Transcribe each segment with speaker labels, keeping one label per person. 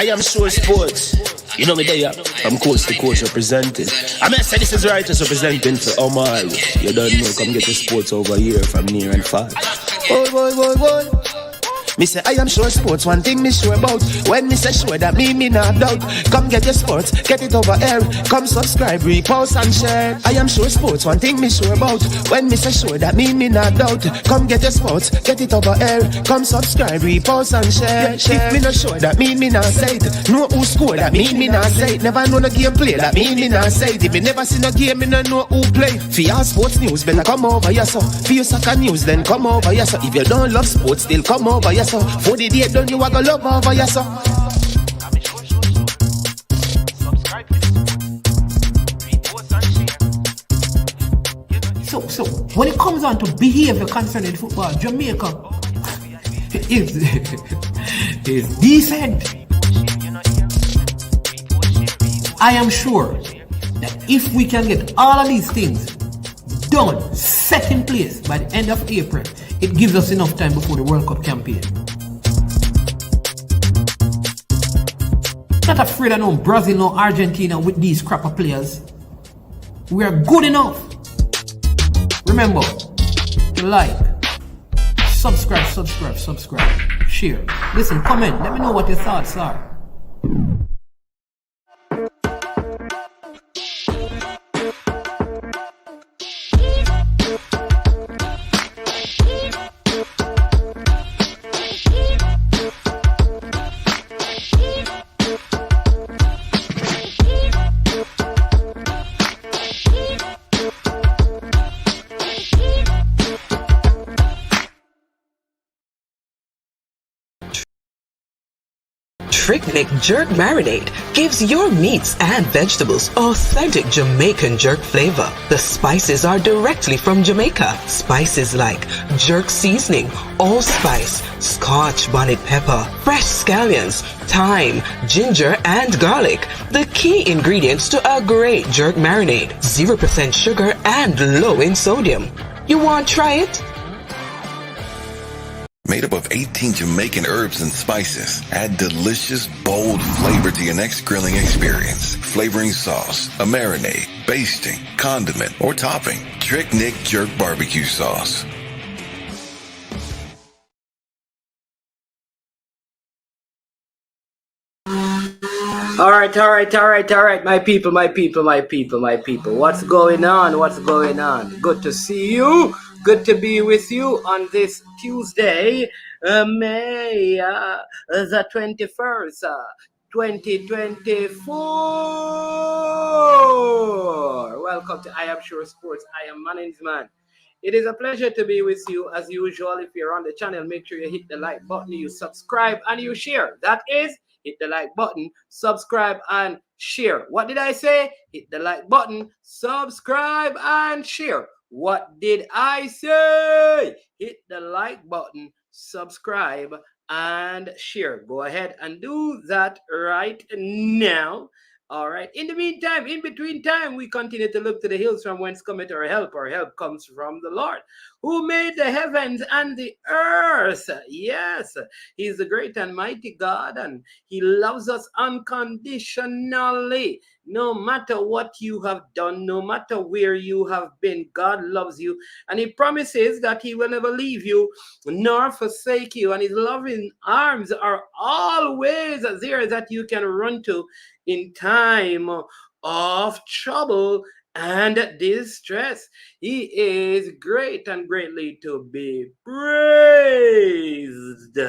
Speaker 1: I am sure sports. You know me there, I'm coast to coast representing. I mean, I say this is Righteous representing for Omar. You don't know, come get the sports over here from near and far. Boy. Me say I am sure sports, one thing me sure about. When me say sure, that me not doubt. Come get your sports, get it over here. Come subscribe, repost and share. I am sure sports, one thing me sure about. When me say sure, that me not doubt. Come get your sports, get it over here. Come subscribe, repost and share. If me not sure, that me not say it. Know who score, that me not say it. Never know the game play, that me not say it. If me never seen a game, me not know who play. For your sports news, better come over here so. For your soccer news, then come over here so. If you don't love sports, still come over here. For the day done, you are gonna love over yourself.
Speaker 2: So when it comes on to behavior concerning football, Jamaica is decent. I am sure that if we can get all of these things done, set in place by the end of April, it gives us enough time before the World Cup campaign. Not afraid of no Brazil, no Argentina with these crap of players. We are good enough. Remember to like, subscribe, share. Listen, comment. Let me know what your thoughts are.
Speaker 3: Trick Nick Jerk Marinade gives your meats and vegetables authentic Jamaican jerk flavor. The spices are directly from Jamaica. Spices like jerk seasoning, allspice, Scotch bonnet pepper, fresh scallions, thyme, ginger, and garlic. The key ingredients to a great jerk marinade. 0% sugar and low in sodium. You want to try it?
Speaker 4: Made up of 18 Jamaican herbs and spices. Add delicious, bold flavor to your next grilling experience. Flavoring sauce, a marinade, basting, condiment, or topping. Trick Nick Jerk Barbecue Sauce.
Speaker 5: All right, my people. What's going on? Good to see you. Good to be with you on this Tuesday, May the 21st, 2024. Welcome to I Am Sure Sports. I am Management. It is a pleasure to be with you as usual. If you're on the channel, make sure you hit the like button, you subscribe, and you share. That is, hit the like button, subscribe, and share. What did I say? Hit the like button, subscribe, and share. What did I say? Hit the like button, subscribe, and share. Go ahead and do that right now. All right. In the meantime, in between time, we continue to look to the hills from whence cometh our help. Our help comes from the Lord, who made the heavens and the earth. Yes, He's the great and mighty God, and He loves us unconditionally. No matter what you have done, no matter where you have been, God loves you, and He promises that He will never leave you nor forsake you, and His loving arms are always there that you can run to in time of trouble and distress. He is great and greatly to be praised.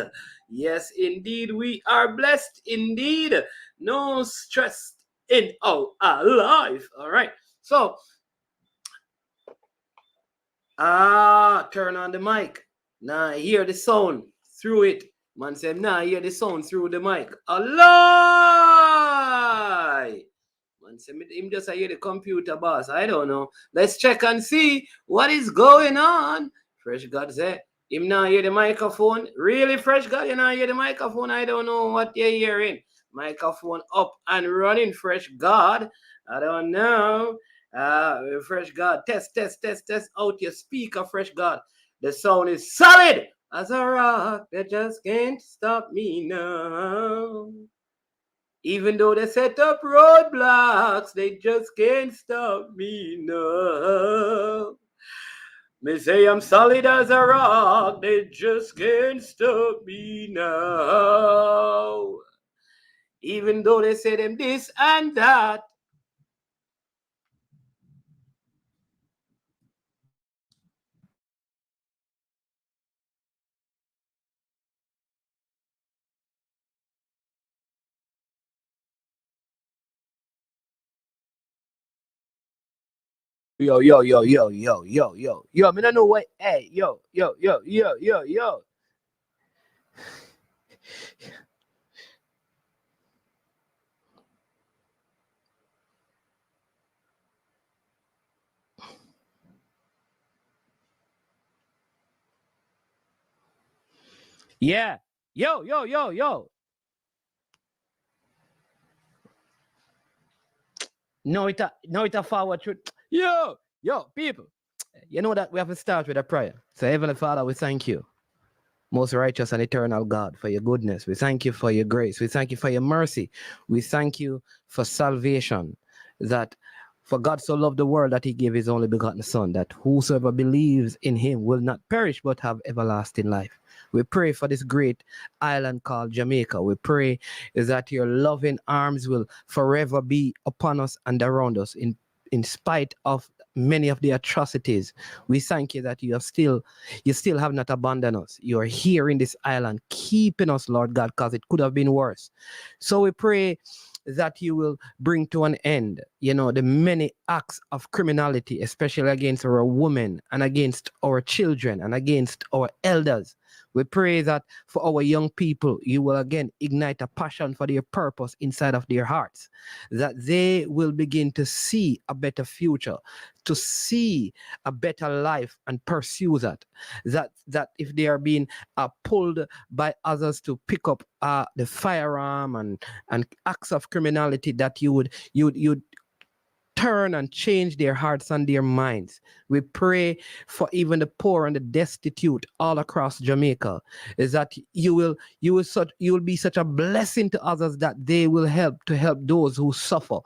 Speaker 5: Yes, indeed, we are blessed indeed. No stress in our life. All right. So, turn on the mic. Now hear the sound through it. Man said, now hear the sound through the mic. Allah! Man said, him just hear the computer boss. I don't know. Let's check and see what is going on. Fresh God said, him now hear the microphone. Really, Fresh God, you now hear the microphone? I don't know what you're hearing. Microphone up and running, Fresh God. I don't know. Fresh God, test out your speaker, Fresh God. The sound is solid as a rock that just can't stop me now. Even though they set up roadblocks, they just can't stop me now. Me say I'm solid as a rock, they just can't stop me now. Even though they say them this and that.
Speaker 1: Yo, yo, yo, yo, yo, yo, yo, yo, me no know what. Hey, yo, yo, yo, yo, yo, yo. Yeah. Yo, yo, yo, yo. No, it a forward truth. Yo, yo, people. You know that we have to start with a prayer. So, Heavenly Father, we thank you, most righteous and eternal God, for your goodness. We thank you for your grace. We thank you for your mercy. We thank you for salvation. That for God so loved the world that he gave his only begotten Son, that whosoever believes in him will not perish but have everlasting life. We pray for this great island called Jamaica. We pray is that your loving arms will forever be upon us and around us in spite of many of the atrocities. We thank you that you still have not abandoned us. You are here in this island, keeping us, Lord God, because it could have been worse. So we pray that you will bring to an end, the many acts of criminality, especially against our women and against our children and against our elders. We pray that for our young people, you will again ignite a passion for their purpose inside of their hearts, that they will begin to see a better future, to see a better life and pursue that. That if they are being pulled by others to pick up the firearm and acts of criminality, that you would turn and change their hearts and their minds. We pray for even the poor and the destitute all across Jamaica, is that you will be such a blessing to others that they will help those who suffer.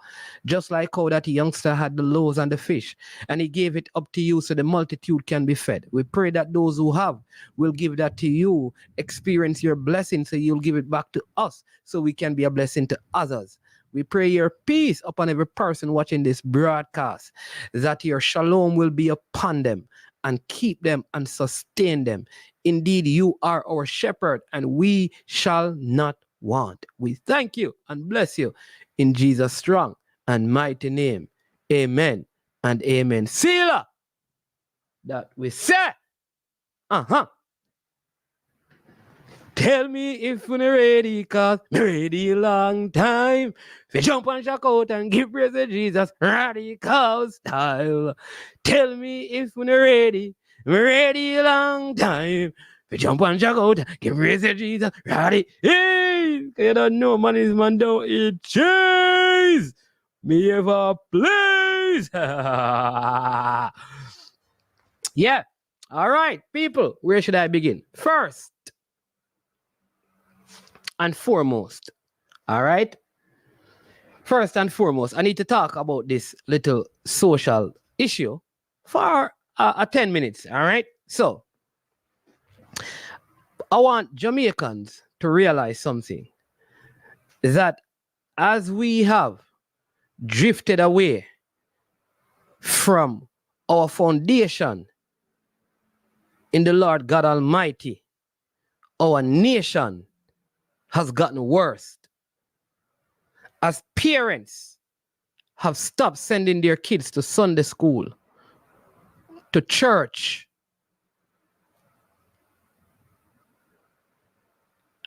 Speaker 1: Just like how that youngster had the loaves and the fish, and he gave it up to you so the multitude can be fed. We pray that those who have will give that to you, experience your blessing, so you'll give it back to us so we can be a blessing to others. We pray your peace upon every person watching this broadcast, that your shalom will be upon them and keep them and sustain them. Indeed, you are our shepherd, and we shall not want. We thank you and bless you in Jesus' strong and mighty name. Amen and amen. Selah that we say. Tell me if you're ready, cause I'm ready a long time. If you jump and shout out and give praise to Jesus, radical style. Tell me if you're ready, I'm ready a long time. If you jump and shout out and give praise to Jesus, radical. Hey, you don't know, man don't eat cheese. Me ever please. Yeah. All right, people, where should I begin? First and foremost, all right? First and foremost, I need to talk about this little social issue for 10 minutes, all right? So, I want Jamaicans to realize something, that as we have drifted away from our foundation in the Lord God Almighty, our nation has gotten worse. As parents have stopped sending their kids to Sunday school, to church,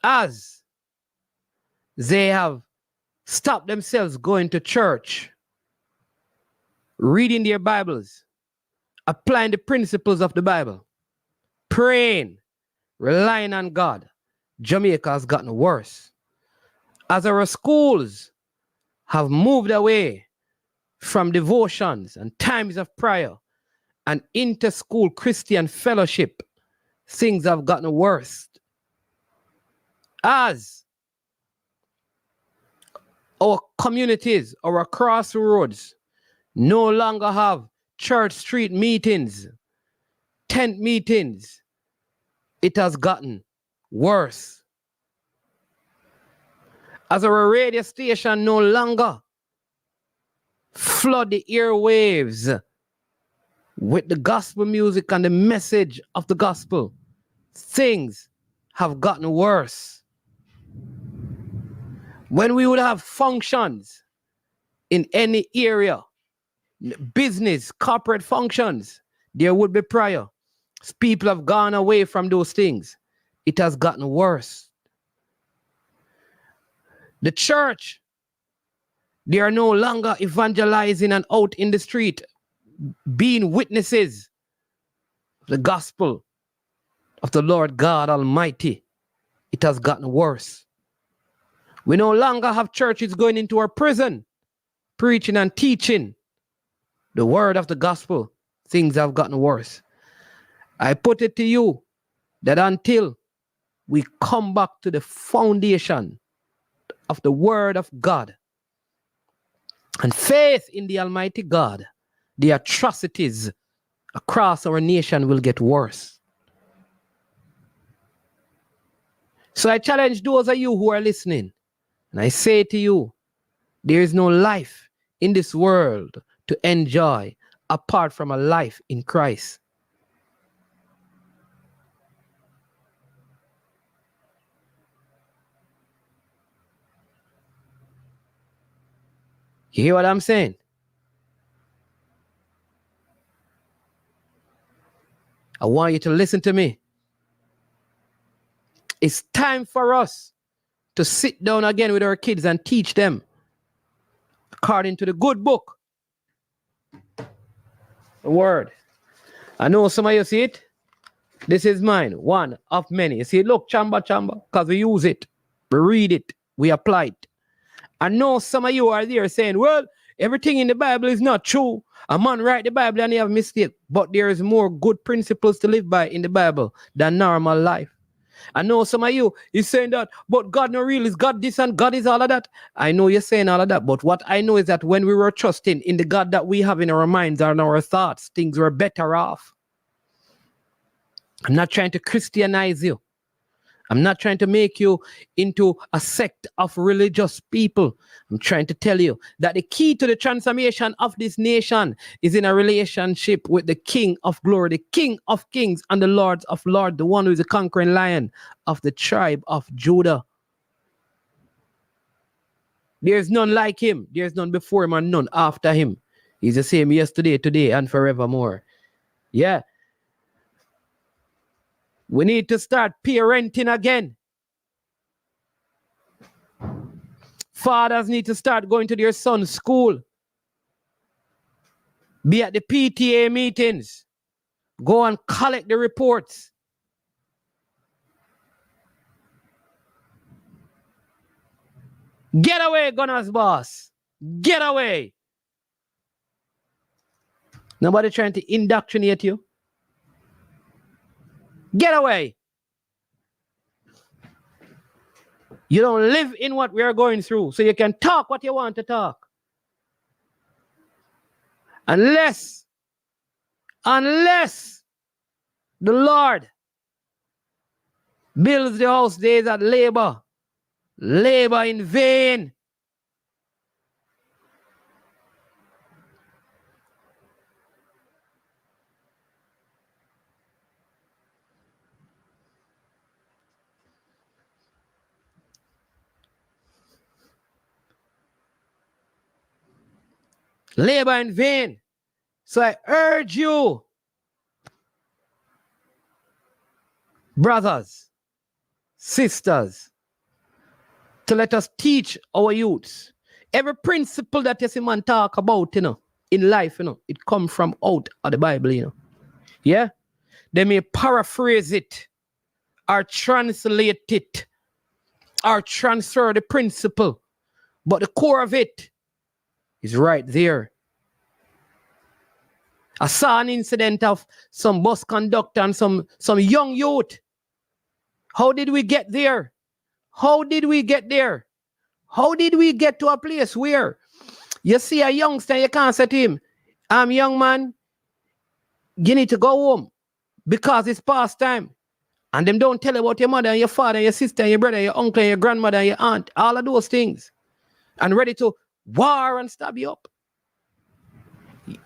Speaker 1: as they have stopped themselves going to church, reading their Bibles, applying the principles of the Bible, praying, relying on God, Jamaica has gotten worse. As our schools have moved away from devotions and times of prayer and inter-school Christian fellowship, things have gotten worse. As
Speaker 5: Our communities, our crossroads, no longer have church street meetings, tent meetings. It has gotten worse. As our radio station no longer flood the airwaves with the gospel music and the message of the gospel, things have gotten worse. When we would have functions in any area, business, corporate functions, there would be prayer. People have gone away from those things. It has gotten worse. The church, they are no longer evangelizing and out in the street, being witnesses of the gospel of the Lord God Almighty. It has gotten worse. We no longer have churches going into our prison, preaching and teaching the word of the gospel. Things have gotten worse. I put it to you that until we come back to the foundation of the word of God and faith in the Almighty God, the atrocities across our nation will get worse. So I challenge those of you who are listening, and I say to you, there is no life in this world to enjoy apart from a life in Christ. You hear what I'm saying? I want you to listen to me. It's time for us to sit down again with our kids and teach them according to the good book, the word. I know some of you see it. This is mine, one of many. You see, look, chamba, because we use it, we read it, we apply it. I know some of you are there saying, well, everything in the Bible is not true. A man write the Bible and he have mistake. But there is more good principles to live by in the Bible than normal life. I know some of you is saying that, but God no real, is God this and God is all of that. I know you're saying all of that, but what I know is that when we were trusting in the God that we have in our minds and our thoughts, things were better off. I'm not trying to Christianize you. I'm not trying to make you into a sect of religious people. I'm trying to tell you that the key to the transformation of this nation is in a relationship with the King of glory, the King of kings and the Lord of lords, the one who is the conquering lion of the tribe of Judah. There's none like him. There's none before him and none after him. He's the same yesterday, today, and forevermore. Yeah. We need to start parenting again. Fathers need to start going to their son's school. Be at the PTA meetings. Go and collect the reports. Get away, Gunners boss. Get away. Nobody trying to indoctrinate you. Get away. You don't live in what we are going through, so you can talk what you want to talk. Unless the Lord builds the house, days at labor in vain. Labor in vain. So I urge you, brothers, sisters, to let us teach our youths. Every principle that you see man talk about, in life, it comes from out of the Bible, Yeah? They may paraphrase it, or translate it, or transfer the principle. But the core of it is right there. I saw an incident of some bus conductor and some young youth. How did we get there? How did we get there? How did we get to a place where you see a youngster, you can't say to him, young man, you need to go home because it's past time. And them don't tell about your mother and your father and your sister and your brother and your uncle and your grandmother and your aunt, all of those things. And ready to war and stab you up.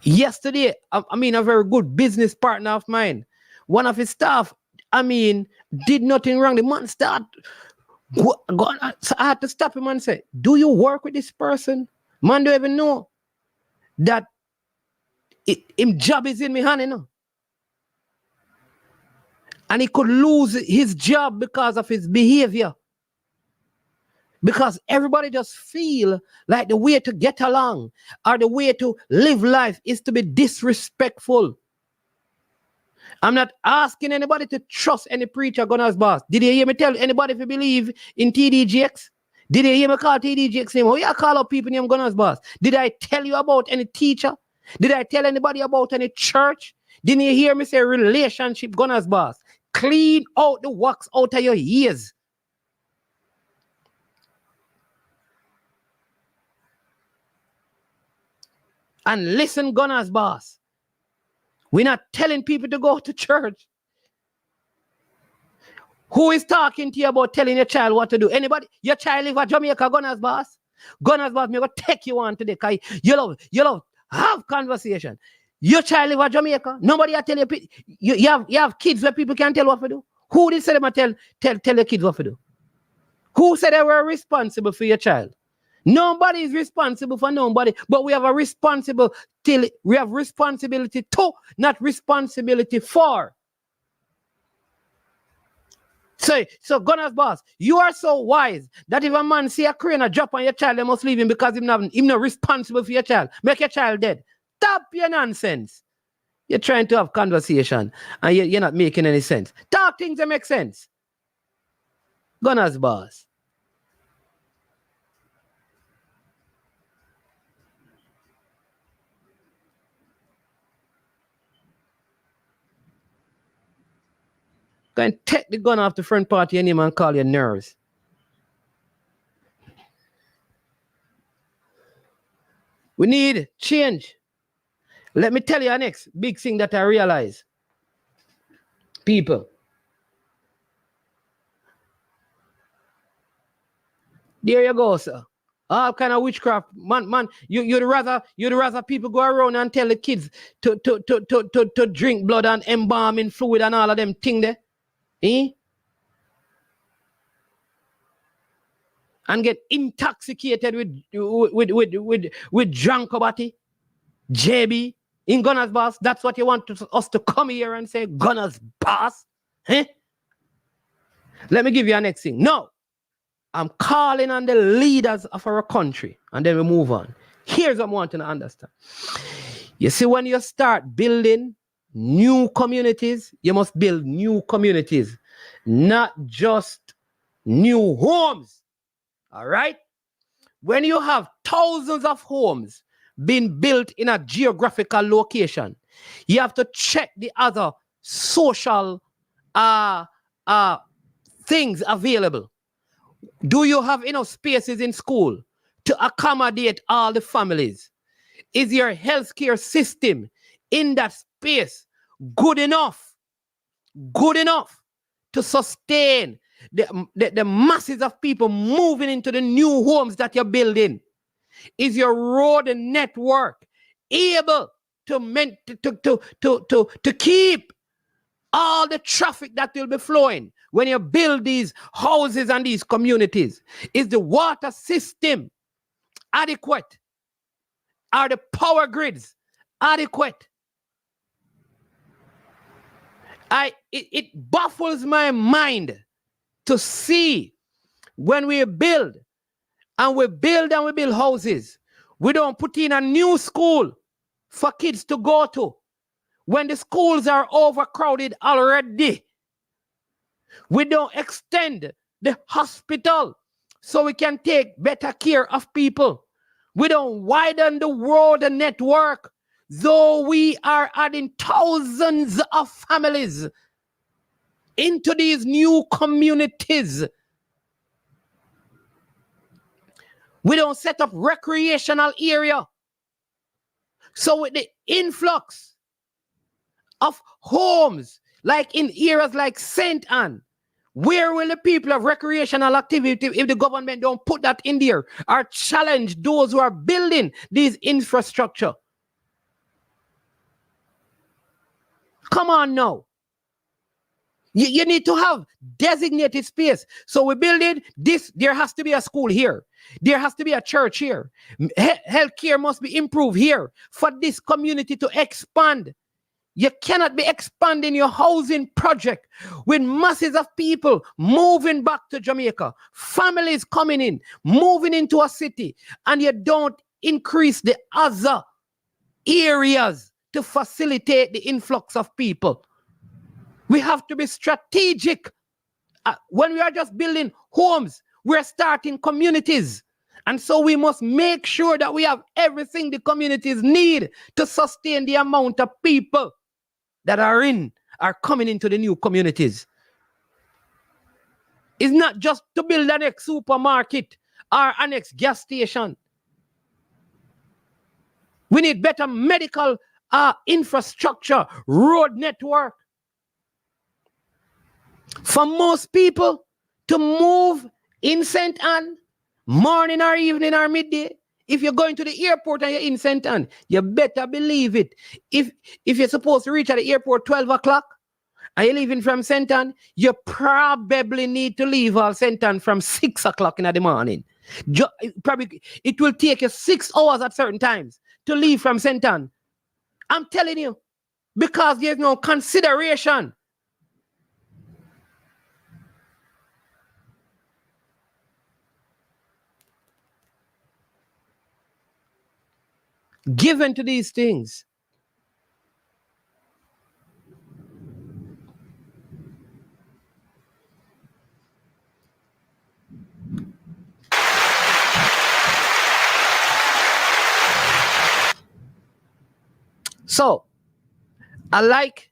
Speaker 5: Yesterday, a very good business partner of mine, one of his staff, did nothing wrong. The man started, so I had to stop him and say, do you work with this person? Man don't even know that him job is in my hand, you know. And he could lose his job because of his behavior. Because everybody just feel like the way to get along or the way to live life is to be disrespectful. I'm not asking anybody to trust any preacher Gunner's boss. Did you hear me tell anybody if you believe in TDGX? Did you hear me call TDGX name? Oh, yeah, call up people named Gunner's boss. Did I tell you about any teacher? Did I tell anybody about any church? Didn't you hear me say relationship Gunner's boss? Clean out the wax out of your ears. And listen, Gunner's boss. We're not telling people to go to church. Who is talking to you about telling your child what to do? Anybody? Your child live at Jamaica, Gunner's boss? Gunner's boss, me go take you on today. Cause you love, have conversation. Your child live at Jamaica. Nobody tell you have kids where people can't tell what to do. Who did say them tell the kids what to do? Who said they were responsible for your child? Nobody is responsible for nobody, but we have a responsibility to, not responsibility for. So Gunner's boss, you are so wise that if a man see a crane drop on your child, they must leave him because he's not responsible for your child. Make your child dead. Stop your nonsense. You're trying to have conversation and you're not making any sense. Talk things that make sense. Gunner's boss. Go and take the gun off the front part of your name and call your nerves. We need change. Let me tell you the next big thing that I realize. People. There you go, sir. All kind of witchcraft. Man, you'd rather people go around and tell the kids to drink blood and embalming fluid and all of them thing there. And get intoxicated with drunkobody, JB, in Gunner's boss. That's what you want us to come here and say, Gunner's boss? Let me give you a next thing. No, I'm calling on the leaders of our country, and then we move on. Here's what I want you to understand. You see, when you start building new communities, you must build new communities, not just new homes. All right? When you have thousands of homes being built in a geographical location, you have to check the other social things available. Do you have enough spaces in school to accommodate all the families? Is your healthcare system in that space good enough to sustain the masses of people moving into the new homes that you're building? Is your road network able to keep all the traffic that will be flowing when you build these houses and these communities? Is the water system adequate? Are the power grids adequate? It baffles my mind to see when we build houses, we don't put in a new school for kids to go to when the schools are overcrowded already. We don't extend the hospital so we can take better care of people. We don't widen the road network, though we are adding thousands of families into these new communities. We don't set up recreational area. So with the influx of homes, like in areas like St. Anne, where will the people have recreational activity if the government don't put that in there or challenge those who are building these infrastructure? Come on now. You need to have designated space. So we build it, there has to be a school here. There has to be a church here. Healthcare must be improved here for this community to expand. You cannot be expanding your housing project with masses of people moving back to Jamaica, families coming in, moving into a city, and you don't increase the other areas to facilitate the influx of people. We have to be strategic. When we are just building homes, we're starting communities. And so we must make sure that we have everything the communities need to sustain the amount of people that are coming into the new communities. It's not just to build the next supermarket or a next gas station. We need better medical infrastructure, road network. For most people to move in St. Anne, morning or evening or midday, if you're going to the airport and you're in St. Anne, you better believe it. If you're supposed to reach at the airport 12 o'clock and you're leaving from St. Anne, you probably need to leave all St. Anne from 6 o'clock in the morning. It will take you 6 hours at certain times to leave from St. Anne. I'm telling you, because there's no consideration. Given to these things. So, I like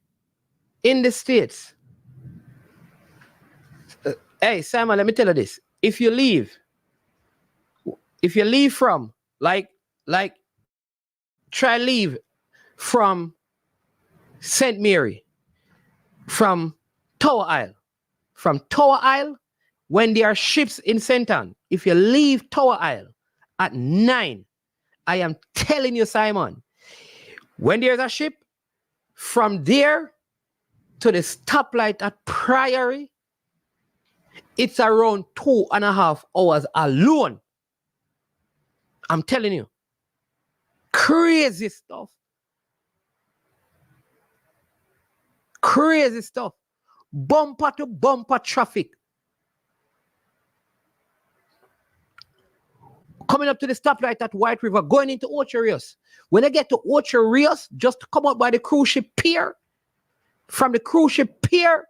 Speaker 5: in the States. Hey, Simon, let me tell you this. If you leave from, try leave from St. Mary, from Tower Isle, when there are ships in St. Anne, if you leave Tower Isle at 9, I am telling you, Simon, when there's a ship, from there to the stoplight at Priory, it's around 2.5 hours alone. I'm telling you. Crazy stuff. Crazy stuff. Bumper to bumper traffic. Coming up to the stoplight at White River, going into Ocho Rios. When I get to Ocho Rios, just to come out by the cruise ship pier, from the cruise ship pier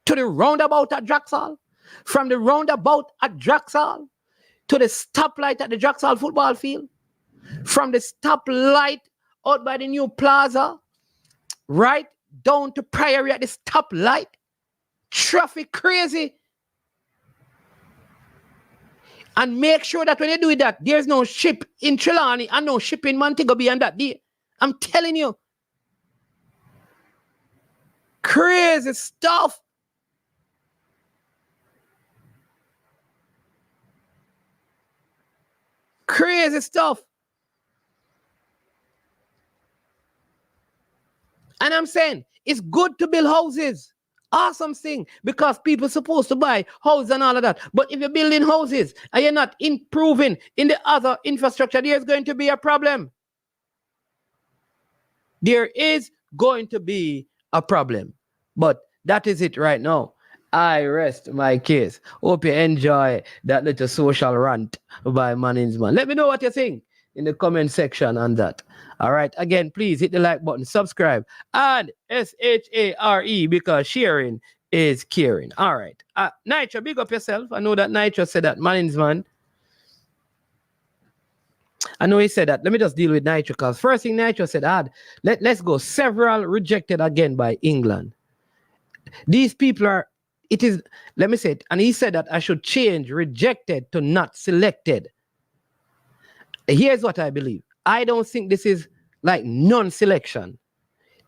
Speaker 5: to the roundabout at Draxall, from the roundabout at Draxall to the stoplight at the Draxall football field, from the stoplight out by the new plaza, right down to Priory at the stoplight. Traffic crazy. And make sure that when you do that, there's no ship in Trelawney and no ship in Montego Bay on that day. I'm telling you. Crazy stuff. Crazy stuff. And I'm saying, it's good to build houses. Awesome thing, because people are supposed to buy houses and all of that. But if you're building houses and you're not improving in the other infrastructure, there's going to be a problem. There is going to be a problem. But that is it right now. I rest my case. Hope you enjoy that little social rant by Maninsman. Let me know what you think in the comment section on that. All right. Again, please hit the like button, subscribe, and SHARE, because sharing is caring. All right. Nitro, big up yourself. I know that Nitro said that. Maninsman. I know he said that. Let me just deal with Nitro, because first thing Nitro said, let's go. Several rejected again by England. These people are
Speaker 2: let me say it, and he said that I should change rejected to not selected. Here's what I believe. I don't think this is like non-selection.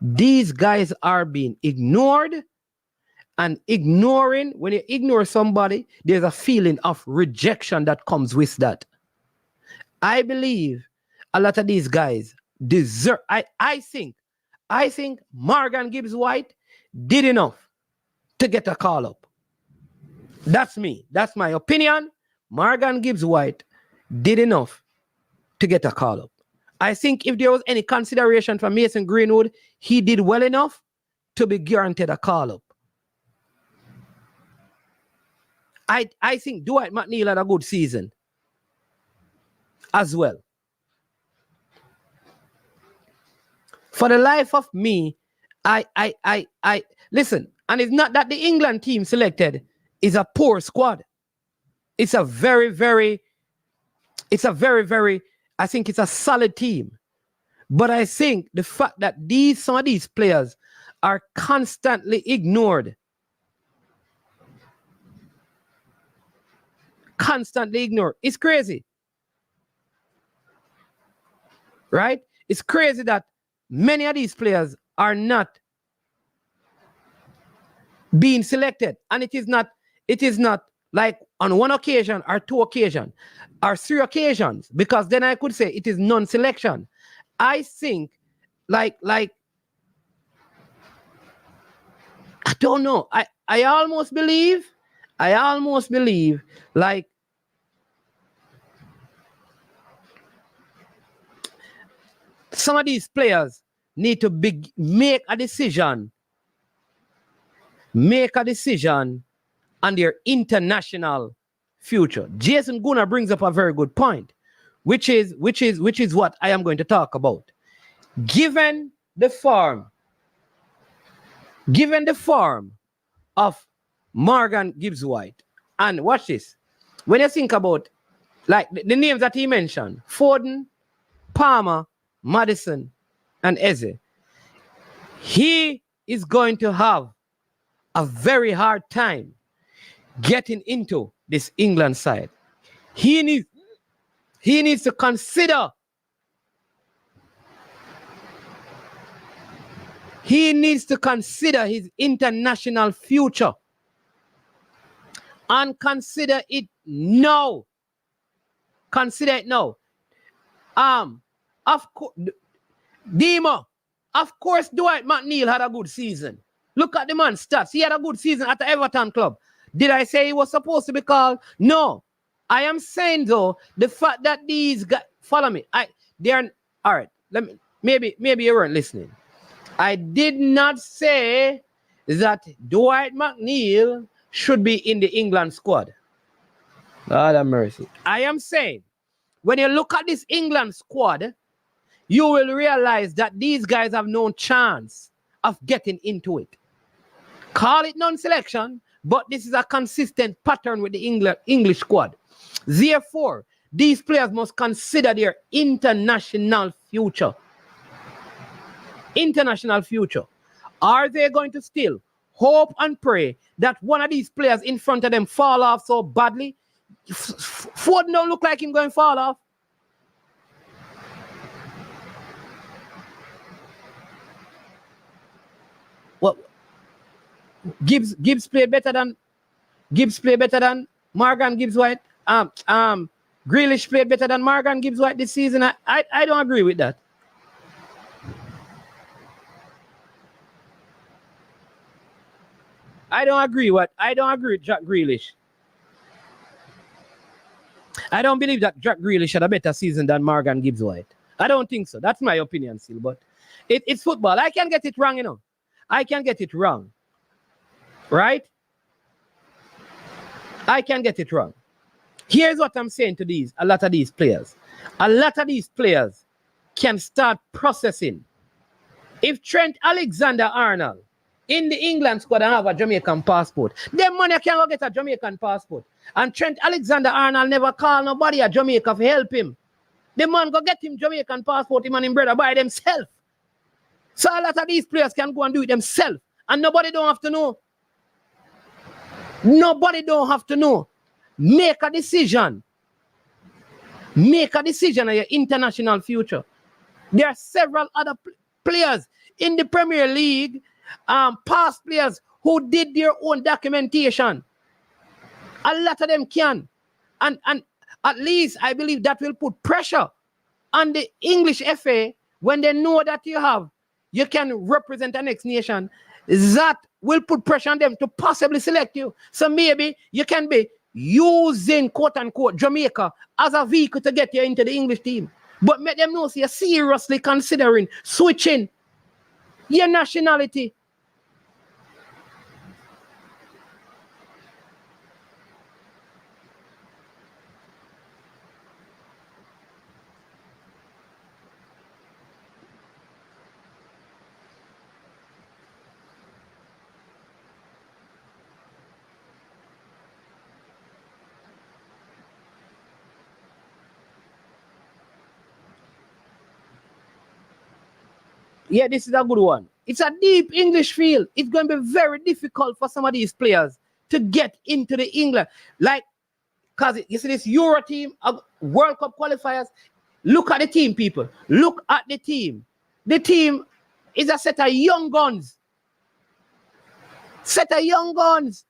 Speaker 2: These guys are being ignored, and ignoring, when you ignore somebody, there's a feeling of rejection that comes with that. I believe a lot of these guys deserve, I think Morgan Gibbs White did enough to get a call up. That's me. That's my opinion. Morgan Gibbs White did enough to get a call up. I think if there was any consideration for Mason Greenwood, he did well enough to be guaranteed a call up. I think Dwight McNeil had a good season as well. For the life of me, I listen, and it's not that the England team selected is a poor squad. It's a very, I think it's a solid team. But I think the fact that some of these players are constantly ignored. It's crazy. Right? It's crazy that many of these players are not being selected. And it is not like on one occasion or two occasions or three occasions, because then I could say it is non-selection. I think like I don't know. I almost believe like some of these players need to make a decision on their international future. Jason Gunnar brings up a very good point, which is what I am going to talk about. Given the form of Morgan Gibbs White, and watch this, when you think about like the names that he mentioned, Foden, Palmer, Madison, and Eze, he is going to have a very hard time getting into this England side. He needs to consider his international future, and consider it now. Of course, Dima, of course, Dwight McNeil had a good season. Look at the man's stats. He had a good season at the Everton club. Did I say he was supposed to be called? No. I am saying though, the fact that these guys, follow me. All right. Maybe you weren't listening. I did not say that Dwight McNeil should be in the England squad. God have mercy. I am saying, when you look at this England squad, you will realize that these guys have no chance of getting into it. Call it non-selection, but this is a consistent pattern with the English squad. Therefore, these players must consider their international future. Are they going to still hope and pray that one of these players in front of them fall off so badly? Foden don't look like him going to fall off. What? Gibbs played better than Morgan Gibbs White. Grealish played better than Morgan Gibbs White this season. I don't agree with that. I don't agree with Jack Grealish. I don't believe that Jack Grealish had a better season than Morgan Gibbs White. I don't think so. That's my opinion still, but it's football. I can get it wrong, you know. I can get it wrong. Right? I can get it wrong. Here's what I'm saying to a lot of these players. A lot of these players can start processing. If Trent Alexander-Arnold in the England squad and have a Jamaican passport, them money can go get a Jamaican passport. And Trent Alexander-Arnold never call nobody at Jamaica to help him. The man go get him Jamaican passport, him and him brother by themselves. So a lot of these players can go and do it themselves. And nobody don't have to know.
Speaker 5: Nobody don't have to know. Make a decision. Make a decision on your international future. There are several other players in the Premier League, past players who did their own documentation. A lot of them can. And at least I believe that will put pressure on the English FA when they know that you can represent the next nation. That will put pressure on them to possibly select you. So maybe you can be using quote-unquote Jamaica as a vehicle to get you into the English team. But make them know so you're seriously considering switching your nationality. Yeah, this is a good one. It's a deep English field. It's going to be very difficult for some of these players to get into the England. Like, because you see this Euro team, World Cup qualifiers, look at the team, people. Look at the team. The team is a set of young guns. Set of young guns.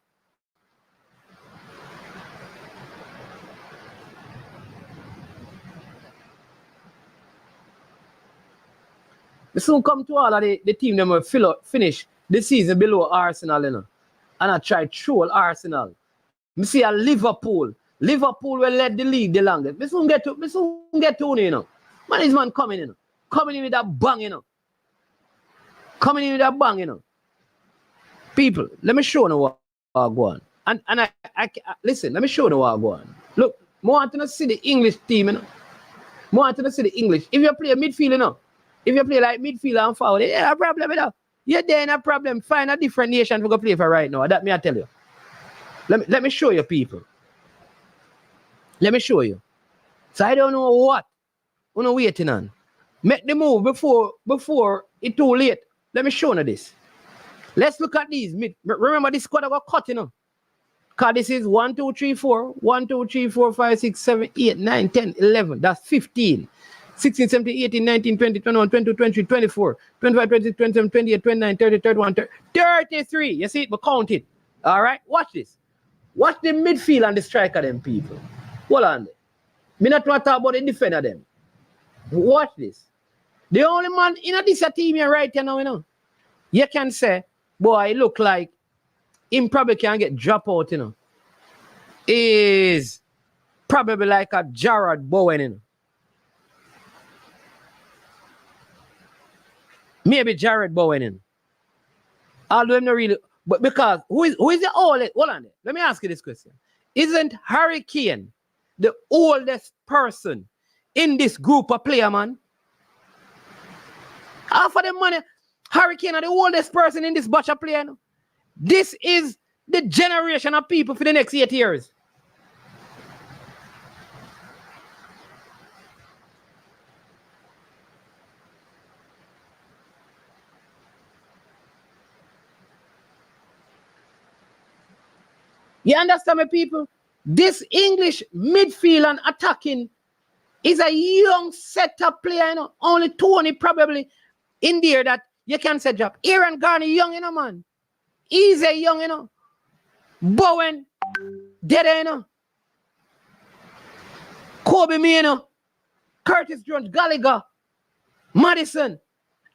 Speaker 5: We soon come to all of the team that will finish the season below Arsenal, you know. And I try troll Arsenal. Me see a Liverpool. Liverpool will lead the league the longest. We soon get to you know. Man, this man coming, you know. Coming in with that bang, you know. Coming in with that bang, you know. People, let me show you what I go on. And I listen, let me show you what I go on. Look, I want to see the English team, you know. I want to see the English. If you play midfield, you know. If you play like midfield and forward, yeah, a problem, you know. You're there in a problem. Find a different nation to go play for right now. That me I tell you. Let me show you, people. Let me show you. So I don't know what we're waiting on. Make the move before it's too late. Let me show you this. Let's look at these. Remember this squad I got cut, you know. Because this is 1, 2, 3, 4. 1, 2, 3, 4, 5, 6, 7, 8, 9, 10, 11. That's 15. 16, 17, 18, 19, 20, 21, 22, 23, 24, 25, 26, 27, 28, 29, 30, 31, 33. You see it? But count it. All right? Watch this. Watch the midfield and the striker them, people. Hold on. Me not want to talk about the defender them. Watch this. The only man in this team here right now, you know. You can say, boy, it look like him probably can get drop out, you know. Is probably like a Jared Bowen, you know. Maybe Jared Bowen in. Although I'm not really, but because who is the oldest? Hold on. Let me ask you this question. Isn't Harry Kane the oldest person in this group of player, man? Half of the money, Harry Kane are the oldest person in this batch of player. No? This is the generation of people for the next 8 years. You understand me, people? This English midfield and attacking is a young setup player, you know. Only Tony probably in there that you can set up. Aaron Garner young, you know, man. Easy young, you know. Bowen, dead, you know. Kobe me, you know. Curtis Jones, Gallagher, Madison.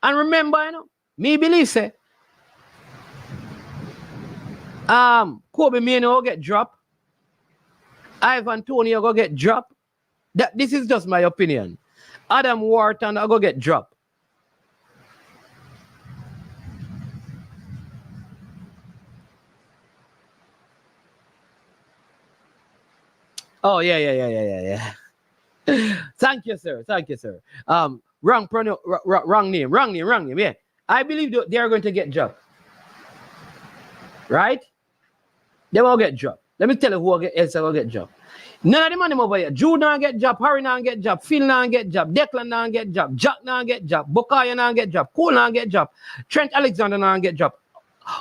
Speaker 5: And remember, you know, me believe, say, Kobe Mino will get dropped. Ivan Toney will get dropped. This is just my opinion. Adam Wharton will get dropped. Oh, yeah. Thank you, sir. Wrong name. Yeah. I believe they are going to get dropped. Right? They will get dropped. Let me tell you who else will get dropped. None of the money over here. Jude now get dropped. Harry now get dropped. Phil now get dropped. Declan now get dropped. Jack now get dropped. Bukayo now get dropped. Cole now get dropped. Trent Alexander now get dropped.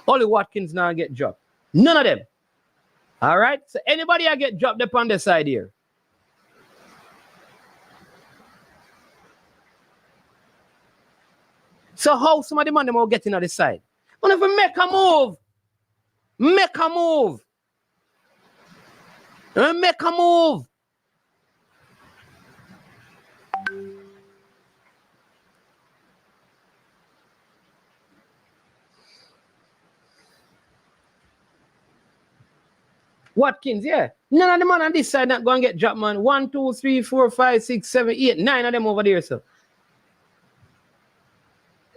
Speaker 5: Ollie Watkins now get dropped. None of them. All right? So anybody I get dropped up on the side here? So how some of the man them will get in on the side? But if we make a move, make a move. Make a move. Watkins, yeah. None of the man on this side not going to get dropped, man. 1, 2, 3, 4, 5, 6, 7, 8, 9 of them over there, so.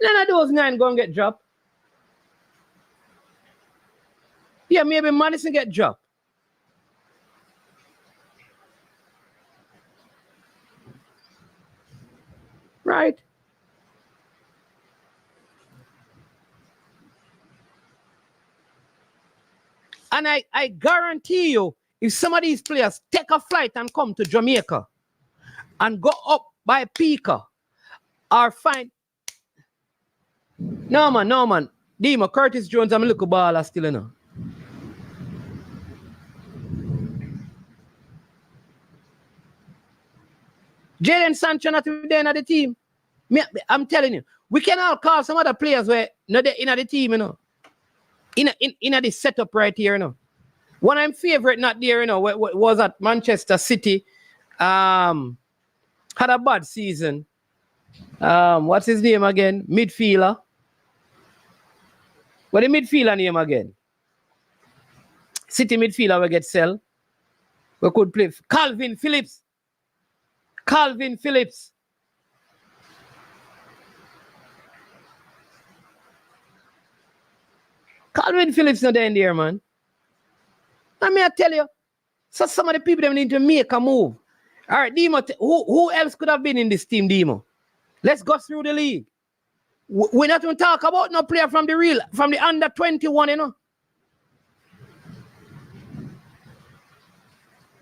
Speaker 5: None of those 9 going to get dropped. Yeah, maybe Madison get dropped. Right? And I guarantee you, if some of these players take a flight and come to Jamaica and go up by Pika or find... No, man. Dima, Curtis Jones, I'm a little baller still, you know. Jadon Sancho not there in the team. I'm telling you, we can all call some other players where not in the team, you know. In the setup right here, you know. One of my favorite not there, you know, was at Manchester City. Had a bad season. What's his name again? Midfielder. What the midfielder name again? City midfielder will get sell. We could play Calvin Phillips. Calvin Phillips not there in there, man. I mean, I tell you, so some of the people them need to make a move. All right, Demo, who else could have been in this team, Demo? Let's go through the league. We're not going to talk about no player from the under 21, you know.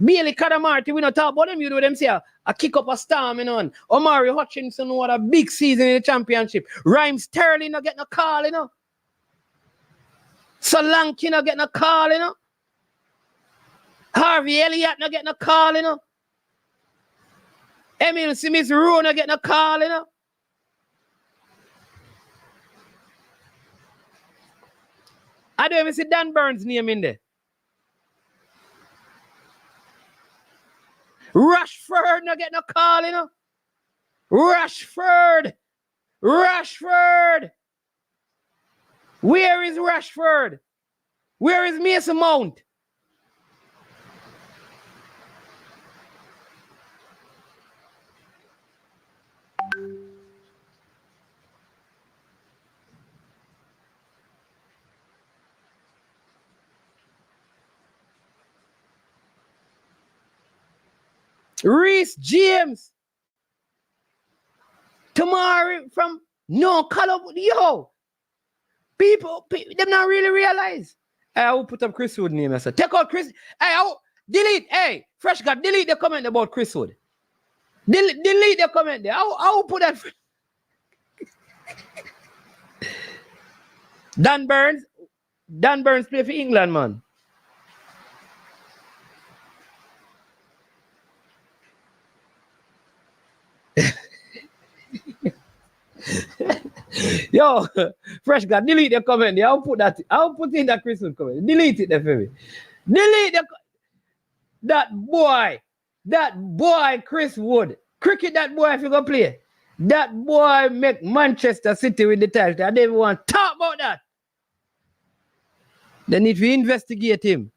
Speaker 5: Bailey Cadamarti, we not talk about them, you know them say a kick up a storm, you know. And Omari Hutchinson, what a big season in the championship. Rhyme Sterling not getting a call, you know. Solanke not getting a call, you know. Harvey Elliott not getting a call, you know. Emil Smith Rowe not getting a call, you know. I don't even see Dan Burns' name in there. Rashford not getting a call, you know. Rashford. Where is Rashford? Where is Mason Mount? Reece James. Tomorrow from no color. Yo. People, them not really realize. I will put up Chris Wood name. I said, take out Chris. Hey, delete. Hey, Fresh God, delete the comment about Chris Wood. Delete the comment there. I will put that. Dan Burns play for England, man. Yo, Fresh God, delete the comment there. I'll put in that Chris Wood comment. Delete it there for me. Delete that boy, Chris Wood. Cricket that boy if you go play. That boy make Manchester City with the title. I didn't want to talk about that. They need to investigate him.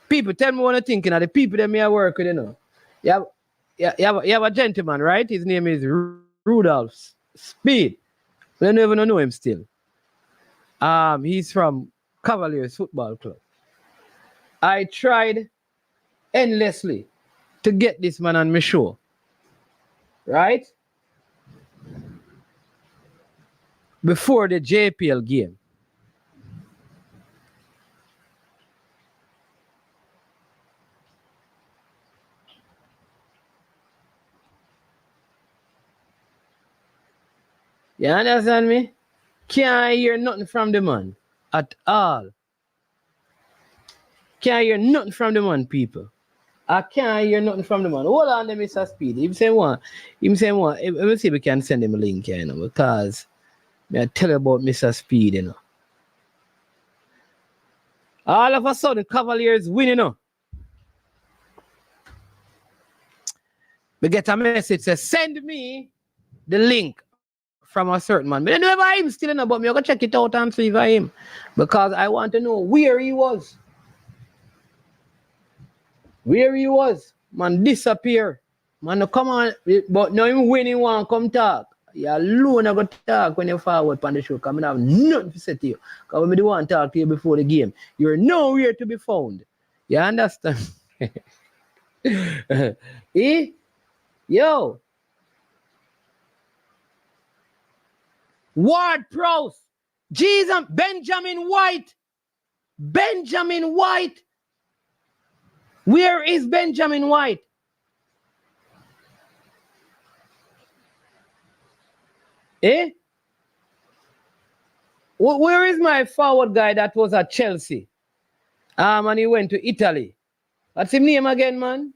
Speaker 5: People tell me what I'm thinking of the people that me I work with, you know. You have a gentleman, right? His name is Rudolph Speed. We don't even know him still. He's from Cavalier Football Club. I tried endlessly to get this man on my show. Right? Before the JPL game. You understand me? Can't hear nothing from the man at all. can't hear nothing from the man, people. I can't hear nothing from the man. Hold on, let me Mr. Speed. Him say one. Let me see if we can send him a link here, because I tell you about Mr. Speed, All of a sudden, Cavaliers winning, We get a message say, send me the link from a certain man. But I don't know if him still, but I'm going to check it out and see if I him. Because I want to know where he was. Where he was. Man, disappear. Man, come on. But now him when he want come talk. You alone are going to talk when you forward on the show. Because I have nothing to say to you. Because when I want to talk to you before the game, you're nowhere to be found. You understand? Eh? Yo. Ward Prowse. Jesus. Benjamin White. Benjamin White. Where is Benjamin White? Eh? Where is my forward guy that was at Chelsea? And he went to Italy. What's his name again, man?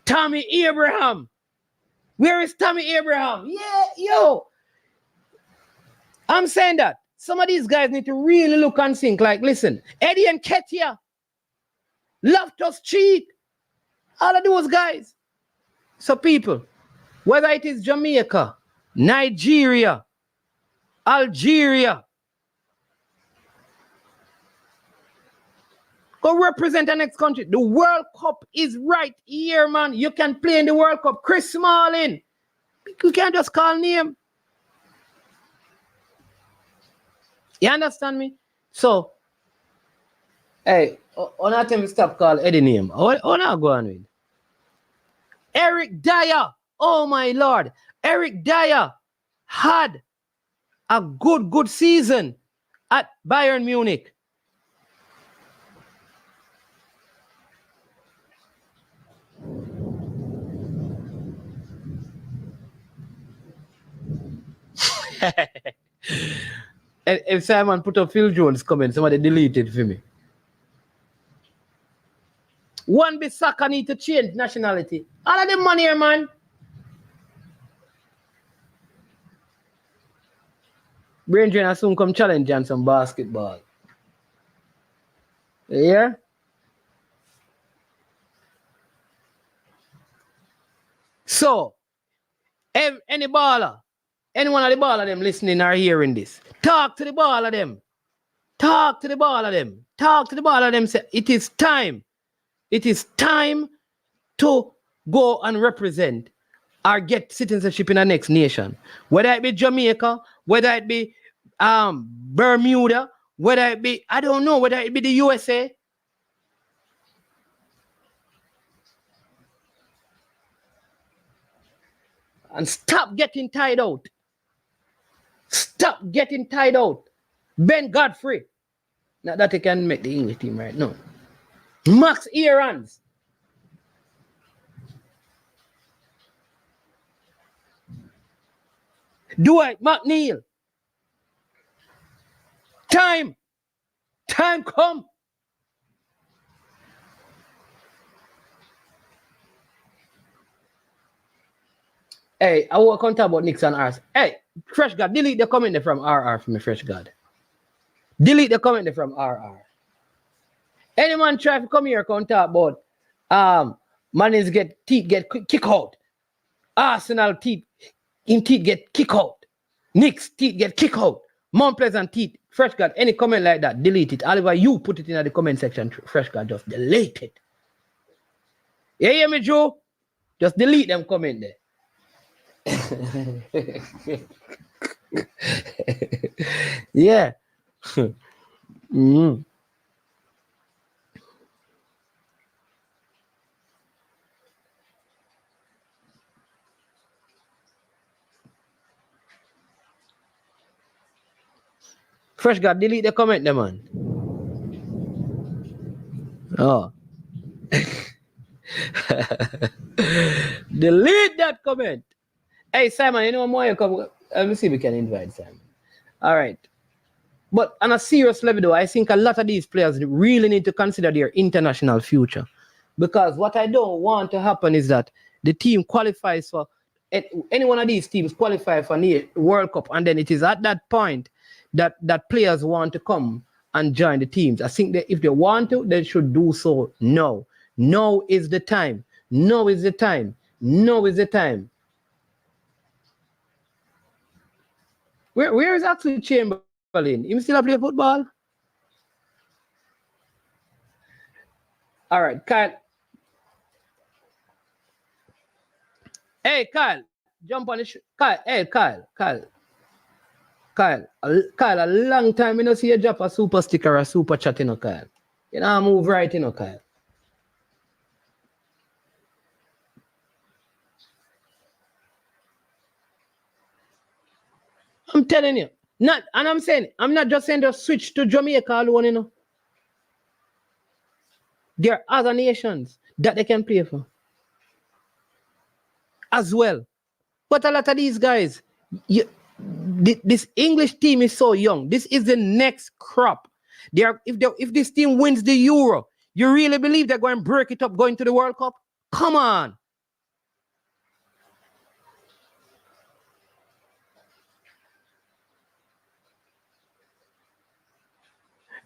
Speaker 5: Tommy Abraham. Where is Tommy Abraham? Yeah, yo. I'm saying that some of these guys need to really look and think like, listen, Eddie and Ketia, Loftus Cheek, all of those guys. So people, whether it is Jamaica, Nigeria, Algeria, go represent the next country. The World Cup is right here, man. You can play in the World Cup. Chris Smalling. You can't just call name. You understand me? So, hey, on that time stop call Eddie name. What not go on with? Eric Dyer. Oh my Lord. Eric Dyer had a good season at Bayern Munich. If Simon put up Phil Jones comment, somebody deleted for me. One bit soccer need to change nationality. All of them money here, man. Brain Drainer soon come challenge on some basketball. Yeah? So, any baller, any one of the baller them listening or hearing this, talk to the baller them. Talk to the baller them. Talk to the baller them. Say, it is time. It is time to go and represent or get citizenship in the next nation. Whether it be Jamaica, whether it be Bermuda, whether it be, I don't know, whether it be the USA. And stop getting tied out. Stop getting tied out. Ben Godfrey. Not that he can make the English team right now. Max Aarons. Dwight McNeil. Time come. Hey, I want to talk about Knicks and Rs. Hey, Fresh God, delete the comment there from RR for me, Fresh God. Delete the comment there from RR. Any man try to come here and talk about man is teeth get kick out. Arsenal teeth get kick out. Knicks teeth get kick out. Mount Pleasant teeth. Fresh God, any comment like that, delete it. Oliver, you put it in the comment section. Fresh God, just delete it. You hear me, Joe? Just delete them comment there. Yeah. Fresh God, delete the comment there, man. Oh. Delete that comment. Hey, Simon, you know more you come. Let me see if we can invite Simon. All right. But on a serious level, though, I think a lot of these players really need to consider their international future. Because what I don't want to happen is that the team qualifies for, any one of these teams qualify for the World Cup, and then it is at that point that players want to come and join the teams. I think that if they want to, they should do so now. Now is the time. Now is the time. Now is the time. Where is actually Chamberlain? Him still play football? All right, Kyle. Hey, Kyle, jump on the Kyle. Hey, Kyle. A long time I don't see you drop a super sticker or a super chat, you know, Kyle. You know, I move right, you know, Kyle. I'm telling you. I'm not just saying to switch to Jamaica alone, you know. There are other nations that they can play for as well. But a lot of these guys, this English team is so young. This is the next crop. If this team wins the Euro, you really believe they're going to break it up going to the World Cup? Come on.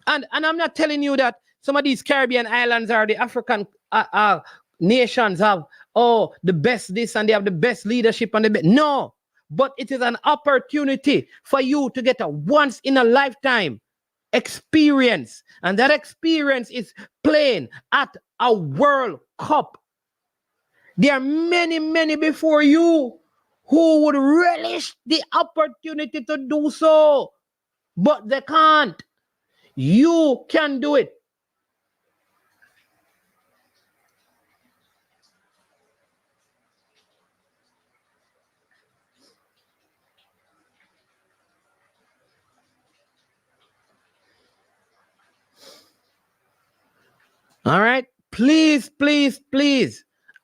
Speaker 5: And I'm not telling you that some of these Caribbean islands or the African nations have the best this and they have the best leadership and the best. No, but it is an opportunity for you to get a once in a lifetime experience, and that experience is playing at a World Cup. There are many before you who would relish the opportunity to do so, but they can't. You can do it. All right? Please.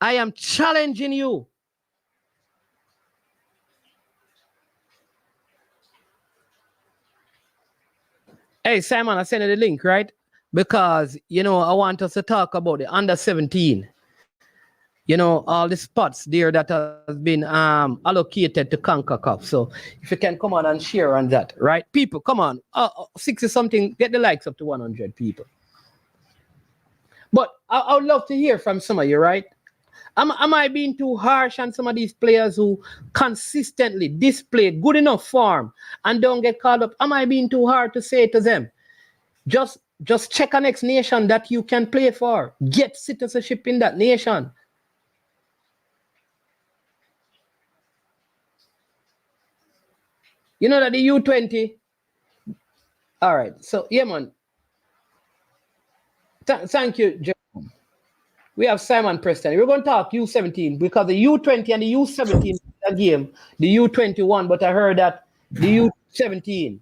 Speaker 5: I am challenging you. Hey, Simon, I sent you the link, right? Because, you know, I want us to talk about the under 17. You know, all the spots there that has been allocated to CONCACAF. So if you can come on and share on that, right? People, come on. 60 something, get the likes up to 100 people. But I would love to hear from some of you, right? Am I being too harsh on some of these players who consistently display good enough form and don't get called up? Am I being too hard to say to them, just check a next nation that you can play for. Get citizenship in that nation. You know that the U20. All right. So, yeah, man. Thank you, Jerome. We have Simon Preston. We're going to talk U17 because the U20 and the U17 game, the U21, but I heard that the U17,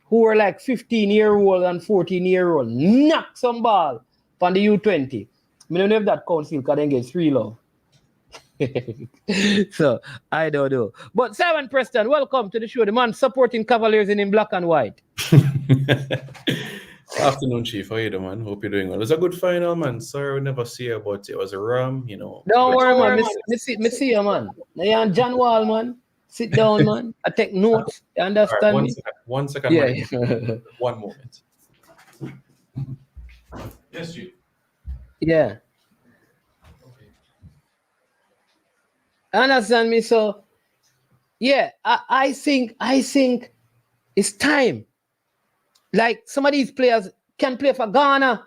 Speaker 5: who were like 15-year-old and 14-year-old, knock some ball from the U20. I don't know if that counts because then get 3 low. So, I don't know. But Simon Preston, welcome to the show. The man supporting Cavaliers in black and white.
Speaker 6: Afternoon, Chief. How you doing, man? Hope you're doing well. It was a good final, man. Sorry we never see you, but it was a ram, you know.
Speaker 5: Don't worry, man. Me see you, man. Now you're on John Wall, man. Sit down, man. I take notes. You understand
Speaker 6: right,
Speaker 5: me?
Speaker 6: one second,
Speaker 5: yeah.
Speaker 6: man. One moment. Yes, Chief.
Speaker 5: Yeah.
Speaker 6: Okay.
Speaker 5: Understand me? So, yeah, I think it's time. Like some of these players can play for Ghana.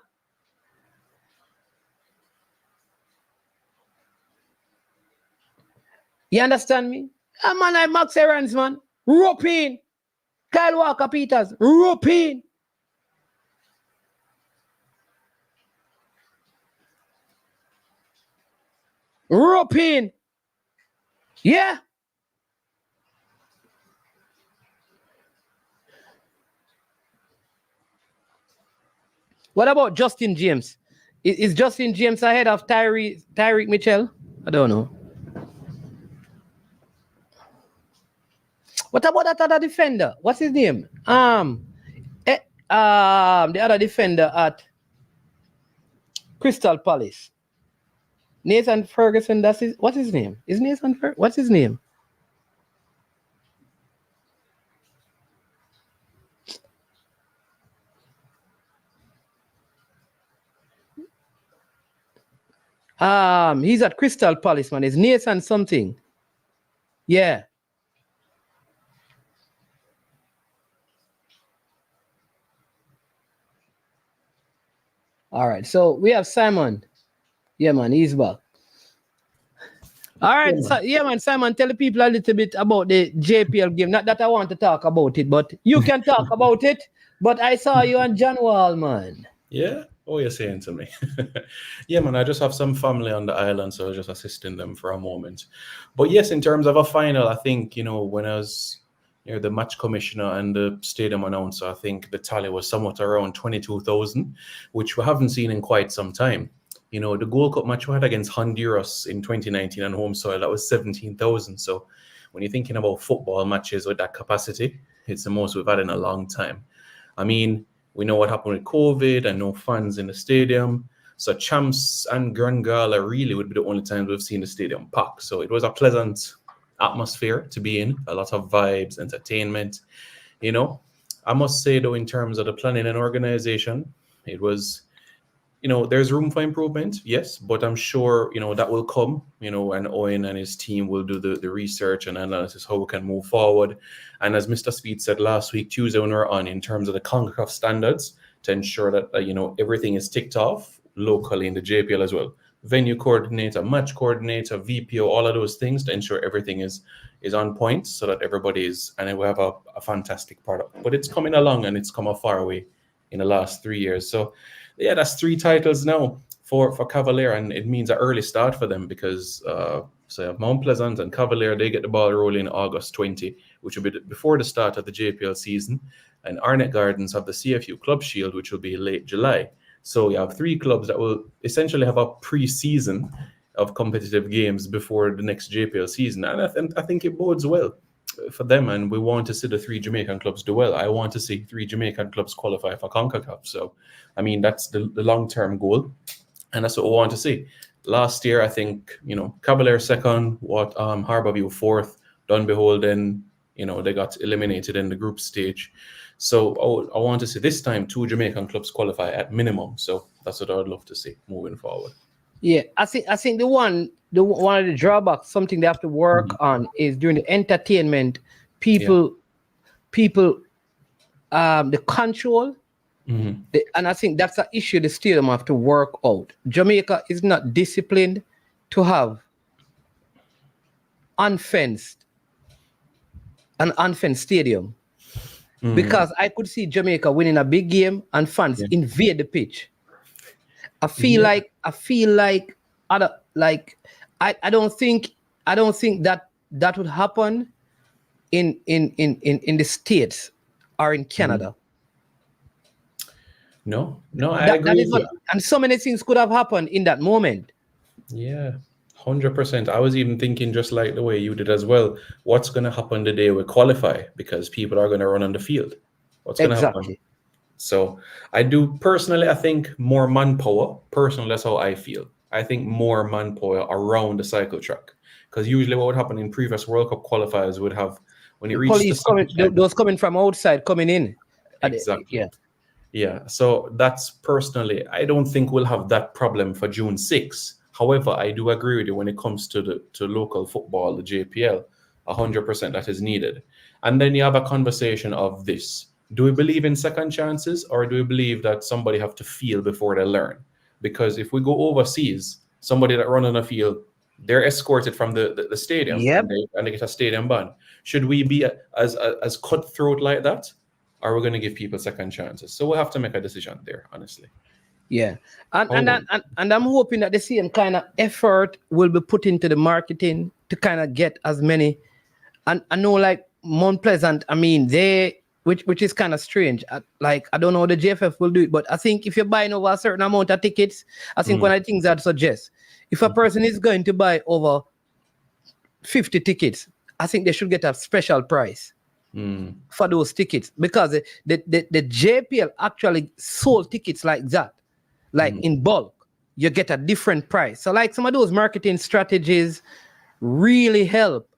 Speaker 5: You understand me? A man like Max Aarons, man. Rope in. Kyle Walker-Peters. Rope in. Rope in. Yeah. What about Justin James? Is Justin James ahead of Tyreek Mitchell? I don't know. What about that other defender? What's his name? The other defender at Crystal Palace. Nathan Ferguson. What's his name? Is Nathan Ferguson? What's his name? He's at Crystal Palace, man. It's Nathan something. Yeah. All right. So we have Simon. Yeah, man. He's back. All right. Yeah, man. Simon, tell the people a little bit about the JPL game. Not that I want to talk about it, but you can talk about it. But I saw you on John Wall, man.
Speaker 6: Yeah? What you're saying to me? Yeah, man, I just have some family on the island, so I was just assisting them for a moment. But yes, in terms of a final, I think, when I was the match commissioner and the stadium announcer, I think the tally was somewhat around 22,000, which we haven't seen in quite some time. The Gold Cup match we had against Honduras in 2019 on home soil, that was 17,000. So when you're thinking about football matches with that capacity, it's the most we've had in a long time. I mean, we know what happened with COVID and no fans in the stadium. So Champs and Grand Gala really would be the only times we've seen the stadium packed. So it was a pleasant atmosphere to be in, a lot of vibes, entertainment. I must say, though, in terms of the planning and organization, it was, there's room for improvement, yes, but I'm sure, that will come, and Owen and his team will do the research and analysis how we can move forward. And as Mr. Speed said last week, Tuesday, when we were on, in terms of the CONCACAF standards, to ensure that, everything is ticked off locally in the JPL as well. Venue coordinator, match coordinator, VPO, all of those things to ensure everything is on point so that everybody is, and we have a fantastic product. But it's coming along and it's come a far way in the last 3 years. So, yeah, that's 3 titles now for Cavalier, and it means an early start for them because so Mount Pleasant and Cavalier, they get the ball rolling August 20, which will be before the start of the JPL season, and Arnett Gardens have the CFU Club Shield, which will be late July. So you have 3 clubs that will essentially have a pre-season of competitive games before the next JPL season, and I think it bodes well for them, and we want to see the 3 Jamaican clubs do well. I want to see 3 Jamaican clubs qualify for CONCACAF. So, I mean, that's the long-term goal, and that's what we want to see. Last year, I think, Cavalier second, Harborview fourth, Dunbeholden, they got eliminated in the group stage. So I want to see this time 2 Jamaican clubs qualify at minimum. So that's what I would love to see moving forward.
Speaker 5: Yeah, I think one of the drawbacks, something they have to work on, is during the entertainment, the control, and I think that's an issue the stadium have to work out. Jamaica is not disciplined to have an unfenced stadium, because I could see Jamaica winning a big game and fans invade the pitch. I feel like I don't think that would happen in the States or in Canada.
Speaker 6: No, I agree.
Speaker 5: And so many things could have happened in that moment.
Speaker 6: Yeah, 100%. I was even thinking just like the way you did as well. What's going to happen the day we qualify? Because people are going to run on the field. What's going to happen? So I think more manpower. Personally, that's how I feel. I think more manpower around the cycle track. Because usually what would happen in previous World Cup qualifiers would have, when you reach
Speaker 5: those coming from outside coming in.
Speaker 6: Exactly. Yeah. So that's personally, I don't think we'll have that problem for June 6. However, I do agree with you when it comes to local football, the JPL, 100% that is needed. And then you have a conversation of this. Do we believe in second chances, or do we believe that somebody have to feel before they learn? Because if we go overseas, somebody that run on a field, they're escorted from the stadium, and they get a stadium ban. Should we be as cutthroat like that? Or are we going to give people second chances? So we'll have to make a decision there, honestly.
Speaker 5: Yeah. And I'm hoping that the same kind of effort will be put into the marketing to kind of get as many. And I know like Mount Pleasant, I mean, they
Speaker 2: which is kind of strange. Like, I don't know how the JFF will do it, but I think if you're buying over a certain amount of tickets, I think one of the things I'd suggest, if a person is going to buy over 50 tickets, I think they should get a special price for those tickets, because the JPL actually sold tickets like that, like in bulk. You get a different price. So like some of those marketing strategies really help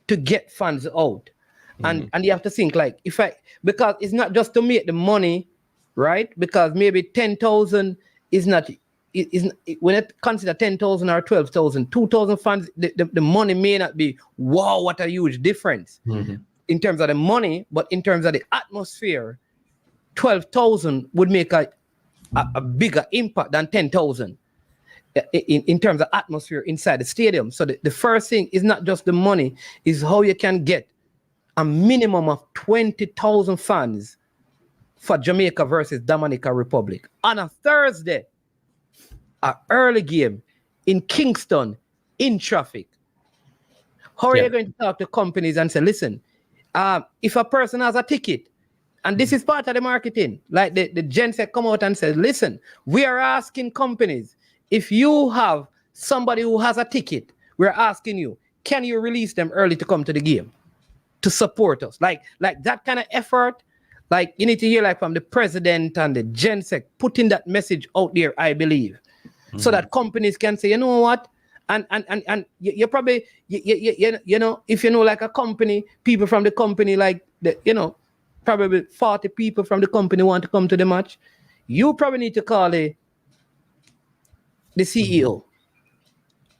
Speaker 2: to get fans out. And you have to think like, because it's not just to make the money, right? Because maybe 10,000 is not, when it consider 10,000 or 12,000, 2,000 fans, the money may not be, wow, what a huge difference in terms of the money, but in terms of the atmosphere, 12,000 would make a bigger impact than 10,000 in terms of atmosphere inside the stadium. So the first thing is not just the money, is how you can get a minimum of 20,000 fans for Jamaica versus Dominican Republic on a Thursday, an early game in Kingston, in traffic. How are you going to talk to companies and say, listen, if a person has a ticket, and this is part of the marketing, like the gen said, come out and say, listen, we are asking companies, if you have somebody who has a ticket, we're asking you, can you release them early to come to the game to support us? Like that kind of effort, like you need to hear like from the president and the gen sec putting that message out there, I believe, so that companies can say, you know what? And you probably, you know, if you know like a company, people from the company, like, probably 40 people from the company want to come to the match, you probably need to call the CEO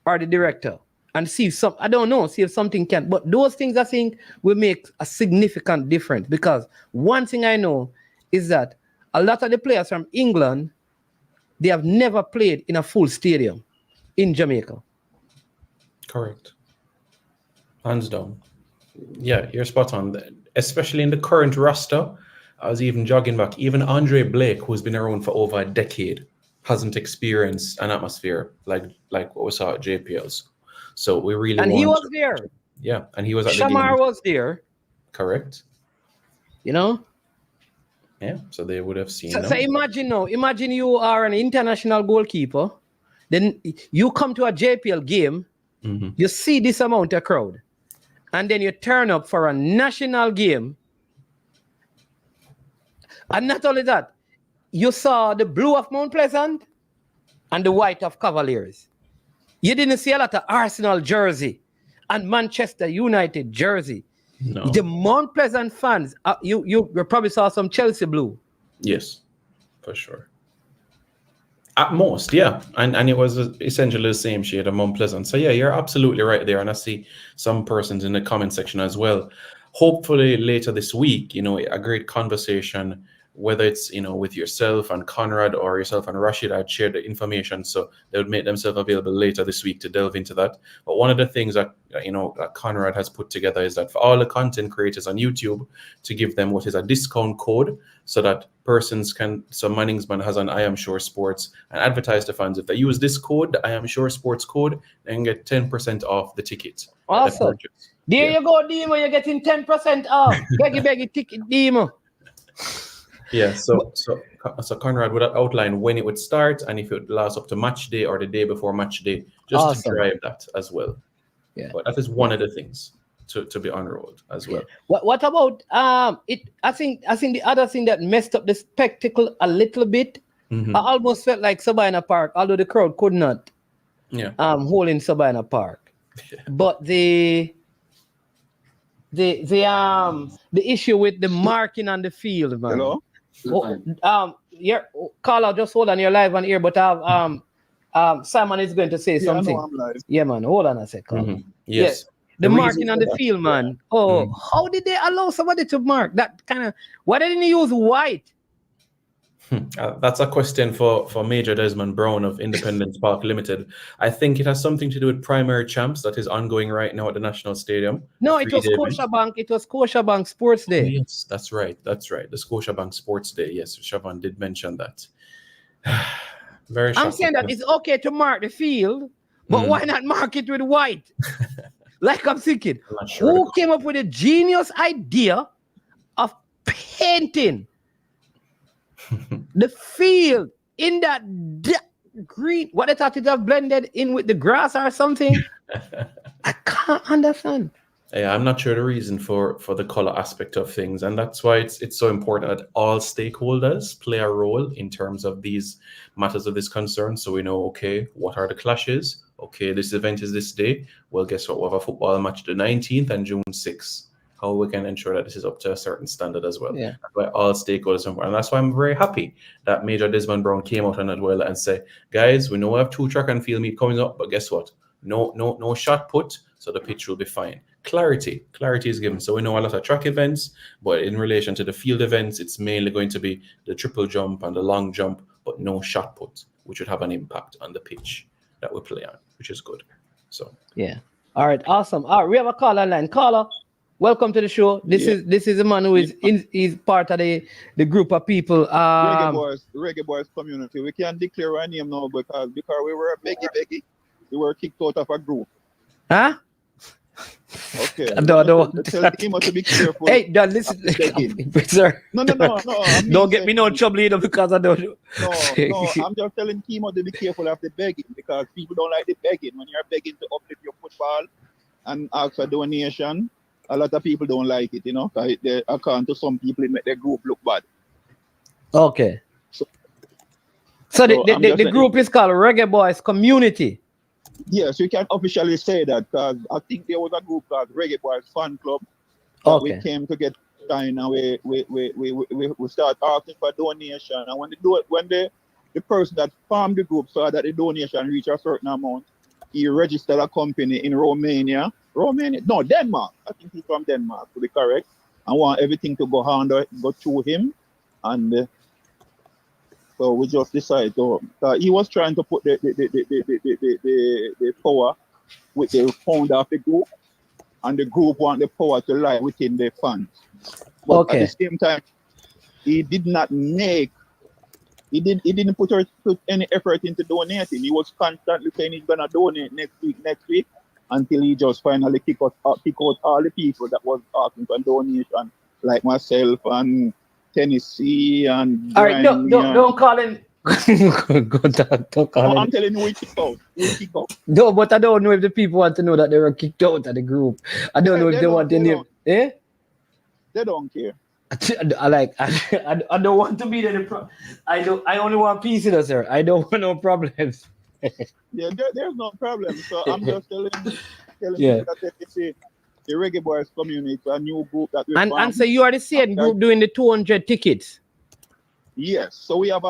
Speaker 2: or the director and see if see if something can. But those things I think will make a significant difference, because one thing I know is that a lot of the players from England, they have never played in a full stadium in Jamaica.
Speaker 6: Correct. Hands down. Yeah, you're spot on. Especially in the current roster, I was even jogging back. Even Andre Blake, who's been around for over a decade, hasn't experienced an atmosphere like what we saw at JPL's. So we really
Speaker 2: he was there.
Speaker 6: Yeah, and he was at
Speaker 2: Shamar
Speaker 6: the game.
Speaker 2: was there.
Speaker 6: Correct.
Speaker 2: You know?
Speaker 6: Yeah, so they would have seen.
Speaker 2: So imagine you are an international goalkeeper, then you come to a JPL game, you see this amount of crowd, and then you turn up for a national game. And not only that, you saw the blue of Mount Pleasant and the white of Cavaliers. You didn't see a lot of Arsenal jersey and Manchester United jersey.
Speaker 6: No.
Speaker 2: The Mount Pleasant fans, you probably saw some Chelsea blue.
Speaker 6: Yes, for sure. At most, yeah. And it was essentially the same shade of Mount Pleasant. So yeah, you're absolutely right there. And I see some persons in the comment section as well. Hopefully later this week, a great conversation, whether it's, with yourself and Conrad or yourself and Rashid, I'd share the information. So they would make themselves available later this week to delve into that. But one of the things that, that Conrad has put together is that for all the content creators on YouTube, to give them what is a discount code so that persons can, so Manningsman has an I Am Sure Sports and advertise to fans. If they use this code, the I Am Sure Sports code, they can get 10% off the ticket.
Speaker 2: Awesome. There you go, Demo. You're getting 10% off. Beggy ticket, Demo.
Speaker 6: Yeah, so Conrad would outline when it would start and if it would last up to match day or the day before match day, just to drive that as well. Yeah, but that is one of the things to be unrolled as well.
Speaker 2: What about it? I think the other thing that messed up the spectacle a little bit. I almost felt like Sabina Park, although the crowd could not.
Speaker 6: Yeah.
Speaker 2: Hold in Sabina Park, but the issue with the marking on the field, man.
Speaker 7: Hello.
Speaker 2: Carla, just hold on, you're live on here, but Simon is going to say something.
Speaker 7: I'm live.
Speaker 2: Yeah, man, hold on a second.
Speaker 6: Yes.
Speaker 2: Yeah. The marking on the field, man. How did they allow somebody to mark that kind of? Why didn't they use white?
Speaker 6: That's a question for Major Desmond Brown of Independence Park Limited. I think it has something to do with primary champs that is ongoing right now at the National Stadium.
Speaker 2: No, it was Scotiabank. It was Scotiabank Sports Day.
Speaker 6: Oh, yes, that's right. The Scotiabank Sports Day. Yes, Siobhan did mention that. Very shocking.
Speaker 2: I'm saying that it's okay to mark the field, but why not mark it with white? Like I'm thinking, who came up with a genius idea of
Speaker 5: painting the field in that green. What they thought it have blended in with the grass or something. I can't understand.
Speaker 6: Yeah, I'm not sure the reason for the color aspect of things, and that's why it's so important that all stakeholders play a role in terms of these matters of this concern. So we know, okay, what are the clashes? Okay, this event is this day. Well, guess what? We have a football match the 19th and June 6th. How we can ensure that this is up to a certain standard as well.
Speaker 5: Yeah.
Speaker 6: That's why all stakeholders are important. And that's why I'm very happy that Major Desmond Brown came out on that well and said, guys, we know we have 2 track and field meet coming up, but guess what? No shot put, so the pitch will be fine. Clarity is given. So we know a lot of track events, but in relation to the field events, it's mainly going to be the triple jump and the long jump, but no shot put, which would have an impact on the pitch that we play on, which is good. So
Speaker 5: yeah. All right, awesome. All right, we have a caller line. Caller, welcome to the show. This is a man who is part of the group of people.
Speaker 7: Reggae boys community. We can't declare our name now because we were beggy. We were kicked out of a group.
Speaker 5: Huh?
Speaker 7: Okay.
Speaker 5: I don't
Speaker 7: tell him to be careful.
Speaker 5: Hey, don't listen. Sir.
Speaker 7: No.
Speaker 5: Don't get me no trouble, because I don't.
Speaker 7: No. I'm just telling Kimo to be careful of the begging because people don't like the begging. When you're begging to uplift your football and ask for donation, a lot of people don't like it, They account to some people, it make their group look bad.
Speaker 5: Okay. So the group is called Reggae Boys Community.
Speaker 7: Yes, we can officially say that because I think there was a group called Reggae Boys Fan Club.
Speaker 5: Okay.
Speaker 7: We came to get signed and we start asking for donation. And when the person that formed the group saw that the donation reached a certain amount, he registered a company in Denmark. I think he's from Denmark, to be correct. I want everything to go through him. And so we just decided to. He was trying to put the power with the founder of the group, and the group want the power to lie within the funds. But at the same time, he didn't put any effort into donating. He was constantly saying he's gonna donate next week, until he just finally kick out all the people that was asking for donation, like myself and Tennessee and.
Speaker 5: All right, don't call him. Don't call him.
Speaker 7: I'm telling you, we kick out.
Speaker 5: No, but I don't know if the people want to know that they were kicked out of the group. I don't know if they want to name. Eh?
Speaker 7: They don't care.
Speaker 5: I don't want to be there. I only want peace in us, sir. I don't want no problems.
Speaker 7: Yeah, there's no problem. So I'm just telling you that the Reggae Boys community, a new group that we
Speaker 5: and so you are the same group doing the 200 tickets.
Speaker 7: Yes. So we and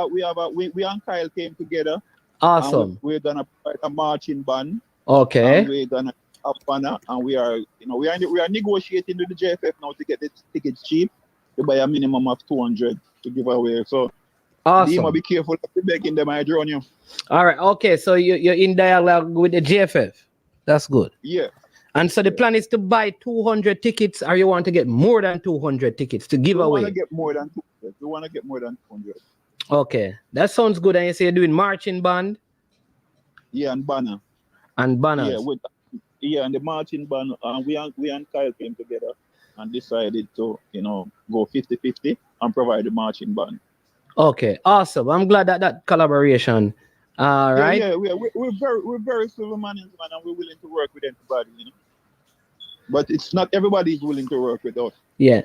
Speaker 7: Kyle came together.
Speaker 5: Awesome.
Speaker 7: We're gonna put a marching band.
Speaker 5: Okay.
Speaker 7: We're gonna have banner, and we are negotiating with the JFF now to get the tickets cheap, to buy a minimum of 200 to give away. So.
Speaker 5: Awesome.
Speaker 7: You must be careful of the begging them. I drone you.
Speaker 5: All right. Okay. So you're in dialogue with the JFF. That's good.
Speaker 7: Yeah.
Speaker 5: And so the plan is to buy 200 tickets, or you want to get more than 200 tickets to give away?
Speaker 7: We want to get more than 200. We want to get more than 200.
Speaker 5: Okay. That sounds good. And you say you're doing marching band?
Speaker 7: Yeah, and banner.
Speaker 5: And banners.
Speaker 7: Yeah, and the marching band. We and Kyle came together and decided to, go 50-50 and provide the marching band.
Speaker 5: Okay, awesome. I'm glad that collaboration. All right.
Speaker 7: Yeah, we're very civil management, and we're willing to work with everybody, But it's not everybody is willing to work with us.
Speaker 5: Yeah.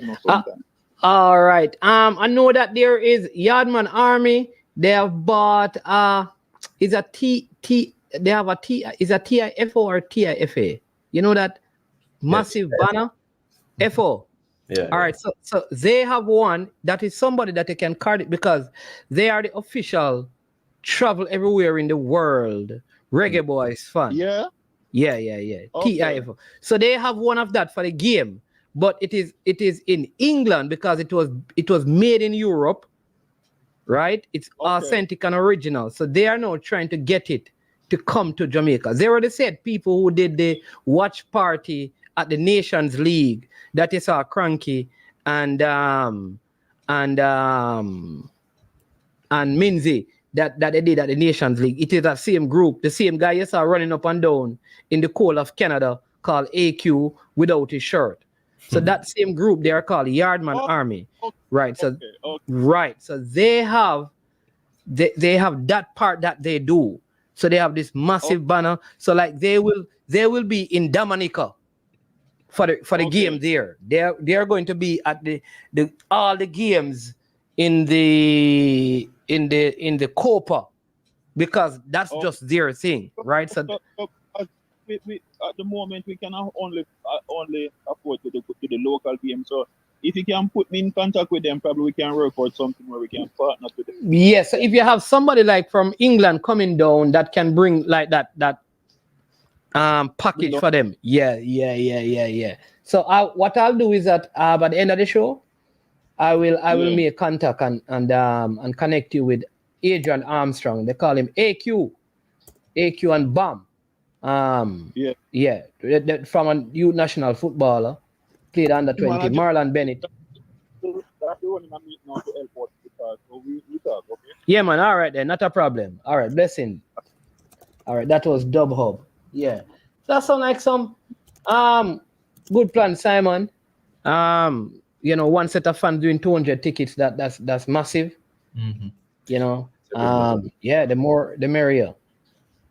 Speaker 5: All right. I know that there is Yardman Army. They have bought is a TIFO or TIFA. You know that massive banner? FO.
Speaker 6: Yeah.
Speaker 5: All right. So they have one that is somebody that they can card it because they are the official travel everywhere in the world Reggae Boys fan.
Speaker 7: Yeah.
Speaker 5: Yeah.
Speaker 7: Okay.
Speaker 5: TIFO. So they have one of that for the game, but it is in England because it was made in Europe, right? It's authentic and original. So they are now trying to get it to come to Jamaica. They already said people who did the watch party at the Nations League that is our Cranky and Minzy that they did at the Nations League. It is that same group, the same guy you saw running up and down in the cold of Canada called AQ without his shirt.
Speaker 2: So that same group, they are called Yardman Army, right? So right, so they have that part that they do. So they have this massive banner. So like they will be in Dominica for the game there. They are going to be at the all the games in the Copa, because that's just their thing, right? So
Speaker 7: we at the moment we can only afford to the local game. So if you can put me in contact with them, probably we can work out something where we can partner with them.
Speaker 2: yes, so if you have somebody like from England coming down that can bring like that package for them, yeah. So what I'll do is that by the end of the show, I will make contact and connect you with Adrian Armstrong. They call him AQ and Bam. From a youth national footballer, played under 20, Marlon Bennett. Yeah, man. All right, then, not a problem. All right, blessing. All right, that was Dub Hub. Yeah, that sounds like some good plan, Simon. One set of fans doing 200 tickets. That's massive.
Speaker 6: Mm-hmm.
Speaker 2: The more the merrier.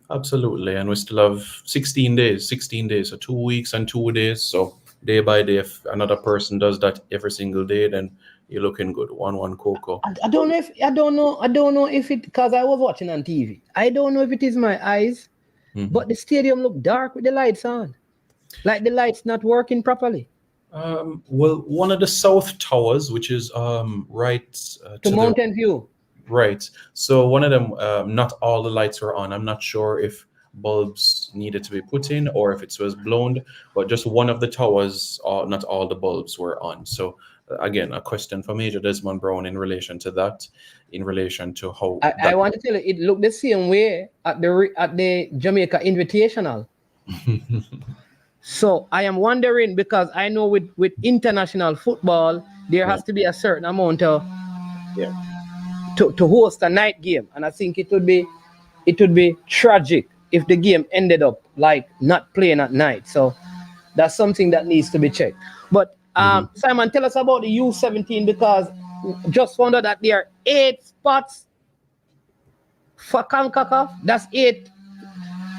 Speaker 6: Absolutely, and we still have 16 days, so 2 weeks and 2 days. So day by day, if another person does that every single day, then you're looking good. 1-1 Coco.
Speaker 2: I don't know if it, because I was watching on TV. I don't know if it is my eyes, but the stadium looked dark with the lights on, like the lights not working properly.
Speaker 6: Well, one of the south towers, which is right
Speaker 2: to Mountain View.
Speaker 6: Right. So one of them, not all the lights were on. I'm not sure if bulbs needed to be put in or if it was blown, but just one of the towers, not all the bulbs were on. So again, a question for Major Desmond Brown in relation to that, in relation to how...
Speaker 2: I want to tell you, it looked the same way at the Jamaica Invitational. So I am wondering, because I know with international football, there has to be a certain amount of... To host a night game, and I think it would be tragic if the game ended up like not playing at night. So that's something that needs to be checked. But Simon, tell us about the U17, because just found out that there are 8 spots for CONCACAF. That's 8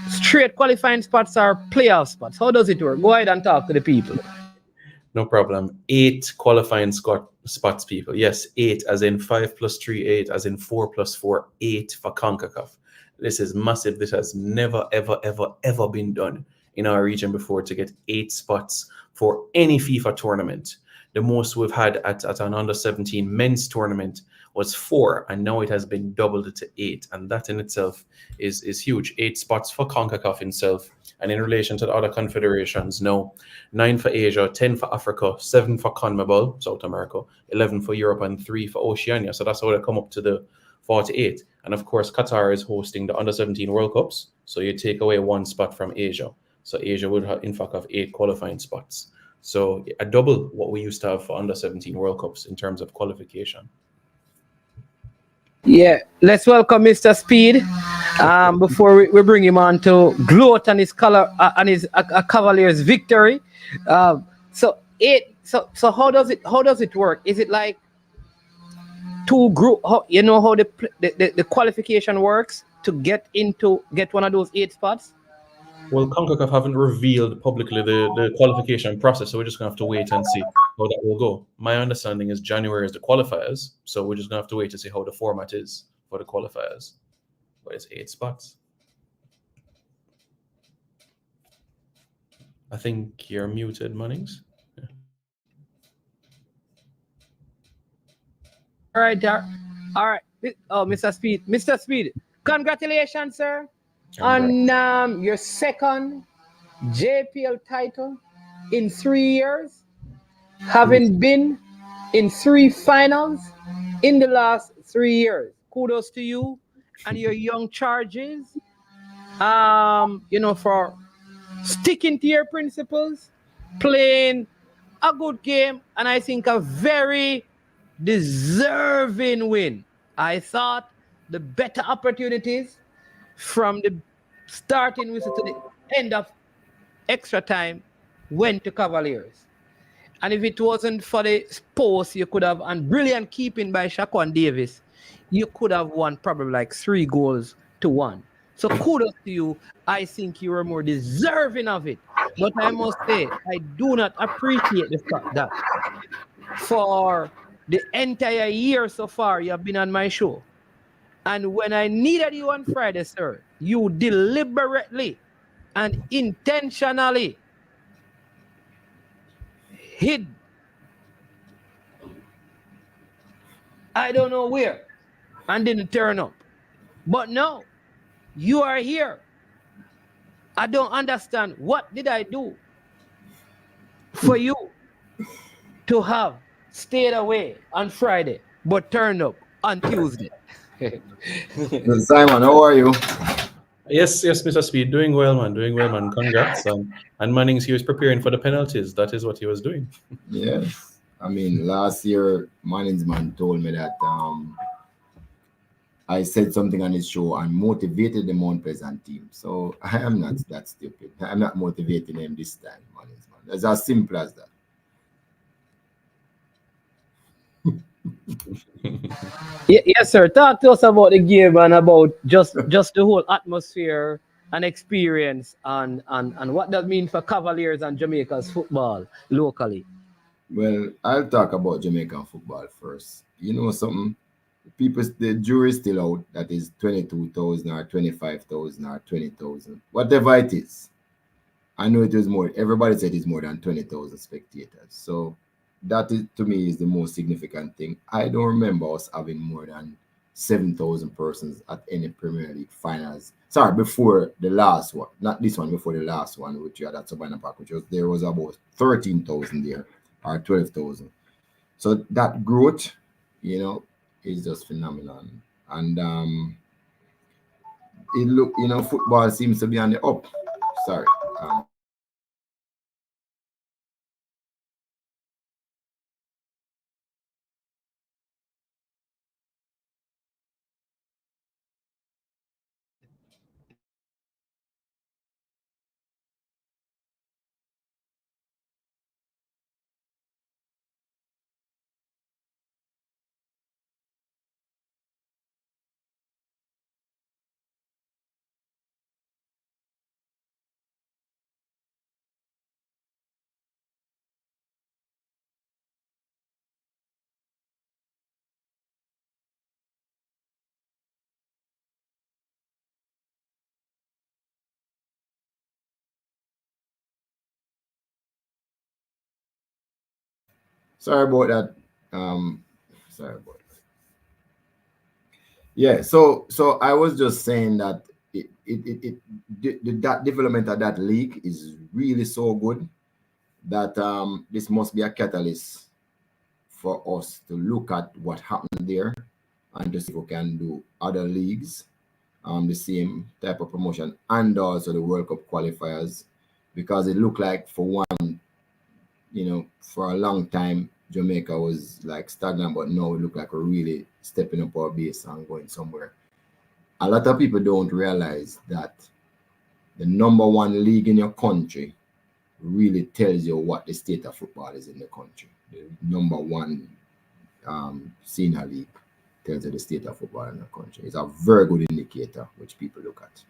Speaker 2: straight qualifying spots or playoff spots. How does it work? Go ahead and talk to the people.
Speaker 6: No problem. 8 qualifying spots, people. Yes, 8 as in 5 plus 3, 8 as in 4 plus 4, 8 for CONCACAF. This is massive. This has never, ever, ever, ever been done in our region before, to get 8 spots for any FIFA tournament. The most we've had at an under-17 men's tournament was 4, and now it has been doubled to 8, and that in itself is huge. 8 spots for CONCACAF itself. And in relation to the other confederations, no, 9 for Asia, 10 for Africa, 7 for CONMEBOL, South America, 11 for Europe, and 3 for Oceania. So that's how they come up to the 48. And of course, Qatar is hosting the Under-17 World Cups. So you take away 1 spot from Asia. So Asia would have, in fact, have 8 qualifying spots. So a double what we used to have for Under-17 World Cups in terms of qualification.
Speaker 2: Yeah, let's welcome Mr. Speed. Before we bring him on to gloat on his color and his Cavalier's victory. So how does it work? Is it like 2 group? How the qualification works to get one of those 8 spots?
Speaker 6: Well, CONCACAF haven't revealed publicly the qualification process, so we're just going to have to wait and see how that will go. My understanding is January is the qualifiers, so we're just going to have to wait to see how the format is for the qualifiers. But it's 8 spots. I think you're muted, Munnings. Yeah.
Speaker 2: All right. Oh, Mr. Speed, congratulations, sir, on your second JPL title in 3 years, having been in 3 finals in the last 3 years. Kudos to you and your young charges, for sticking to your principles, playing a good game, and I think a very deserving win. I thought the better opportunities from the starting whistle to the end of extra time went to Cavaliers.
Speaker 5: And if it wasn't for the post, you could have, and brilliant keeping by Shaquan Davis, you could have won probably like 3-1. So kudos to you. I think you were more deserving of it. But I must say, I do not appreciate the fact that for the entire year so far, you have been on my show. And when I needed you on Friday, sir, you deliberately and intentionally hid. I don't know where, and didn't turn up. But no, you are here. I don't understand. What did I do for you to have stayed away on Friday, but turn up on Tuesday?
Speaker 8: Simon, how are you?
Speaker 6: Yes, Mr. Speed, doing well, man. Congrats. And Manning's he was preparing for the penalties. That is what he was doing.
Speaker 8: Yes. I mean, last year, Manning's man told me that I said something on his show and motivated the Mount Pleasant team. So I am not that stupid. I'm not motivating him this time, Manning's man. It's as simple as that.
Speaker 5: Yes, sir. Talk to us about the game and about just the whole atmosphere and experience and what that means for Cavaliers and Jamaica's football locally.
Speaker 8: Well, I'll talk about Jamaican football first. You know something? The jury's still out. That is 22,000 or 25,000 or 20,000. Whatever it is. I know it was more. Everybody said it's more than 20,000 spectators. So that is, to me, is the most significant thing. I don't remember us having more than 7,000 persons at any Premier League finals. Sorry, before the last one, not this one, before the last one, which you had at Savannah Park, there was about 13,000 there or 12,000. So that growth, is just phenomenal. And football seems to be on the up. Sorry. Sorry about that. Sorry about that. Yeah, so I was just saying that that development of that league is really so good that this must be a catalyst for us to look at what happened there and to see if we can do other leagues, the same type of promotion, and also the World Cup qualifiers, because it looked like for one, for a long time, Jamaica was like stagnant, but now it looked like we're really stepping up our base and going somewhere. A lot of people don't realize that the number one league in your country really tells you what the state of football is in the country. The number one senior league tells you the state of football in the country. It's a very good indicator which people look at.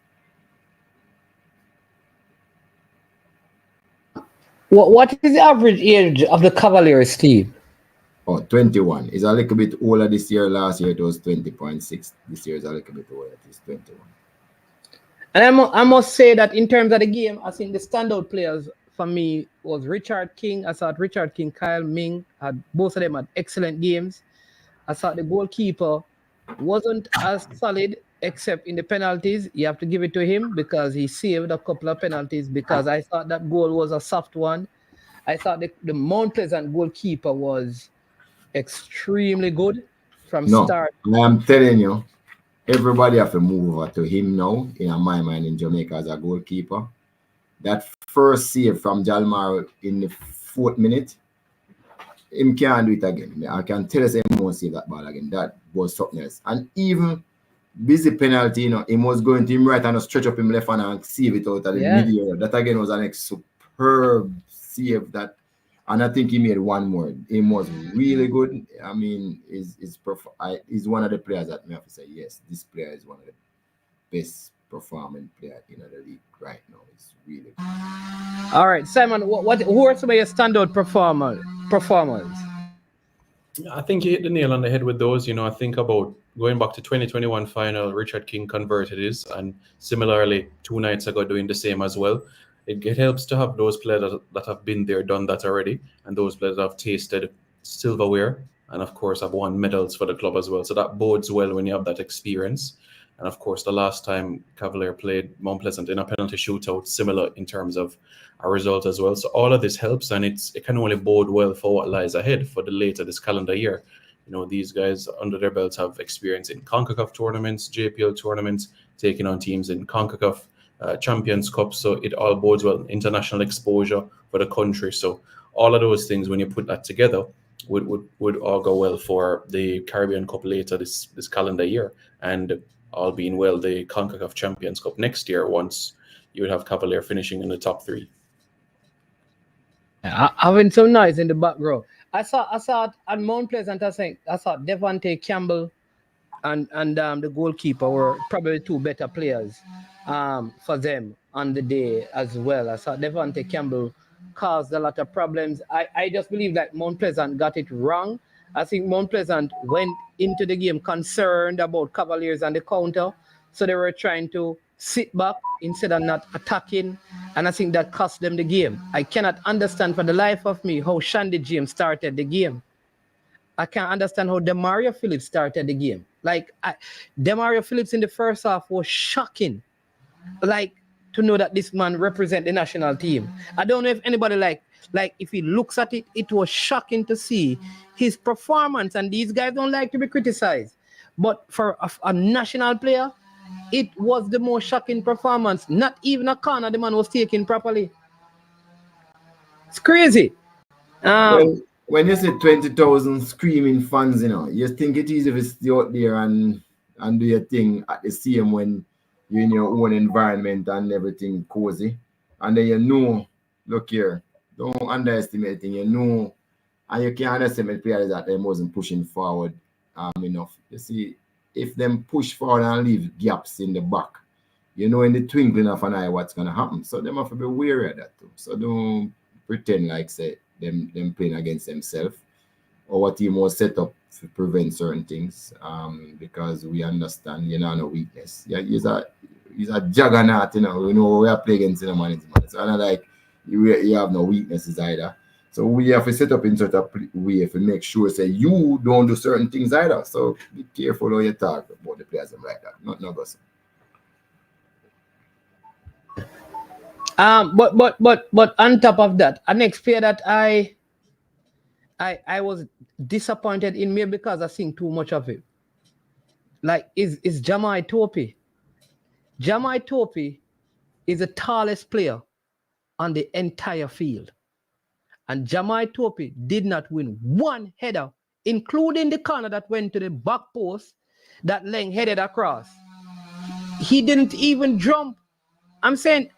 Speaker 5: What is the average age of the Cavaliers team?
Speaker 8: 21. It's a little bit older this year. Last year it was 20.6. This year is a little bit older. It is 21.
Speaker 5: And I must say that in terms of the game, I think the standout players for me was Richard King. I thought Richard King, Kyle Ming, both of them had excellent games. I thought the goalkeeper wasn't as solid, except in the penalties. You have to give it to him because he saved a couple of penalties, because I thought that goal was a soft one. I thought the Mount Pleasant goalkeeper was extremely good from start.
Speaker 8: I'm telling you, everybody have to move over to him now, in my mind, in Jamaica as a goalkeeper. That first save from Jalmar in the 4th minute, him can't do it again. I can tell us him won't save that ball again. That was something else. And even busy penalty, he was going to him right and stretch up him left hand and save it out of the middle. That again was an superb save that And I think he made one more. He was really good. I mean, he's one of the players that me have to say, yes, this player is one of the best performing player in the league right now. It's really good.
Speaker 5: All right, Simon, who are some of your standout performers?
Speaker 6: I think you hit the nail on the head with those. I think about going back to 2021 final, Richard King converted his, and similarly 2 nights ago doing the same as well. It helps to have those players that have been there, done that already, and those players that have tasted silverware, and of course have won medals for the club as well. So that bodes well when you have that experience. And of course, the last time Cavalier played Mount Pleasant in a penalty shootout, similar in terms of a result as well. So all of this helps, and it can only bode well for what lies ahead for the later this calendar year. These guys under their belts have experience in CONCACAF tournaments, JPL tournaments, taking on teams in CONCACAF Champions Cup. So it all bodes well, international exposure for the country. So all of those things, when you put that together, would all go well for the Caribbean Cup later this calendar year, and all being well, the CONCACAF Champions Cup next year, once you would have Cavalier finishing in the top 3.
Speaker 5: Having some noise in the background. I saw it at Mount Pleasant. I saw Devontae Campbell and the goalkeeper were probably 2 better players for them on the day as well. I saw Devontae Campbell caused a lot of problems. I just believe that Mount Pleasant got it wrong. I think Mount Pleasant went into the game concerned about Cavaliers and the counter, so they were trying to sit back instead of not attacking, and I think that cost them the game. I cannot understand for the life of me how Shandy James started the game. I can't understand how Demario Phillips started the game. Demario Phillips in the first half was shocking. To know that this man represent the national team. I don't know if anybody if he looks at it, it was shocking to see his performance, and these guys don't like to be criticized. But for a national player, it was the most shocking performance. Not even a corner the man was taking properly. It's crazy.
Speaker 8: Well, when you say 20,000 screaming fans, you think it easy to stay out there and do your thing at the same when you're in your own environment and everything cozy. And then look here, don't underestimate it. And you can't underestimate players that they wasn't pushing forward enough. You see, if them push forward and leave gaps in the back, in the twinkling of an eye what's going to happen. So they have to be wary of that too. So don't pretend like say them playing against themselves, or our team was set up to prevent certain things, because we understand no weakness. Yeah, he's a juggernaut, we are playing against him, man. So not like you have no weaknesses either. So we have to set up in such a way to make sure say you don't do certain things either. So be careful how you talk about the players like that. Not gossip.
Speaker 5: But on top of that, a next player that I was disappointed in me because I seen too much of it. Is Jamai Topi. Jamai Topi is the tallest player on the entire field. And Jamai Topi did not win one header, including the corner that went to the back post that Leng headed across. He didn't even jump. I'm saying,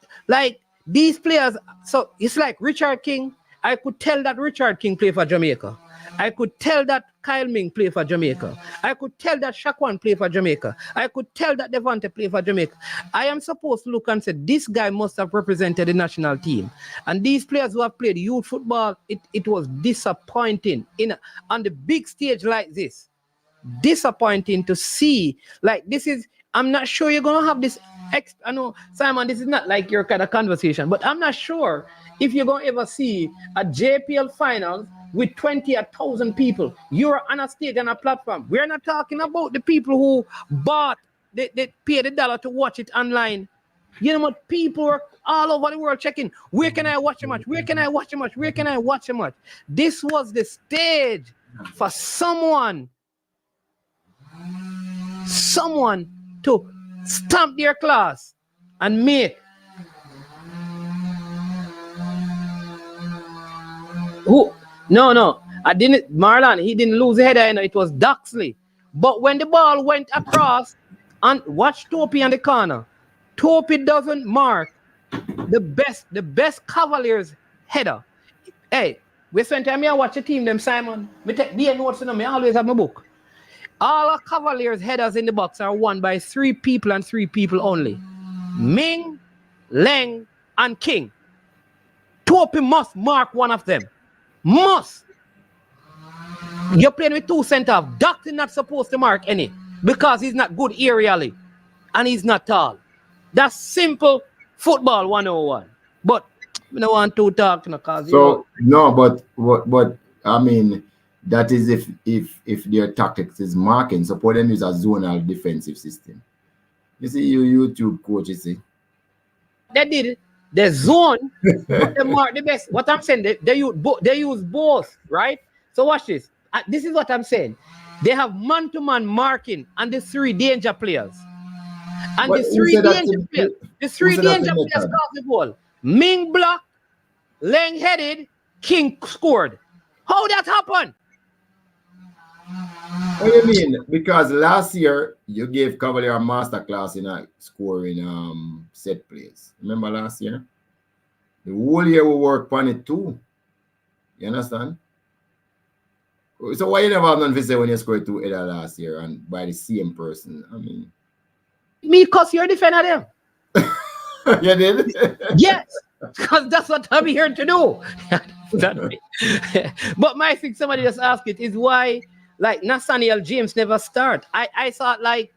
Speaker 5: these players, so it's like Richard King. I could tell that Richard King played for Jamaica. I could tell that Kyle Ming played for Jamaica. I could tell that Shaquan played for Jamaica. I could tell that Devontae played for Jamaica. I am supposed to look and say, this guy must have represented the national team. And these players who have played youth football, it was disappointing on the big stage like this. Disappointing to see. I'm not sure you're going to have this. I know, Simon, this is not like your kind of conversation, but I'm not sure if you're going to ever see a JPL final with 20,000 people. You're on a stage and a platform. We're not talking about the people who they paid $1 to watch it online. You know what? People were all over the world checking. Where can I watch a match? Where can I watch a match? Where can I watch a match? This was the stage for someone to stamp their class and make I didn't. Marlon, he didn't lose a header, it was Duxley. But when the ball went across, and watch Topi on the corner, Topi doesn't mark the best Cavaliers header. Hey, We spend time here watch the team, them Simon. Me take their notes, you know, me always have my book. All our Cavaliers headers in the box are won by 3 people and 3 people only. Ming, Leng, and King. Topi must mark one of them. Must. You're playing with 2 centre. Doctor not supposed to mark any because he's not good aerially and he's not tall. That's simple football 101. But I don't want to talk because
Speaker 8: So no, but I mean that is if their tactics is marking, support them use a zonal defensive system. You see, you YouTube coach, you see.
Speaker 5: they did the zone, but they mark the best. What I'm saying, they use both, right? So watch this. This is what I'm saying. They have man-to-man marking and the 3 danger players. And
Speaker 8: But
Speaker 5: the
Speaker 8: who
Speaker 5: 3
Speaker 8: said that
Speaker 5: danger
Speaker 8: in-
Speaker 5: players, the
Speaker 8: who
Speaker 5: 3
Speaker 8: said that
Speaker 5: danger
Speaker 8: in
Speaker 5: players
Speaker 8: method?
Speaker 5: cross the ball. Ming block, Leng headed, King scored. How that happened?
Speaker 8: What do you mean? Because last year you gave Cavalier a master class in scoring set plays. Remember last year? The whole year we work on it too. You understand? So why you never have none to say when you scored 2 header last year and by the same person? I mean,
Speaker 5: Me, cause you're defender them.
Speaker 8: you did?
Speaker 5: Yes, because that's what I'm here to do. But my thing, somebody just asked it, is why like Nathaniel James never start. I thought like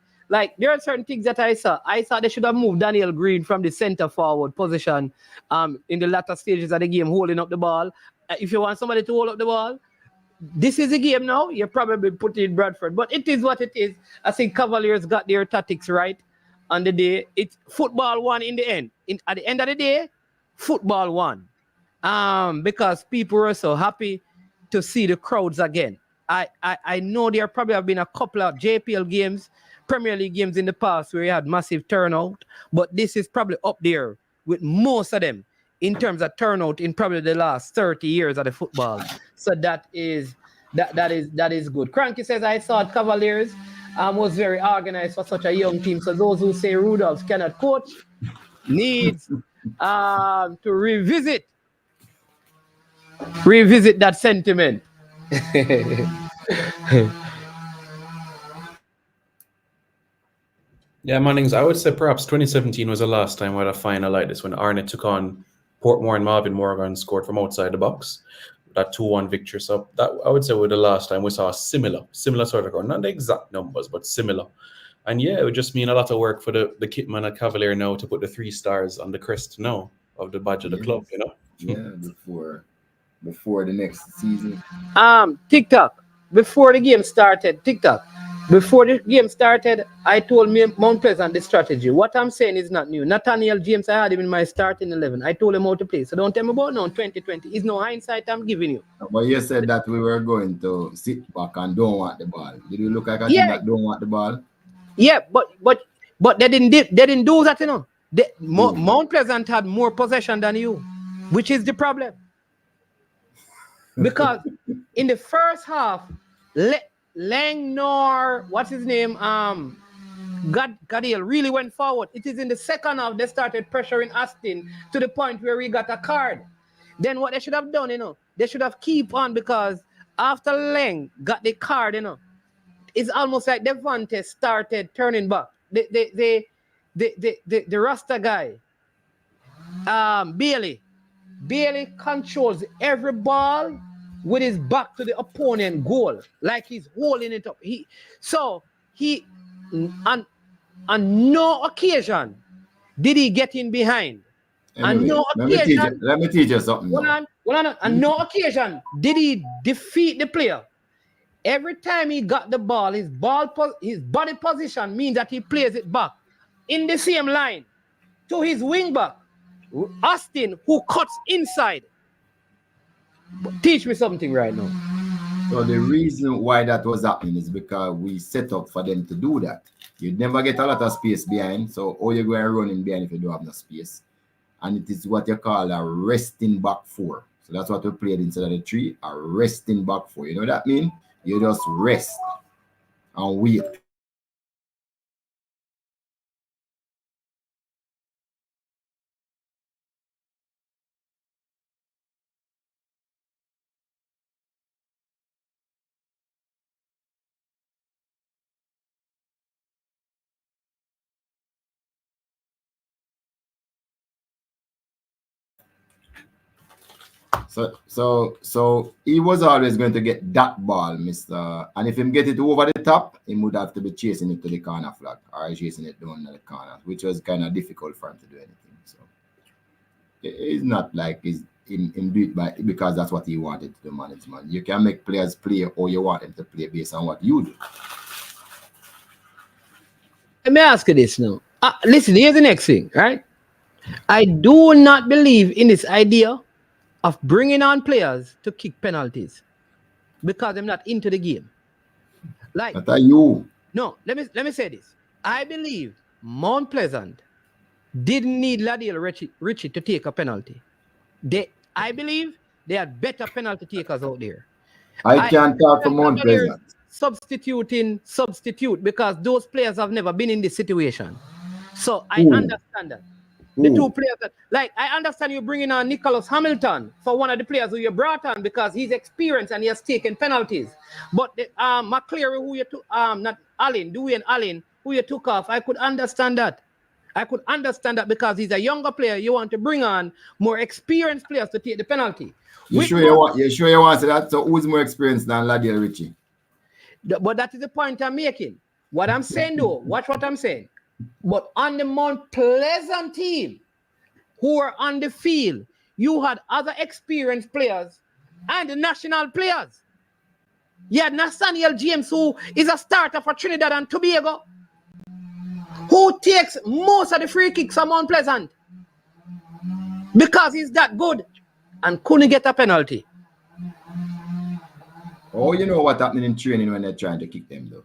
Speaker 5: there are certain things that I saw. I thought they should have moved Daniel Green from the center forward position in the latter stages of the game, holding up the ball. If you want somebody to hold up the ball, this is a game now. You're probably putting in Bradford, but it is what it is. I think Cavaliers got their tactics right on the day. It's football won in the end. At the end of the day, football won. Because people were so happy to see the crowds again. I know there probably have been a couple of JPL games, Premier League games in the past where you had massive turnout, but this is probably up there with most of them in terms of turnout in probably the last 30 years of the football. So that is good. Cranky says, I thought Cavaliers was very organized for such a young team. So those who say Rudolph cannot coach needs to revisit that sentiment.
Speaker 6: Yeah, Mannings, I would say perhaps 2017 was the last time we had a final like this when Arnett took on Portmore and Marvin Morgan scored from outside the box. That 2-1 victory. So that I would say was the last time we saw a similar sort of score. Not the exact numbers, but similar. And yeah, it would just mean a lot of work for the kitman at Cavalier now to put the 3 stars on the crest now of the badge of the club, you know?
Speaker 8: Yeah, before the next season.
Speaker 5: TikTok. Before the game started, I told me Mount Pleasant the strategy. What I'm saying is not new. Nathaniel James, I had him in my starting 11. I told him how to play. So don't tell me about now 2020. It's no hindsight I'm giving you.
Speaker 8: But you said that we were going to sit back and don't want the ball. Did we look like a team
Speaker 5: Yeah,
Speaker 8: that don't want the ball?
Speaker 5: yeah, but they didn't do that, you know. Mount Pleasant had more possession than you, which is the problem. Because in the first half, Langnor, what's his name? Gadiel really went forward. It is in the second half they started pressuring Austin to the point where we got a card. Then what they should have done, you know, they should have keep on, because after Leng got the card, you know, it's almost like Devante started turning back. The Rasta guy, Bailey controls every ball with his back to the opponent goal, like he's holding it up. On no occasion did he get in behind.
Speaker 8: Anyway, let me teach you something now.
Speaker 5: On no occasion did he defeat the player. Every time he got the ball, his body position means that he plays it back in the same line to his wing back, Austin, who cuts inside. Teach me something right now.
Speaker 8: So the reason why that was happening is because we set up for them to do that. You'd never get a lot of space behind, so all you're going to run in behind if you don't have no space. And it is what you call a resting back 4. So that's what we played instead of the 3, a resting back 4. You know what that means? You just rest and wait. So he was always going to get that ball, Mr. And if him get it over the top, he would have to be chasing it to the corner flag or chasing it down the corner, which was kind of difficult for him to do anything. So it's not like he's in do it because that's what he wanted to do, management. You can make players play or you want them to play based on what you do.
Speaker 2: Let me ask you this now. Listen, here's the next thing, right? I do not believe in this idea of bringing on players to kick penalties because I'm not into the game. Like,
Speaker 8: That are you.
Speaker 2: No, let me say this. I believe Mount Pleasant didn't need Ladiel Richie to take a penalty. I believe they had better penalty takers out there.
Speaker 8: I can't talk for Mount Pleasant.
Speaker 2: Substitute because those players have never been in this situation. So I understand that. The two players that, like, I understand you bringing on Nicholas Hamilton for one of the players who you brought on because he's experienced and he has taken penalties. But McCleary, who you took, not Allen, Dwayne Allen, who you took off, I could understand that. I could understand that because he's a younger player. You want to bring on more experienced players to take the penalty.
Speaker 8: You sure you want to say that? So who's more experienced than Ladiel Richie?
Speaker 2: But that is the point I'm making. What I'm saying though, watch what I'm saying. But on the Mount Pleasant team, who were on the field, you had other experienced players and the national players. You had Nathaniel James, who is a starter for Trinidad and Tobago, who takes most of the free kicks from Mount Pleasant because he's that good and couldn't get a penalty.
Speaker 8: Oh, you know what happened in training when they're trying to kick them, though?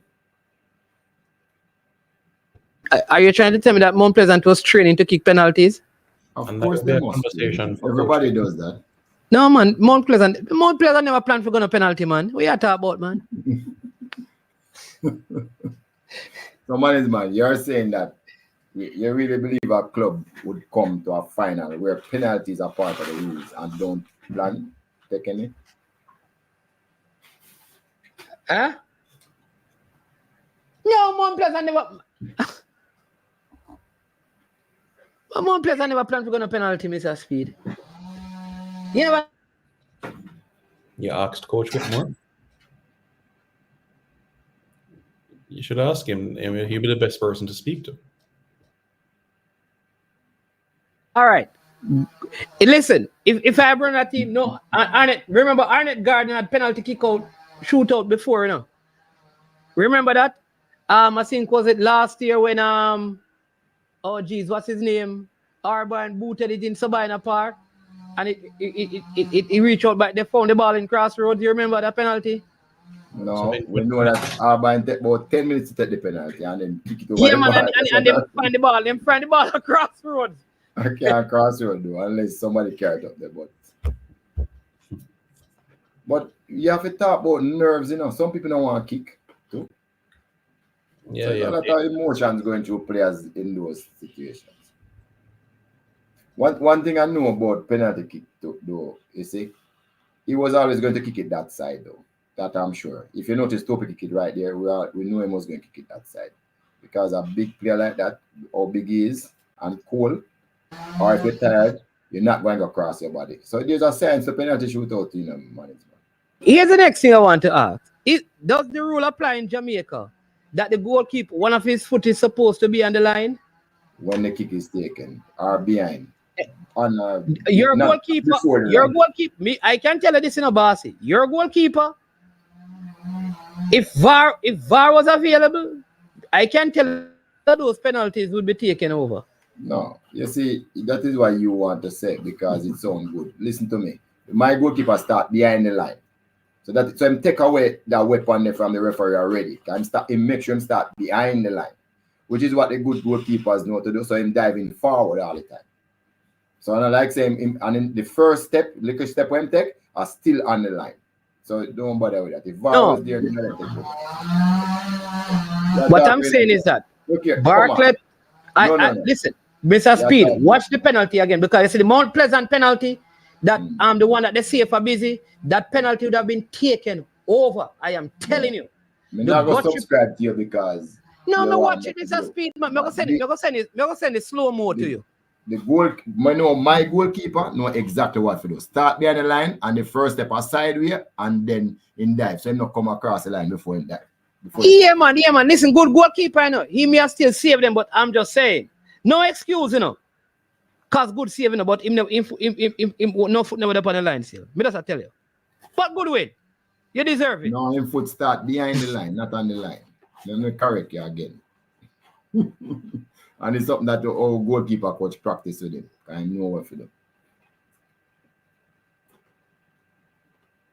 Speaker 2: Are you trying to tell me that Mount Pleasant was training to kick penalties?
Speaker 8: Of course, they must. Everybody does that.
Speaker 2: No, man. Mount Pleasant never planned for going to penalty, man. What you talking about, man?
Speaker 8: So, man, you're saying that you really believe a club would come to a final where penalties are part of the rules and don't plan take any?
Speaker 2: Huh? No, Mount Pleasant never. Mount Pleasant never planned for going to penalty, Mr. Speed. You never.
Speaker 6: You asked Coach Whitmore. You should ask him. I mean, he'd be the best person to speak to.
Speaker 2: All right. Listen, if I bring that team, no, remember Arnett Gardner had penalty kick out, shootout before, you know. Remember that? I think was it last year when oh geez, what's his name? Arban booted it in Sabina Park, and it reached out back. They found the ball in Crossroads. You remember that penalty?
Speaker 8: No, we know that Arban take about 10 minutes to take the penalty and then kick it over.
Speaker 2: Yeah, man, and they find the ball. They find the ball at Crossroads.
Speaker 8: I can't Crossroads though, unless somebody carried up there. But you have to talk about nerves, you know. Some people don't want to kick too.
Speaker 6: Yeah,
Speaker 8: so
Speaker 6: yeah.
Speaker 8: A lot of emotions going through players in those situations. One thing I know about penalty kick though, you see, he was always going to kick it that side though. That I'm sure. If you notice Topi kick it right there, we know he was going to kick it that side. Because a big player like that, how big he is and cool, or if you're tired, you're not going to go across your body. So there's a sense the penalty shootout in management.
Speaker 2: Here's the next thing I want to ask. Does the rule apply in Jamaica that the goalkeeper, one of his foot is supposed to be on the line?
Speaker 8: When the kick is taken or behind.
Speaker 2: Your goalkeeper, I can tell you this in a bossy. Your goalkeeper, if VAR was available, I can tell you that those penalties would be taken over.
Speaker 8: No, you see, that is what you want to say because it sounds good. Listen to me. My goalkeeper start behind the line. So him take away that weapon there from the referee already. Him make sure him start behind the line, which is what the good goalkeepers know to do. So him diving forward all the time. So I like saying him, and in the first step, little step when him take, are still on the line. So don't bother with that. If VAR was there,
Speaker 2: what I'm saying is that Bartlett, listen, Mr. Speed, watch the penalty again because you see the Mount Pleasant penalty. That the one that they say for busy, that penalty would have been taken over. I am telling you.
Speaker 8: I'm not going to subscribe to you because
Speaker 2: no, watch it, Mr. Speed. I'm going to send it slow mo to you.
Speaker 8: the goal, my goalkeeper know exactly what to do. Start behind the line and the first step a sideway and then in dive. So he not come across the line before in dive.
Speaker 5: Yeah, man. Listen, good goalkeeper, you know. He may still save them, but I'm just saying. No excuse, you know. Cause good saving, you know, but him no foot never up on the line still. Me just tell you. But good win. You deserve it.
Speaker 8: No, him foot start behind the line, not on the line. Let me correct you again. And it's something that the old goalkeeper coach practice with him. I know what to do.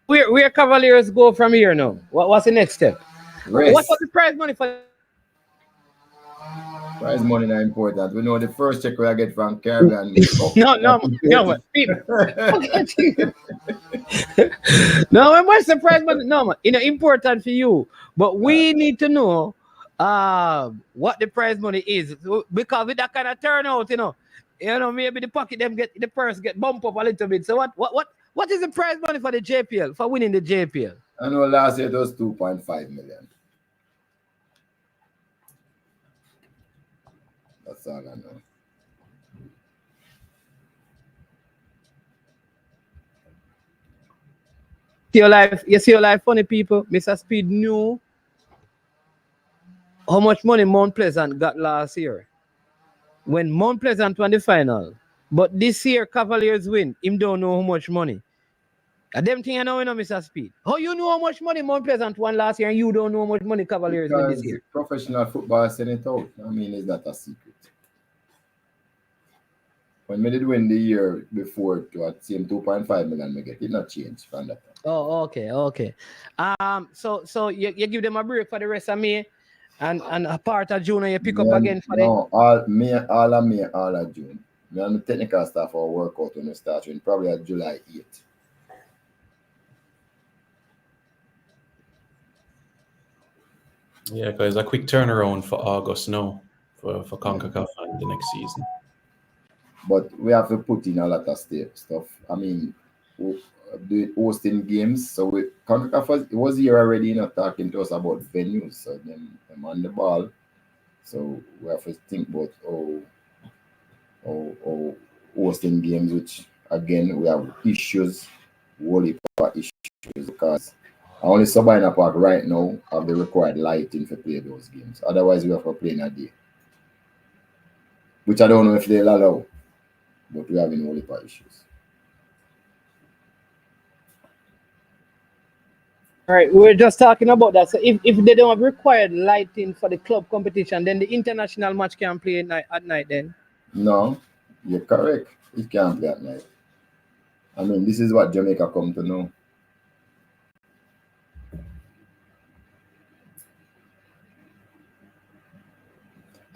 Speaker 5: Where Cavaliers go from here now? What's the next step?
Speaker 8: Rest.
Speaker 5: What was the prize money for?
Speaker 8: Prize money not important. We know the first check we get from Caribbean.
Speaker 5: No, people. No, what's the prize money? No, man. You know, important for you. But we need to know what the prize money is. Because with that kind of turnout, you know, maybe the purse get bump up a little bit. So what is the prize money for the JPL, for winning the JPL?
Speaker 8: I know last year it was 2.5 million. That's all I know.
Speaker 5: You see your life funny, people. Mr. Speed knew how much money Mount Pleasant got last year when Mount Pleasant won the final. But this year, Cavaliers win. Him don't know how much money. Them thing I know, Mr. Speed. How you know how much money Mount Pleasant won last year and you don't know how much money Cavaliers win this year?
Speaker 8: Professional football send it out. I mean, it's not a secret. When we did win the year before to at same 2.5 million, we get it not change from that.
Speaker 5: Oh, okay. So you give them a break for the rest of May and a part of June and you pick up again for them?
Speaker 8: No, all of May, all of June. Me and the technical staff will work out when we start in probably at July 8th.
Speaker 6: Yeah, guys, a quick turnaround for August now for CONCACAF and the next season.
Speaker 8: But we have to put in a lot of stuff. I mean, the hosting games. So CONCACAF was here already, talking to us about venues. So them on the ball. So we have to think about hosting games, which again we have issues, wholly issues, because only Sabina Park right now have the required lighting to play those games. Otherwise, we have to play in a day, which I don't know if they'll allow, but we have in wholly issues.
Speaker 5: All right, we're just talking about that. So if they don't have required lighting for the club competition, then the international match can play at night then?
Speaker 8: No, you're correct. It can't play at night. I mean, this is what Jamaica come to know.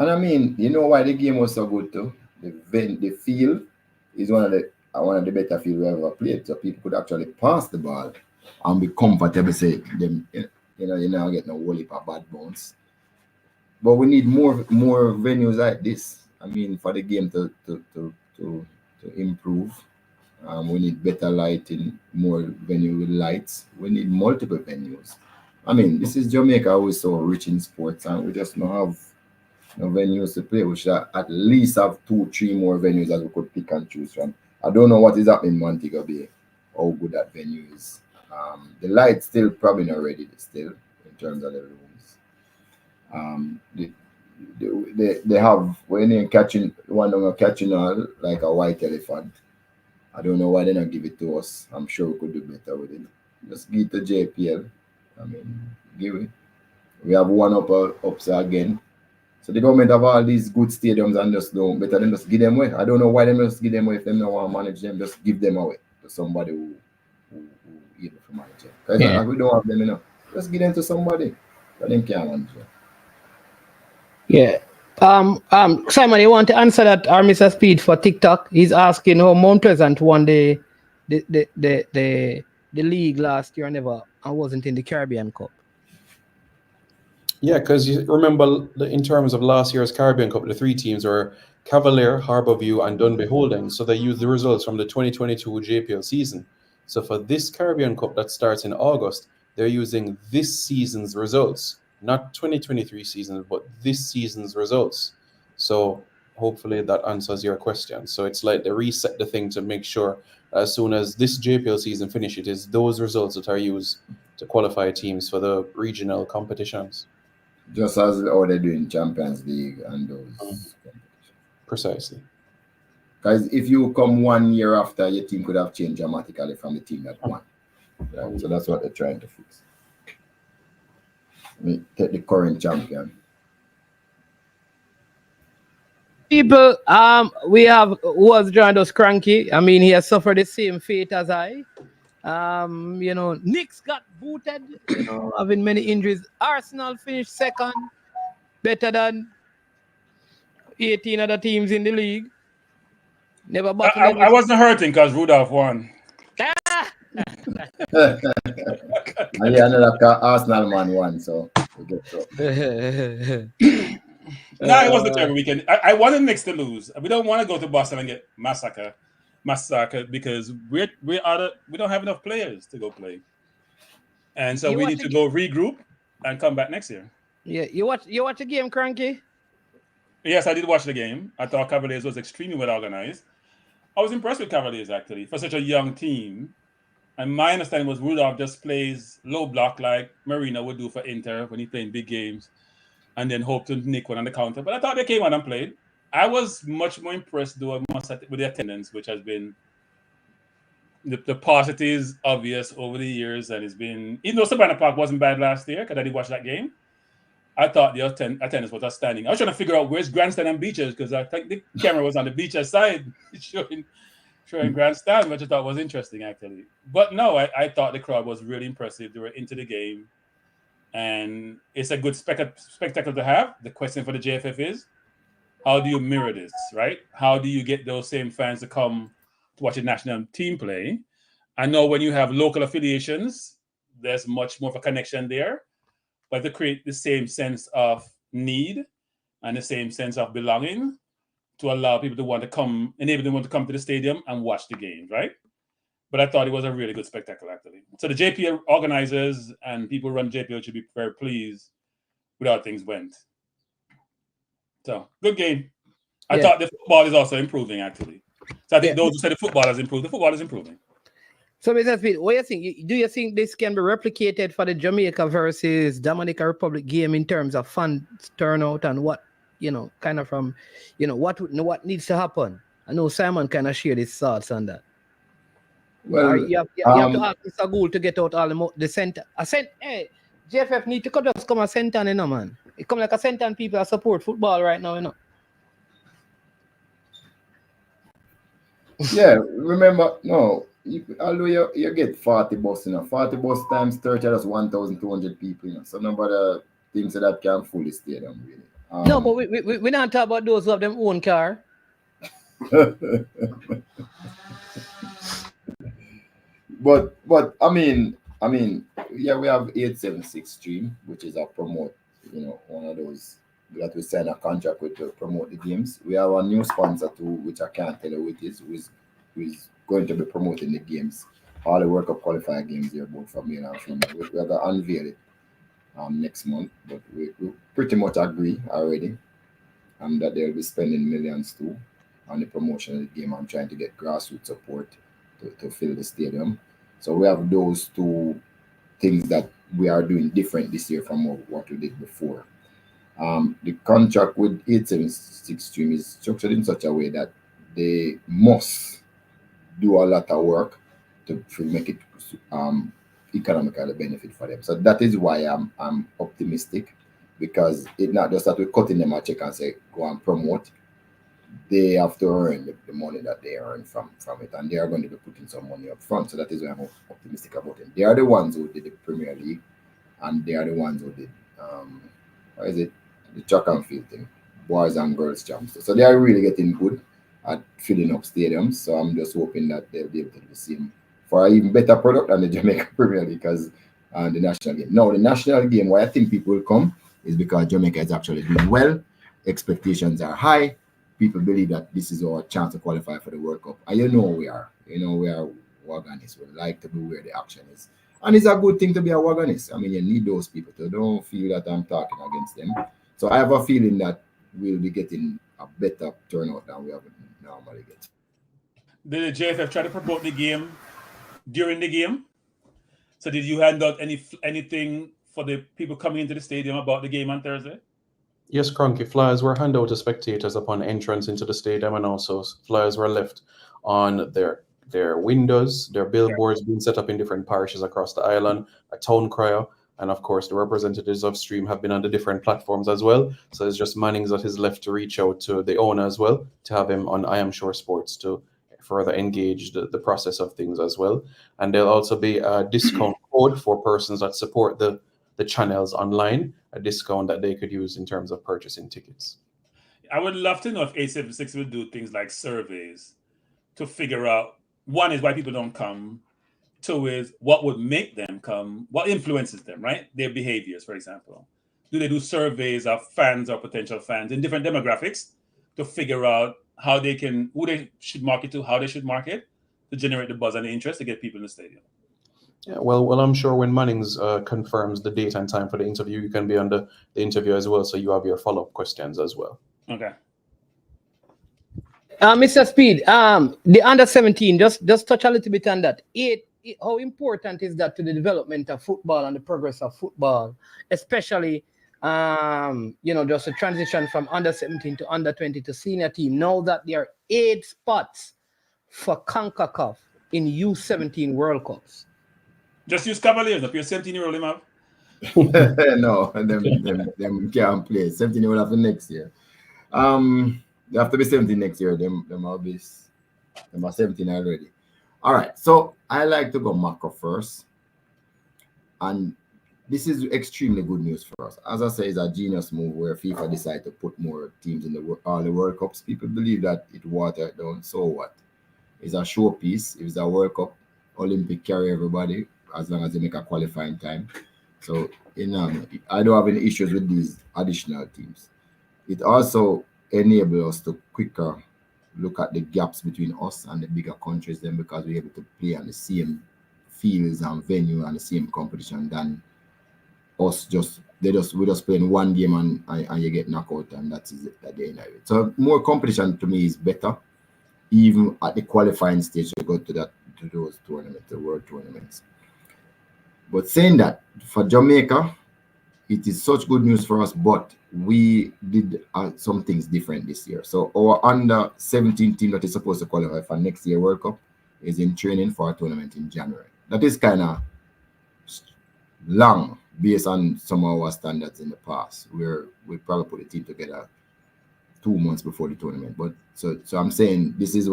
Speaker 8: And I mean, you know why the game was so good too? The field is one of the better field we ever played. So people could actually pass the ball and be comfortable. Say them, you're not getting a whole heap of bad bounce. But we need more venues like this. I mean, for the game to improve, we need better lighting, more venue with lights. We need multiple venues. I mean, this is Jamaica, who is so rich in sports, and we just don't have no venues to play. We should at least have 2-3 more venues that we could pick and choose from. I don't know what is happening in Montego Bay, how good that venue is. The lights still probably not ready still in terms of the rooms. They have when you're catching all like a white elephant. I don't know why they not give it to us. I'm sure we could do better with it. Just give it to JPL. I mean, give it. We have one up so again. So the government have all these good stadiums and just don't better than just give them away. I don't know why they just give them away if they don't want to manage them. Just give them away to somebody who able to manage them. Because we don't have them, just give them to somebody that they can manage them.
Speaker 5: Yeah. Simon, you want to answer that? Mr. Speed for TikTok. He's asking how Mount Pleasant won the league last year and wasn't in the Caribbean Cup.
Speaker 6: Yeah, because you remember in terms of last year's Caribbean Cup, the 3 teams were Cavalier, Harbourview, and Dunbeholden. So they used the results from the 2022 JPL season. So for this Caribbean Cup that starts in August, they're using this season's results, not 2023 season, but this season's results. So hopefully that answers your question. So it's like they reset the thing to make sure as soon as this JPL season finishes, it is those results that are used to qualify teams for the regional competitions.
Speaker 8: Just as how they do in Champions League and those.
Speaker 6: Precisely.
Speaker 8: Because if you come 1 year after, your team could have changed dramatically from the team that won. Right? So that's what they're trying to fix. I mean, take the current champion.
Speaker 5: People, we have who has joined us, Cranky. I mean, he has suffered the same fate as I. You know, Knicks got booted, you know, having many injuries. Arsenal finished second, better than 18 other teams in the league. Never battled.
Speaker 9: I wasn't hurting because Rudolph won.
Speaker 8: And yeah, another Arsenal man won, so we get so.
Speaker 9: No, it wasn't every weekend. I wanted Knicks to lose. We don't want to go to Boston and get massacred because we don't have enough players to go play, and so we need to go regroup and come back next year.
Speaker 5: Yeah, you watch the game, Cranky?
Speaker 9: Yes, I did watch the game. I thought Cavaliers was extremely well organized. I was impressed with Cavaliers actually for such a young team. And my understanding was Rudolph just plays low block like Marina would do for Inter when he played big games, and then hope to nick one on the counter. But I thought they came on and played. I was much more impressed though with the attendance, which has been the positives obvious over the years, and it's been, even though Savannah Park wasn't bad last year because I did watch that game. I thought the attendance was outstanding. I was trying to figure out where's Grandstand and Beaches because I think the camera was on the Beaches side showing Grandstand, which I thought was interesting actually. But no, I thought the crowd was really impressive. They were into the game, and it's a good spectacle to have. The question for the JFF is, how do you mirror this, right? How do you get those same fans to come to watch a national team play? I know when you have local affiliations, there's much more of a connection there. But to create the same sense of need and the same sense of belonging to allow people to want to come, enable them to come to the stadium and watch the games, right? But I thought it was a really good spectacle, actually. So the JPL organizers and people who run JPL should be very pleased with how things went. So, good game. I thought the football is also improving, actually. So I think those who say the football has improved, the football is improving.
Speaker 5: So, Mr. Speed, what do you think? Do you think this can be replicated for the Jamaica versus Dominican Republic game in terms of fan turnout and what, you know, kind of from, you know, what needs to happen? I know Simon kind of shared his thoughts on that.
Speaker 8: Well,
Speaker 5: you have to ask Mr. Gould to get out all the center. Hey, JFF need to just come a center, you know, man. It come like a center and people that support football right now, you know.
Speaker 8: Yeah, remember, no. Although you get 40 bus, you know, 40 bus times 30, that's 1,200 people, you know. So nobody thinks that can full the stadium, really.
Speaker 5: No, but we not talk about those who have their own car.
Speaker 8: but I mean, yeah, we have 876 stream, which is a promote, you know, one of those that we sign a contract with to promote the games. We have a new sponsor too, which I can't tell you who it is, who is going to be promoting the games, all the World Cup qualifier games here, both for male and female. We are going to unveil it next month, but we pretty much agree already that they'll be spending millions too on the promotion of the game. I'm trying to get grassroots support to fill the stadium. So we have those two things that we are doing different this year from what we did before. The contract with 876 Stream is structured in such a way that they must do a lot of work to make it economically benefit for them. So that is why I'm optimistic, because it's not just that we're cutting them a check and say go and promote. They have to earn the money that they earn from it, and they are going to be putting some money up front. So that is why I'm optimistic about it. They are the ones who did the Premier League, and they are the ones who did the track and field thing, boys and girls champs. So they are really getting good at filling up stadiums. So I'm just hoping that they'll be able to do the same for an even better product than the Jamaica Premier League because the national game. Now, the national game, why I think people will come is because Jamaica is actually doing well. Expectations are high. People believe that this is our chance to qualify for the World Cup. And you know we are. You know we are Waganists. We like to be where the action is. And it's a good thing to be a Waganist. I mean, you need those people to don't feel that I'm talking against them. So I have a feeling that we'll be getting better turnout than we have normally get.
Speaker 9: Did the JFF try to promote the game during the game? So did you hand out anything for the people coming into the stadium about the game on Thursday?
Speaker 6: Yes, Cronky, flyers were handed out to spectators upon entrance into the stadium, and also flyers were left on their windows, their billboards being set up in different parishes across the island, a town crier, and of course the representatives of Stream have been on the different platforms as well. So it's just Mannings that is left to reach out to the owner as well, to have him on I Am Sure Sports to further engage the process of things as well. And there'll also be a discount code for persons that support the channels online, a discount that they could use in terms of purchasing tickets.
Speaker 9: I would love to know if 876 will do things like surveys to figure out, one is why people don't come, two is what would make them come, what influences them, right? Their behaviors, for example. Do they do surveys of fans or potential fans in different demographics to figure out how they can, who they should market to, how they should market to generate the buzz and the interest to get people in the stadium?
Speaker 6: Yeah, well, I'm sure when Mannings confirms the date and time for the interview, you can be on the interview as well, so you have your follow-up questions as well.
Speaker 9: Okay.
Speaker 2: Mr. Speed, the under 17, just touch a little bit on that. How important is that to the development of football and the progress of football, especially just a transition from under 17 to under 20 to senior team? Now that there are 8 spots for CONCACAF in U17 World Cups.
Speaker 9: Just use Cavaliers up. You're 17-year-old, him up.
Speaker 8: No, them can't play. 17-year-old after next year. They have to be 17 next year. Them are 17 already. All right. So I like to go macro first. And this is extremely good news for us. As I say, it's a genius move where FIFA decided to put more teams in all the World Cups. People believe that it watered down. So what? It's a showpiece. If it's a World Cup, Olympic carry everybody as long as they make a qualifying time. So I don't have any issues with these additional teams. It also enables us to quicker look at the gaps between us and the bigger countries then, because we're able to play on the same fields and venue and the same competition than us we're just playing one game and you get knocked out, and that's it at the end of it. So more competition to me is better. Even at the qualifying stage to go to those tournaments, the world tournaments. But saying that, for Jamaica, it is such good news for us, but we did some things different this year. So our under 17 team that is supposed to qualify for next year World Cup is in training for a tournament in January. That is kind of long based on some of our standards in the past, where we probably put the team together 2 months before the tournament. But so I'm saying this is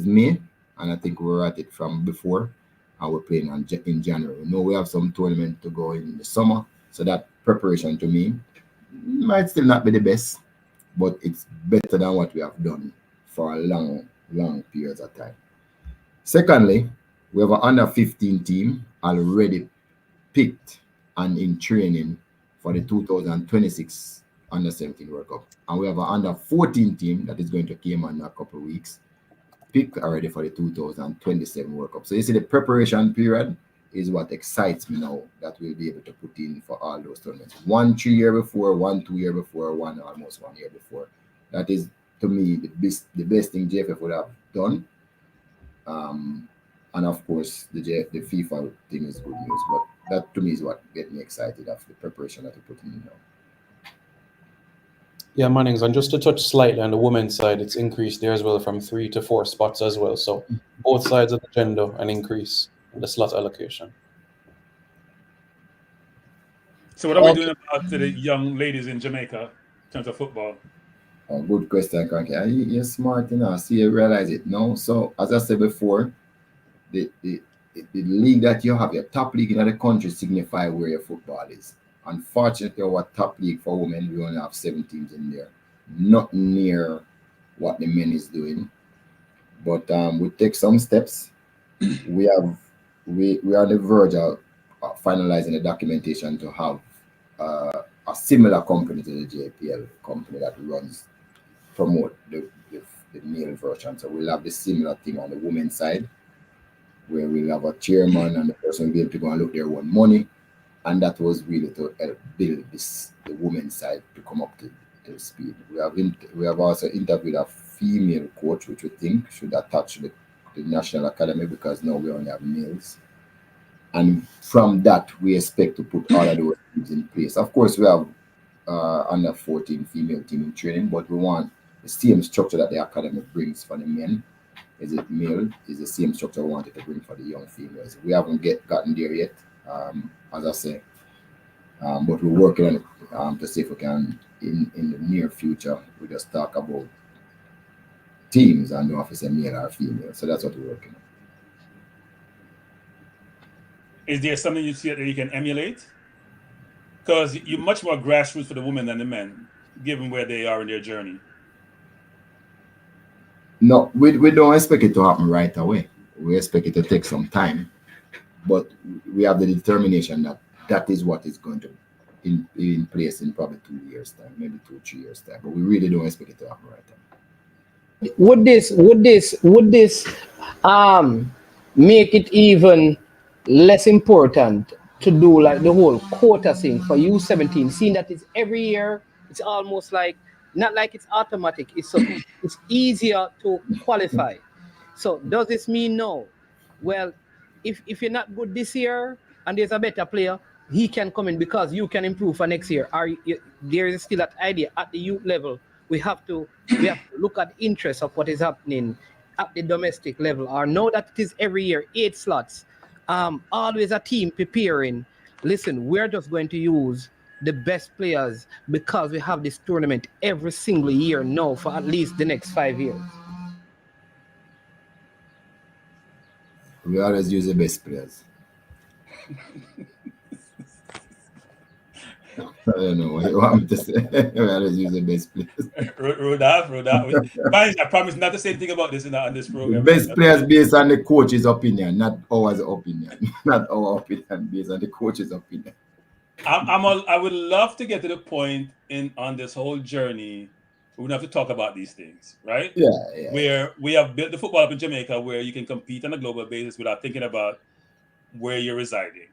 Speaker 8: May, and I think we were at it from before, and we're playing in January. We know we have some tournament to go in the summer, so that preparation to me might still not be the best, but it's better than what we have done for a long periods of time. Secondly, we have an under 15 team already picked and in training for the 2026 under 17 World Cup. And we have an under 14 team that is going to come in a couple of weeks, picked already for the 2027 World Cup. So you see, the preparation period is what excites me now, that we'll be able to put in for all those tournaments. 1 3 year before, 1 2 year before, one almost 1 year before. That is, to me, the best thing JFF would have done. And of course, the FIFA thing is good news, but that to me is what gets me excited of the preparation that we're putting in now.
Speaker 6: Yeah, Mannings, and just to touch slightly on the women's side, it's increased there as well from 3 to 4 spots as well. So both sides of the gender, an increase in the slot allocation.
Speaker 9: So what are we doing about the young ladies in Jamaica in terms of football?
Speaker 8: Oh, good question, Cranky. You're smart enough. See, you realize it now. So as I said before, the league that you have, your top league in the country, signify where your football is. Unfortunately, our top league for women, we only have 7 teams in there. Not near what the men is doing. But we take some steps. We are on the verge of finalizing the documentation to have a similar company to the JPL company that promote the male version. So we'll have the similar thing on the women's side, where we'll have a chairman and the person will be able to go and look their own money. And that was really to help build the women's side to come up to to speed. We have also interviewed a female coach, which we think should attach the national academy, because now we only have males. And from that, we expect to put all of those things in place. Of course, we have under 14 female team in training, but we want the same structure that the academy brings for the men. Is it male? Is the same structure we wanted to bring for the young females. We haven't gotten there yet, as I say, but we're working on it to see if we can, in the near future, we just talk about teams and don't have to say male or female. So that's what we're working on.
Speaker 9: Is there something you see that you can emulate? Because you're much more grassroots for the women than the men, given where they are in their journey.
Speaker 8: No, we don't expect it to happen right away. We expect it to take some time, but we have the determination that that is what is going to be in place in probably 2 years' time, maybe 2-3 years' time. But we really don't expect it to happen right away.
Speaker 2: Would this make it even less important to do like the whole quota thing for U17, seeing that it's every year? It's almost like, not like it's automatic, it's easier to qualify. So does this mean no? Well, if you're not good this year and there's a better player, he can come in because you can improve for next year. There is still that idea at the youth level. We have to look at the interest of what is happening at the domestic level. Or know that it is every year 8 slots. Always a team preparing. Listen, we're just going to use the best players because we have this tournament every single year now for at least the next 5 years.
Speaker 8: We always use the best players. I don't know what you want me to say. We always use the best players.
Speaker 9: Rudolph. I promise not to say anything about this on this program.
Speaker 8: The best players based on the coach's opinion, not our opinion. Not our opinion, based on the coach's opinion.
Speaker 9: I would love to get to the point on this whole journey. We would have to talk about these things, right?
Speaker 8: Yeah.
Speaker 9: Where we have built the football up in Jamaica, where you can compete on a global basis without thinking about where you're residing,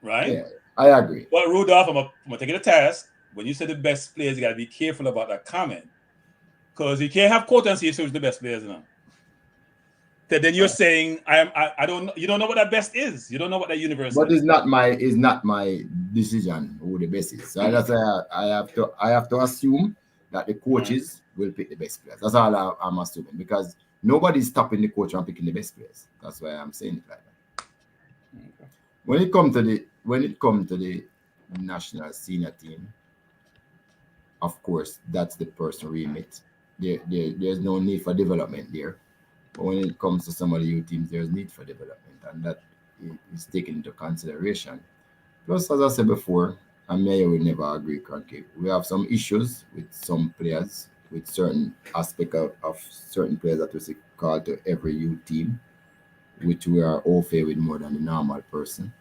Speaker 9: right?
Speaker 8: Yeah, I agree.
Speaker 9: But Rudolph, I'm gonna take it a task. When you say the best players, you gotta be careful about that comment, because you can't have quote and say who's the best players now. Then you're saying I don't. You don't know what that best is. You don't know what that universe
Speaker 8: but
Speaker 9: is.
Speaker 8: It's not my decision who the best is. So I have to assume that the coaches will pick the best players. That's all I'm assuming, because nobody's stopping the coach from picking the best players. That's why I'm saying it like that. Okay. When it comes to the national senior team, of course, that's the personal remit. There's no need for development there. But when it comes to some of the youth teams, there's need for development, and that is taken into consideration. Plus, as I said before, and Mayor will never agree, Cranky, we have some issues with some players, with certain aspect of certain players that we call to every youth team, which we are all fair with more than the normal person.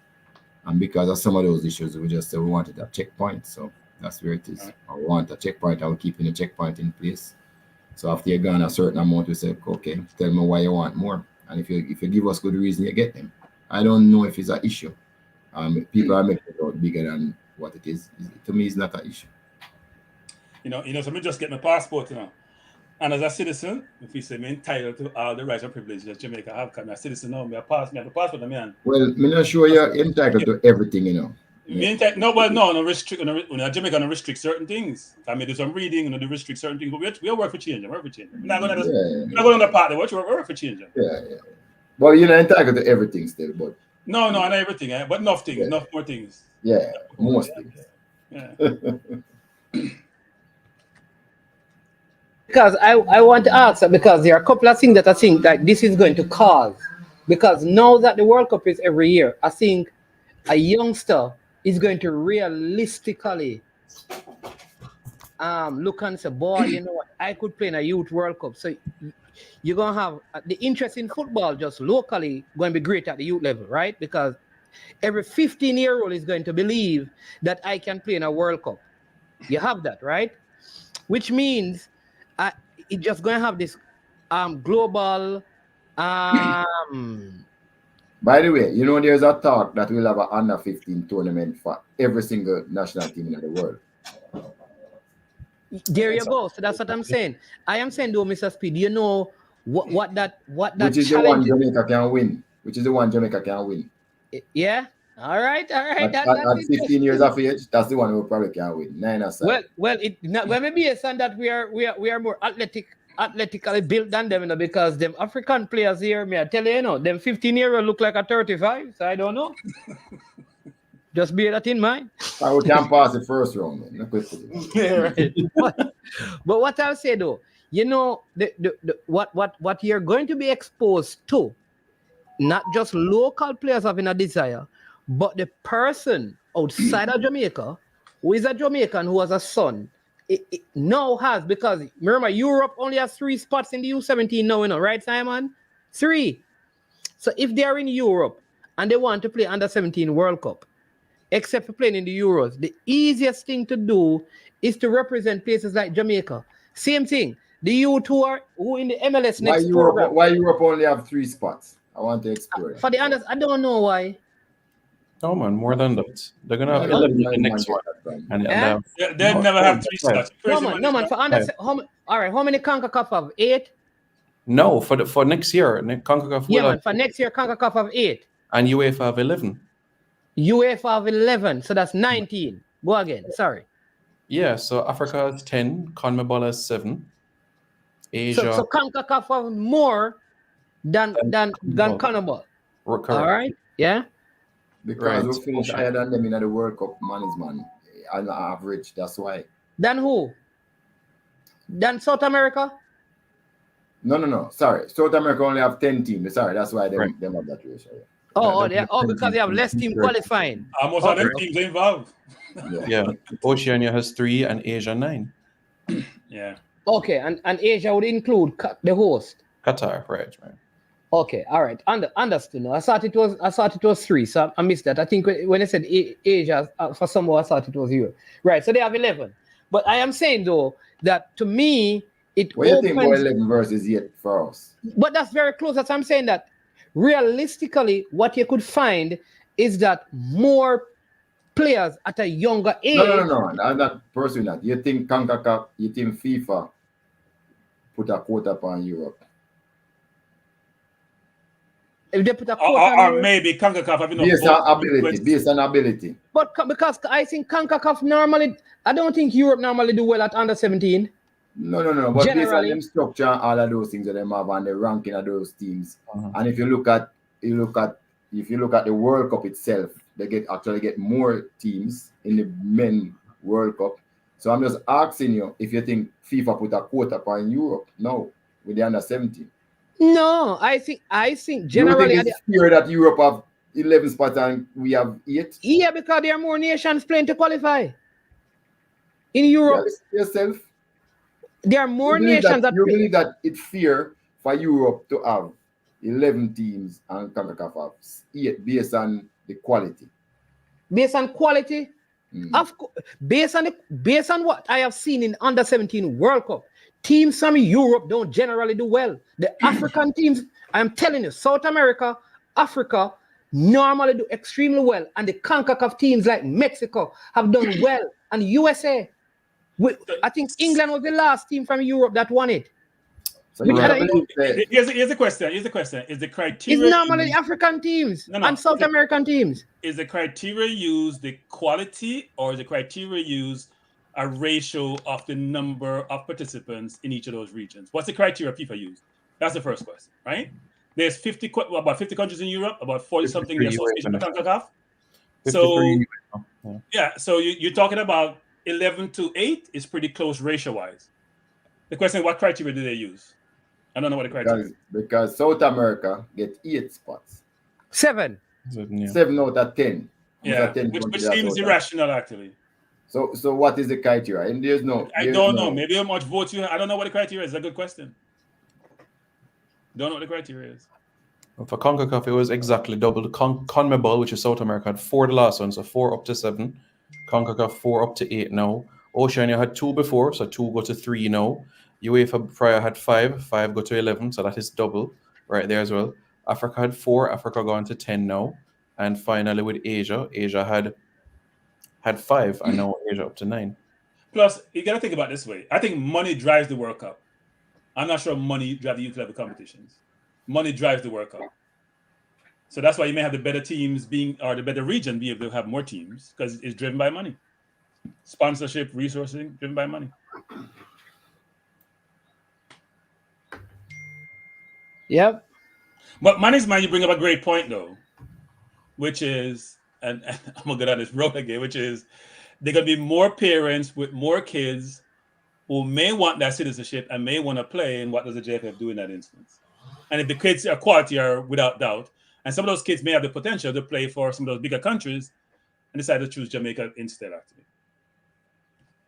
Speaker 8: And because of some of those issues, we just said we wanted a checkpoint. So that's where it is. I want a checkpoint, and we're keeping a checkpoint in place. So after you've gone a certain amount, we say, okay, tell me why you want more. And if you give us good reason, you get them. I don't know if it's an issue. People are making it out bigger than what it is. To me, it's not an issue.
Speaker 9: So me just get my passport, And as a citizen, if we say I'm entitled to all the rights and privileges that Jamaica have, because I'm a citizen now, I have a passport, man.
Speaker 8: Well, I'm not sure you're entitled to everything,
Speaker 9: No, restrict. Jamaica don't restrict certain things. I mean, do some reading, they restrict certain things, but we work for change. We're not going to part of what we work for change.
Speaker 8: Yeah. Well, you're not entitled to everything still, but
Speaker 9: no, not everything, but enough things, enough more things.
Speaker 8: Yeah, most things.
Speaker 9: Yeah.
Speaker 2: Because I want to ask that, because there are a couple of things that I think that this is going to cause. Because now that the World Cup is every year, I think a youngster is going to realistically look and say, boy, you know what, I could play in a youth World Cup. So you're going to have the interest in football just locally going to be great at the youth level, right? Because every 15-year-old is going to believe that I can play in a World Cup. You have that, right? Which means it's just going to have this global...
Speaker 8: By the way, there's a talk that we'll have an under 15 tournament for every single national team in the world.
Speaker 2: There you go. So that's what I'm saying. I am saying though, Mr. Speed, do you know what that
Speaker 8: Which is the one
Speaker 2: challenge?
Speaker 8: Jamaica can win. Which is the one Jamaica can win.
Speaker 2: Yeah. All right. That's
Speaker 8: At 15 years
Speaker 2: interesting.
Speaker 8: of age, that's the one who probably can win. 9 aside.
Speaker 2: Well, it not well maybe it's on that we are more athletically built than them, you know, because them African players here, me I tell you, you know, them 15-year-old look like a 35. So I don't know. Just bear that in mind.
Speaker 8: We can pass the first round, man.
Speaker 2: Yeah, right. But what I'll say though, you know, what you're going to be exposed to, not just local players having a desire, but the person outside of Jamaica who is a Jamaican who has a son, it now has, because remember, Europe only has 3 spots in the U17 now, you know, right, Simon? 3. So if they are in Europe and they want to play under 17 World Cup, except for playing in the Euros, the easiest thing to do is to represent places like Jamaica. Same thing. The youth who in the MLS next program.
Speaker 8: Why Europe only have 3 spots? I want to explore it.
Speaker 2: For the others, I don't know why.
Speaker 6: No, man, more than that. They're going to have 11 in the next one. And
Speaker 9: they'll never have 3 slots.
Speaker 2: No, man. For under, how many CONCACAF have? 8?
Speaker 6: No, for next year, CONCACAF
Speaker 2: Yeah,
Speaker 6: will
Speaker 2: man. For next year, CONCACAF have 8.
Speaker 6: And UEFA have 11.
Speaker 2: UEFA have 11, so that's 19. Go again. Sorry.
Speaker 6: Yeah, so Africa has 10, CONMEBOL has 7. Asia.
Speaker 2: So CONCACAF have more than CONMEBOL.
Speaker 6: Correct.
Speaker 2: All right. Yeah.
Speaker 8: Because we finished higher than them in the World Cup management on average. That's why.
Speaker 2: Than who? Than South America?
Speaker 8: No. Sorry. South America only have 10 teams. Sorry, that's why they have that ratio.
Speaker 2: Because they have less team qualifying.
Speaker 9: Almost all them teams involved.
Speaker 6: Yeah. Oceania has 3 and Asia 9.
Speaker 9: Yeah.
Speaker 2: Okay, and Asia would include the host.
Speaker 6: Qatar, right.
Speaker 2: Okay, all right. Understood. No, I thought it was 3, so I missed that. I think when I said Asia, for some I thought it was Europe. Right, so they have 11. But I am saying though that to me it.
Speaker 8: What do you think about 11 versus 8 for us?
Speaker 2: But that's very close. That's I'm saying that realistically, what you could find is that more players at a younger age.
Speaker 8: No. I'm not pursuing that. You think CONCACAF, you think FIFA put a quota upon Europe?
Speaker 2: If they put a quota
Speaker 9: or maybe CONCACAF have enough
Speaker 8: based on ability.
Speaker 2: But because I think CONCACAF normally, I don't think Europe normally do well at under 17.
Speaker 8: No. But based on them structure and all of those things that they have and the ranking of those teams, and if you look at the World Cup itself, they get more teams in the men World Cup. So I'm just asking you if you think FIFA put a quota upon Europe now with the under 17.
Speaker 2: No, I think generally.
Speaker 8: You think it's fair that Europe have 11 spots and we have 8?
Speaker 2: Yeah, because there are more nations playing to qualify. In Europe,
Speaker 8: yourself.
Speaker 2: There are more nations
Speaker 8: that you believe that it's fair for Europe to have 11 teams and CONCACAF have 8 based on the quality.
Speaker 2: Based on quality, of course, based on what I have seen in under 17 World Cup, teams from Europe don't generally do well. The African teams, I'm telling you, South America, Africa normally do extremely well, and the CONCACAF teams like Mexico have done well, and USA. I think England was the last team from Europe that won it.
Speaker 9: So here's the question. Is the criteria?
Speaker 2: It's normally African teams and South American teams.
Speaker 9: Is the criteria used the quality, or is the criteria used a ratio of the number of participants in each of those regions? What's the criteria FIFA used? That's the first question, right? There's about 50 countries in Europe, about 40 something in the Association of CONCACAF. So so you're talking about 11 to 8 is pretty close ratio-wise. The question is, what criteria do they use? I don't know what the criteria is.
Speaker 8: Because South America get 8 spots.
Speaker 2: 7.
Speaker 8: 7 out of 10.
Speaker 9: Yeah, which seems irrational, actually.
Speaker 8: So what is the criteria? And
Speaker 9: I don't know. Maybe how much votes you have. I don't know what the criteria is. It's a good question. Don't know what the criteria is.
Speaker 6: For CONCACAF, it was exactly double. The CONMEBOL, which is South America, had 4 the last one, so 4 up to 7. CONCACAF 4 up to 8 now. Oceania had 2 before, so 2 go to 3 now. UEFA prior had 5 go to 11, so that is double right there as well. Africa had 4, Africa gone to 10 now. And finally with Asia had 5, and now Asia up to 9.
Speaker 9: Plus, you got to think about it this way. I think money drives the World Cup. I'm not sure money drives the youth level competitions. Money drives the World Cup. So that's why you may have the better teams or the better region be able to have more teams because it's driven by money. Sponsorship, resourcing, driven by money.
Speaker 5: Yep.
Speaker 9: But money's man, you bring up a great point though, which is, and I'm gonna go down this road again, which is there gonna be more parents with more kids who may want that citizenship and may want to play. And what does the JFF do in that instance? And if the kids are quality, are without doubt, and some of those kids may have the potential to play for some of those bigger countries, and decide to choose Jamaica instead, actually.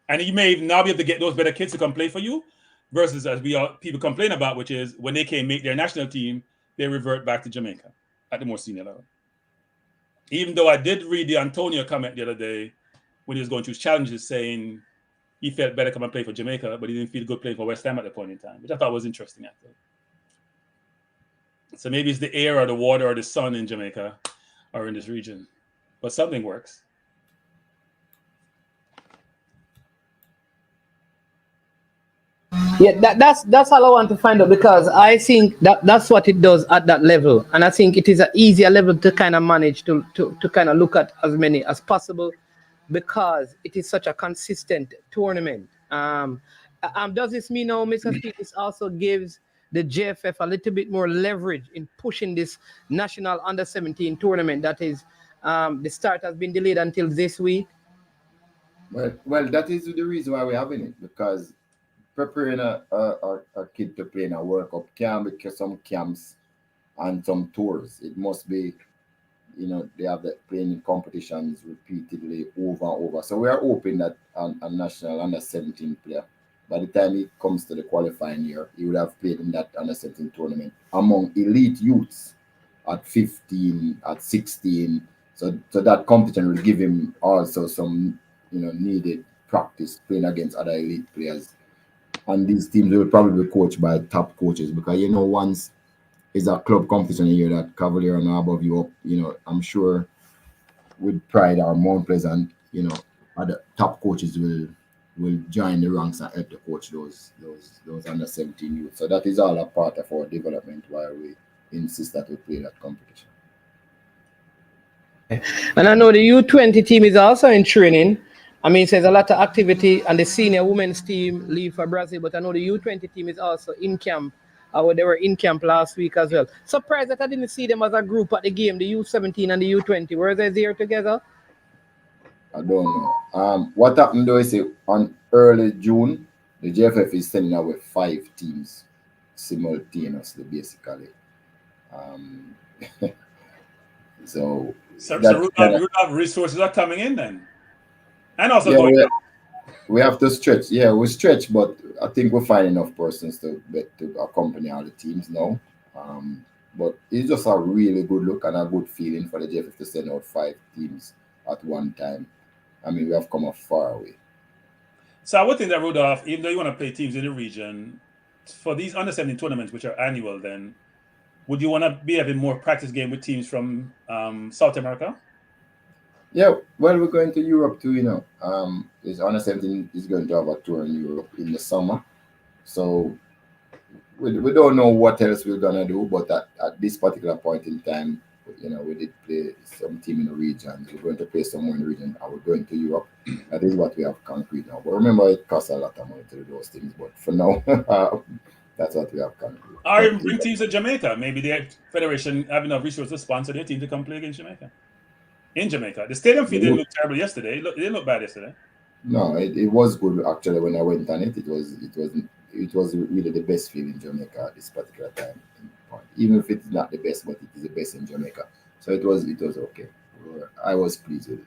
Speaker 9: And you may now be able to get those better kids to come play for you, versus as people complain about, which is when they can't make their national team, they revert back to Jamaica at the more senior level. Even though I did read the Antonio comment the other day when he was going through challenges saying he felt better come and play for Jamaica, but he didn't feel good playing for West Ham at the point in time, which I thought was interesting, actually. So maybe it's the air or the water or the sun in Jamaica or in this region, but something works.
Speaker 5: Yeah, that's all I want to find out, because I think that's what it does at that level, and I think it is an easier level to kind of manage to kind of look at as many as possible, because it is such a consistent tournament. Does this mean now, Mr. Steve, this also gives the JFF a little bit more leverage in pushing this national under-17 tournament that is the start has been delayed until this week?
Speaker 8: Well, that is the reason why we're having it, because preparing a kid to play in a World Cup can be some camps and some tours. It must be, they have the playing competitions repeatedly over and over. So we are hoping that a national under-17 player, by the time he comes to the qualifying year, he would have played in that under-17 tournament among elite youths at 15, at 16. So that competition will give him also some, needed practice playing against other elite players. And these teams will probably be coached by top coaches, because once it's a club competition here that Cavalier and above you up, I'm sure with pride or Mount Pleasant, other top coaches will join the ranks and help to coach those under 17 youth. So that is all a part of our development, while we insist that we play that competition.
Speaker 5: And I know the U20 team is also in training. I mean, there's a lot of activity, and the senior women's team leave for Brazil, but I know the U20 team is also in camp. They were in camp last week as well. Surprised that I didn't see them as a group at the game, the U17 and the U20. Were they there together?
Speaker 8: I don't know. What happened though is on early June, the JFF is sending away 5 teams simultaneously, basically. So
Speaker 9: resources are coming in then. And also going
Speaker 8: we have to stretch. Yeah, we stretch, but I think we'll find enough persons to accompany all the teams now. But it's just a really good look and a good feeling for the JFF to send out 5 teams at one time. I mean, we have come a far way.
Speaker 9: So I would think that, Rudolph, even though you want to play teams in the region, for these under-17 tournaments, which are annual, then would you want to be having more practice game with teams from South America?
Speaker 8: Yeah, well, we're going to Europe too, This under-17 is going to have a tour in Europe in the summer. So we don't know what else we're going to do, but at this particular point in time, we did play some team in the region. We're going to play somewhere in the region, and we're going to Europe. That is what we have concrete now. But remember, it costs a lot of money to do those things. But for now, that's what we have concrete.
Speaker 9: Or even bring teams to Jamaica. Maybe the federation have enough resources to sponsor their team to come play against Jamaica. In Jamaica. The stadium field didn't look terrible yesterday. It didn't look bad yesterday.
Speaker 8: No, it was good actually. When I went on it, it was really the best field in Jamaica at this particular time. Even if it's not the best, but it is the best in Jamaica. So it was okay. I was pleased with it.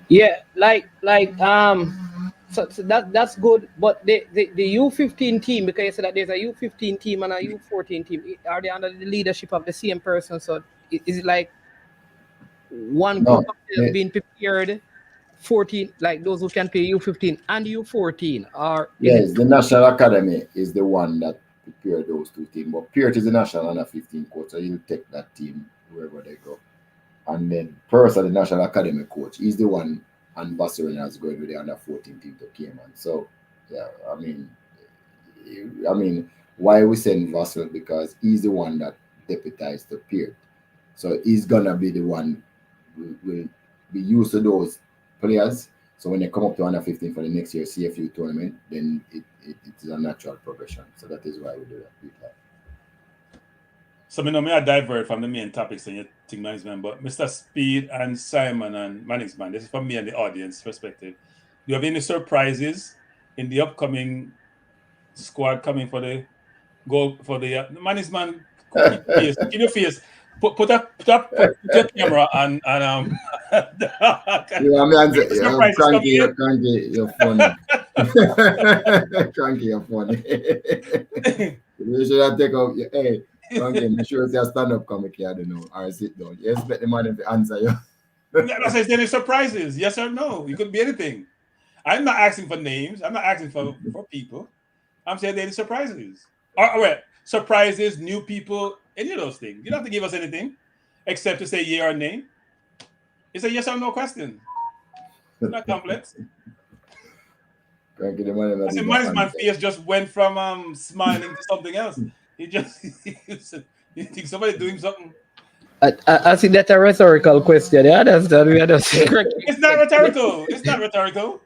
Speaker 5: Yeah, so that's good. But the U15 team, because you said that there's a U15 team and a U14 team, are they under the leadership of the same person? So is it like one group of players being prepared, 14, like those who can play U15 and U14? Or
Speaker 8: yes, the National Academy is the one that prepared those 2 teams. But Peart is the national under 15 coach, so he'll take that team wherever they go. And then Purse, the National Academy coach, he's the one, and Barcelona is going with the under 14 team to Cayman. So, yeah, I mean, why we send Vassell? Because he's the one that deputized the peer. So he's gonna be the one who will be used to those players. So when they come up to under 15 for the next year CFU tournament, then it is a natural progression. So that is why we do that.
Speaker 9: So may I divert from the main topics in your team management, but Mr. Speed and Simon and Manningsman, this is from me and the audience perspective. Do you have any surprises in the upcoming squad coming for the goal for the Manningsman? Keep your face. Put your camera and
Speaker 8: Cranky, you're funny. Cranky, you're funny. You should have take out your hey. Cranky, make sure it's a stand-up comic here, I don't know, or sit down. You expect the man to answer you.
Speaker 9: That's is there any surprises? Yes or no? You could be anything. I'm not asking for names. I'm not asking for people. I'm saying there any surprises. Or wait, surprises, new people, any of those things. You don't have to give us anything except to say yeah or nay. It's a yes or no question. It's not complex. I said, Manningsman's face just went from smiling to something else. He just you think somebody doing something.
Speaker 5: I think that's a rhetorical question. Yeah, that's that we are just.
Speaker 9: It's not rhetorical. It's not rhetorical.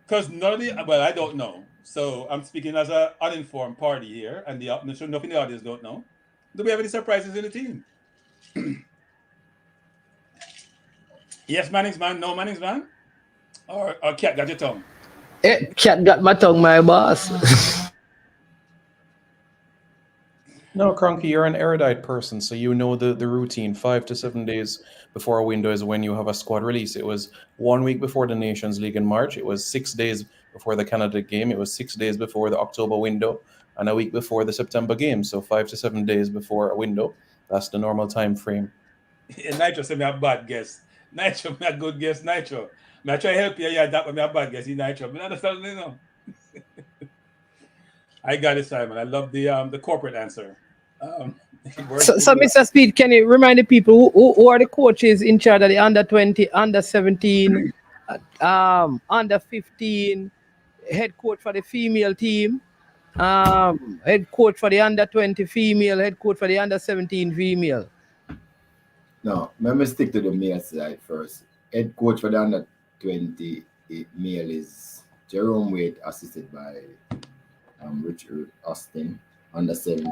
Speaker 9: Because none of the I don't know. So I'm speaking as an uninformed party here, and nothing the audience don't know. Do we have any surprises in the team? Yes, Manningsman. No, Manningsman. Or Cat got your tongue.
Speaker 5: Cat got my tongue, my boss.
Speaker 6: No, Cronky, you're an erudite person, so you know the routine. 5 to 7 days before a window is when you have a squad release. It was 1 week before the Nations League in March. It was 6 days before the Canada game. It was 6 days before the October window, and a week before the September game. So 5 to 7 days before a window. That's the normal time frame.
Speaker 9: Yeah, Nitro said me a bad guess. Nitro, me a good guess, Nitro. Me try to help you, yeah, that me a bad guess, Nitro. But I understand, you know. I got it, Simon. I love the corporate answer.
Speaker 5: So Mr. Speed, can you remind the people who are the coaches in charge of the under 20, under 17, under 15, head coach for the female team, head coach for the under 20 female, head coach for the under 17 female?
Speaker 8: No, let me stick to the male side first. Head coach for the under 20 male is Jerome Wade, assisted by Richard Austin. Under 17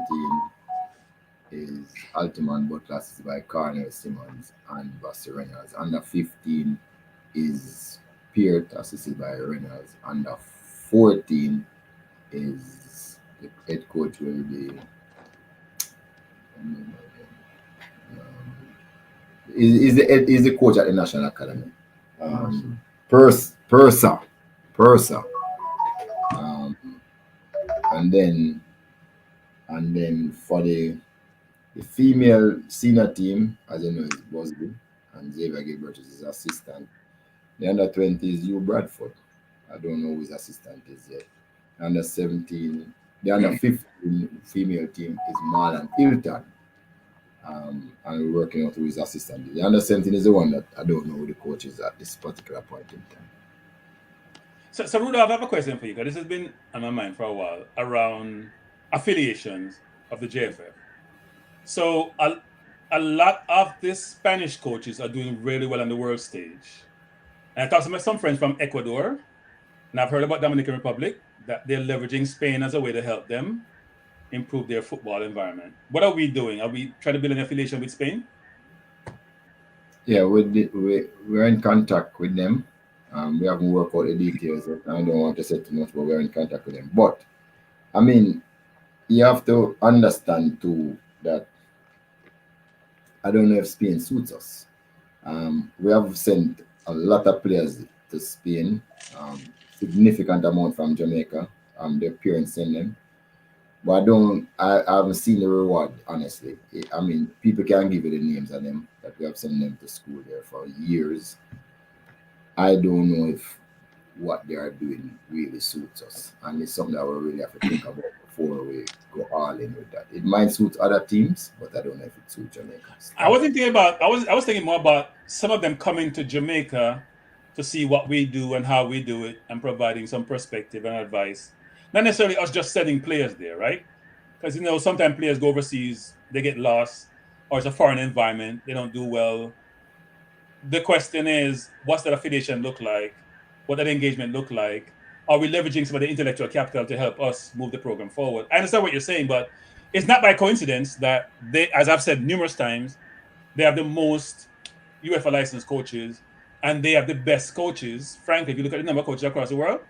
Speaker 8: is Altiman Butler, assisted by Cornel Simmons and Buster Reynolds. Under 15 is Peart, assisted by Reynolds. Under 14 is the head coach will be is the coach at the National Academy. Pursa. And then for the female senior team, as you know, is Busby and Xavier Gilbert is his assistant. The under 20 is Hugh Bradford. I don't know who his assistant is yet. Under 17, the under 15 female team is Marlon Hilton. And we're working out who his assistant is. The under 17 is the one that I don't know who the coach is at this particular point in time.
Speaker 9: So Rudolph, I have a question for you, because this has been on my mind for a while around affiliations of the JFF. So a lot of the Spanish coaches are doing really well on the world stage. And I talked to some friends from Ecuador, and I've heard about Dominican Republic, that they're leveraging Spain as a way to help them improve their football environment. What are we doing? Are we trying to build an affiliation with Spain?
Speaker 8: Yeah, we're in contact with them. We haven't worked out the details. I don't want to say too much, but we're in contact with them. But, I mean, you have to understand too that I don't know if Spain suits us. We have sent a lot of players to Spain, significant amount from Jamaica. Their parents send them. But I haven't seen the reward, honestly. I mean, people can give you the names of them that we have sent them to school there for years. I don't know if what they are doing really suits us. And it's something that we really have to think about before we go all in with that. It might suit other teams, but I don't know if it suits Jamaica.
Speaker 9: I wasn't thinking about. I was thinking more about some of them coming to Jamaica to see what we do and how we do it, and providing some perspective and advice. Not necessarily us just sending players there, right? Because sometimes players go overseas, they get lost, or it's a foreign environment, they don't do well. The question is, what's that affiliation look like? What that engagement look like? Are we leveraging some of the intellectual capital to help us move the program forward? I understand what you're saying, but it's not by coincidence that they, as I've said numerous times, they have the most UEFA licensed coaches and they have the best coaches. Frankly, if you look at the number of coaches across the world,